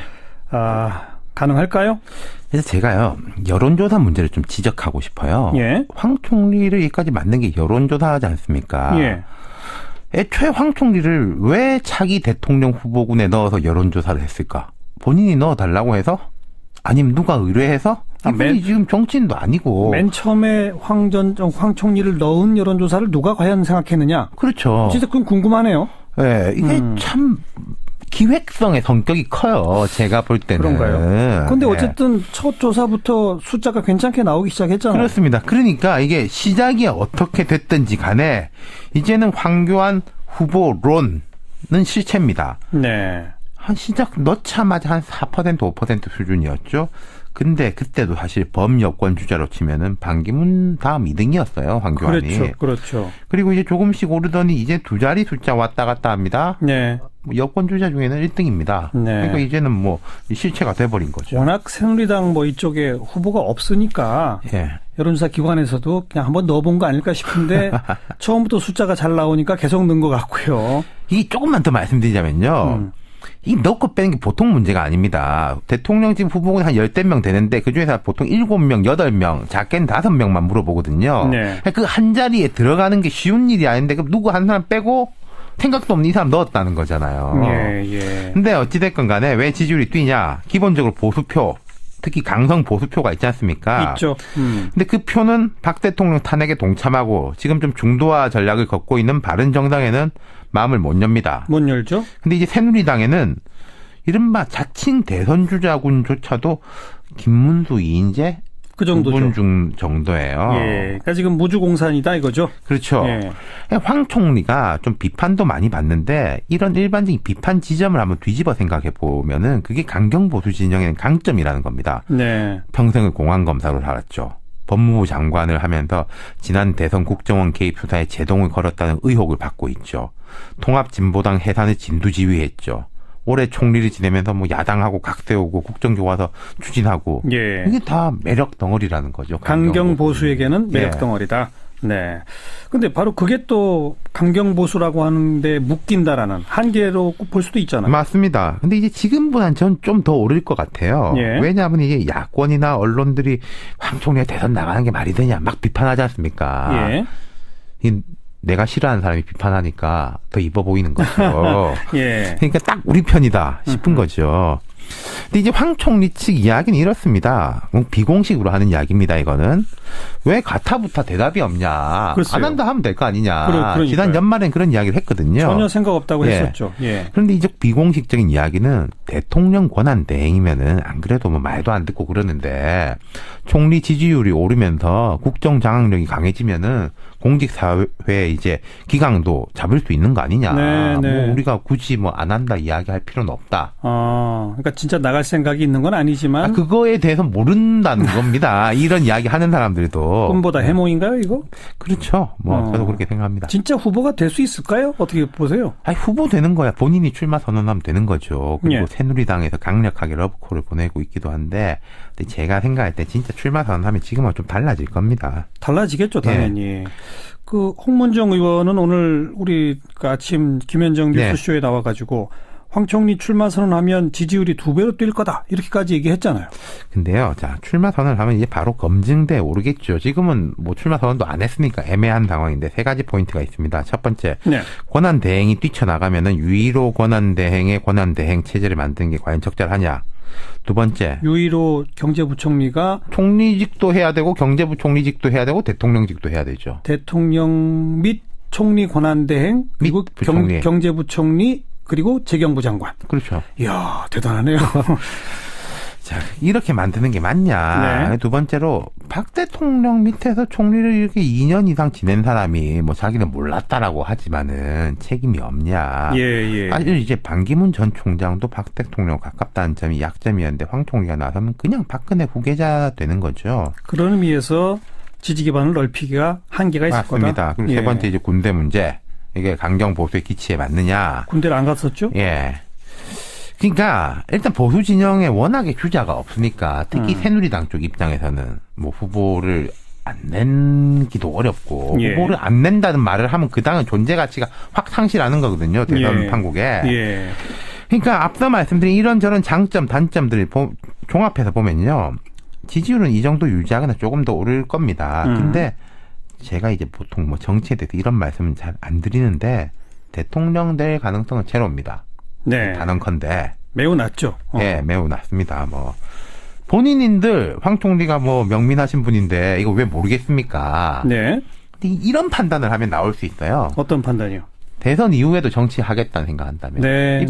A: 가능할까요?
B: 그래서 제가요 여론조사 문제를 좀 지적하고 싶어요. 예. 황 총리를 여기까지 만든 게 여론조사하지 않습니까? 예. 애초에 황 총리를 왜 차기 대통령 후보군에 넣어서 여론조사를 했을까? 본인이 넣어달라고 해서? 아니면 누가 의뢰해서? 이분이 지금 정치인도 아니고.
A: 맨 처음에 황 총리를 넣은 여론조사를 누가 과연 생각했느냐?
B: 그렇죠.
A: 진짜 그건 궁금하네요.
B: 네, 이게 참 기획성의 성격이 커요. 제가 볼 때는.
A: 그런가요? 그런데 어쨌든 첫 조사부터 숫자가 괜찮게 나오기 시작했잖아요.
B: 그렇습니다. 그러니까 이게 시작이 어떻게 됐든지 간에 이제는 황교안 후보론은 실체입니다. 네. 한 시작 넣자마자 한 4%, 5% 수준이었죠. 근데 그때도 사실 범여권 주자로 치면은 반기문 다음 2등이었어요, 황교안이.
A: 그렇죠, 그렇죠.
B: 그리고 이제 조금씩 오르더니 이제 두 자리 숫자 왔다 갔다 합니다. 네. 여권 주자 중에는 1등입니다. 네. 그러니까 이제는 뭐 실체가 돼버린 거죠.
A: 워낙 새누리당 뭐 이쪽에 후보가 없으니까 예. 여론조사 기관에서도 그냥 한번 넣어본 거 아닐까 싶은데 처음부터 숫자가 잘 나오니까 계속 넣은 것 같고요.
B: 이게 조금만 더 말씀드리자면요. 이 넣고 빼는 게 보통 문제가 아닙니다. 대통령직 후보는 한 10명 되는데 그중에서 보통 7명, 8명, 작게는 5명만 물어보거든요. 네. 그 한 자리에 들어가는 게 쉬운 일이 아닌데 그럼 누구 한 사람 빼고 생각도 없는 이 사람 넣었다는 거잖아요. 예, 예. 근데 어찌됐건 간에 왜 지지율이 뛰냐. 기본적으로 보수표, 특히 강성 보수표가 있지 않습니까?
A: 있죠.
B: 근데 그 표는 박 대통령 탄핵에 동참하고 지금 좀 중도화 전략을 걷고 있는 바른정당에는 마음을 못 엽니다.
A: 못 열죠?
B: 근데 이제 새누리당에는 이른바 자칭 대선 주자군조차도 김문수, 이인재
A: 그 정도죠.
B: 2분 중 정도예요.
A: 예. 그러니까 지금 무주공산이다 이거죠.
B: 그렇죠. 예. 황 총리가 좀 비판도 많이 받는데 이런 일반적인 비판 지점을 한번 뒤집어 생각해 보면은 그게 강경 보수 진영의 강점이라는 겁니다.
A: 네.
B: 평생을 공안검사로 살았죠. 법무부 장관을 하면서 지난 대선 국정원 개입 수사에 제동을 걸었다는 의혹을 받고 있죠. 통합진보당 해산을 진두지휘했죠. 올해 총리를 지내면서 뭐 야당하고 각 세우고 국정교과서 추진하고
A: 예.
B: 이게 다 매력 덩어리라는 거죠.
A: 강경 보수에게는 매력
B: 예.
A: 덩어리다. 네. 근데 바로 그게 또 강경 보수라고 하는데 묶인다라는 한계로 볼 수도 있잖아요.
B: 맞습니다. 근데 이제 지금보다는 전 좀 더 오를 것 같아요.
A: 예.
B: 왜냐하면 이게 야권이나 언론들이 황 총리가 대선 나가는 게 말이 되냐 막 비판하지 않습니까?
A: 예.
B: 내가 싫어하는 사람이 비판하니까 더 이뻐 보이는 거죠.
A: 예.
B: 그러니까 딱 우리 편이다 싶은 거죠. 근데 이제 황 총리 측 이야기는 이렇습니다. 비공식으로 하는 이야기입니다. 이거는. 왜 가타부타 대답이 없냐.
A: 글쎄요.
B: 안 한다 하면 될 거 아니냐.
A: 그러니까요.
B: 지난 연말엔 그런 이야기를 했거든요.
A: 전혀 생각 없다고 했었죠.
B: 예. 그런데 이제 비공식적인 이야기는 대통령 권한 대행이면은 안 그래도 뭐 말도 안 듣고 그러는데 총리 지지율이 오르면서 국정 장악력이 강해지면은 공직사회 이제 기강도 잡을 수 있는 거 아니냐.
A: 네, 네.
B: 뭐 우리가 굳이 뭐 안 한다 이야기할 필요는 없다.
A: 그러니까 진짜 나갈 생각이 있는 건 아니지만
B: 그거에 대해서 모른다는 겁니다. 이런 이야기 하는 사람들도.
A: 꿈보다 해몽인가요, 이거?
B: 그렇죠. 뭐 저도 그렇게 생각합니다.
A: 진짜 후보가 될 수 있을까요? 어떻게 보세요?
B: 아니, 후보 되는 거야. 본인이 출마 선언하면 되는 거죠. 그리고 새누리당에서 강력하게 러브콜을 보내고 있기도 한데 근데 제가 생각할 때 진짜 출마 선언하면 지금은 좀 달라질 겁니다.
A: 달라지겠죠, 당연히. 그 홍문정 의원은 오늘 우리 아침 김현정 뉴스쇼에 나와가지고 황 총리 출마 선언하면 지지율이 2배로 뛸 거다 이렇게까지 얘기했잖아요.
B: 근데요, 자 출마 선언하면 이제 바로 검증돼 오르겠죠. 지금은 뭐 출마 선언도 안 했으니까 애매한 상황인데 세 가지 포인트가 있습니다. 첫 번째, 권한 대행이 뛰쳐나가면은 유일호 권한 대행의 권한 대행 체제를 만드는 게 과연 적절하냐. 두 번째,
A: 유일호 경제부총리가
B: 총리직도 해야 되고 경제부총리직도 해야 되고 대통령직도 해야 되죠.
A: 대통령 및 총리 권한대행 그리고 경제부총리 그리고 재경부 장관.
B: 그렇죠.
A: 이야, 대단하네요.
B: 자, 이렇게 만드는 게 맞냐. 네. 두 번째로 박 대통령 밑에서 총리를 이렇게 2년 이상 지낸 사람이 뭐 자기는 몰랐다라고 하지만은 책임이 없냐.
A: 예.
B: 사실 이제 반기문 전 총장도 박 대통령 가깝다는 점이 약점이었는데 황 총리가 나서면 그냥 박근혜 후계자 되는 거죠.
A: 그런 의미에서 지지 기반을 넓히기가 한계가 있을 거다.
B: 맞습니다. 그리고 세 번째 이제 군대 문제. 이게 강경 보수의 기치에 맞느냐.
A: 군대를 안 갔었죠?
B: 예. 그러니까 일단 보수 진영에 워낙에 주자가 없으니까 특히 새누리당 쪽 입장에서는 뭐 후보를 안 낸기도 어렵고 후보를 안 낸다는 말을 하면 그 당은 존재 가치가 확 상실하는 거거든요. 대선 판국에. 그러니까 앞서 말씀드린 이런저런 장점 단점들을 종합해서 보면요. 지지율은 이 정도 유지하거나 조금 더 오를 겁니다. 근데 제가 이제 보통 뭐 정치에 대해서 이런 말씀은 잘 안 드리는데 대통령 될 가능성은 제로입니다.
A: 네.
B: 단언컨대.
A: 매우 낮죠.
B: 네, 매우 낮습니다. 뭐 본인인들 황 총리가 뭐 명민하신 분인데 이거 왜 모르겠습니까?
A: 네.
B: 근데 이런 판단을 하면 나올 수 있어요.
A: 어떤 판단이요?
B: 대선 이후에도 정치하겠다는 생각한다면.
A: 네.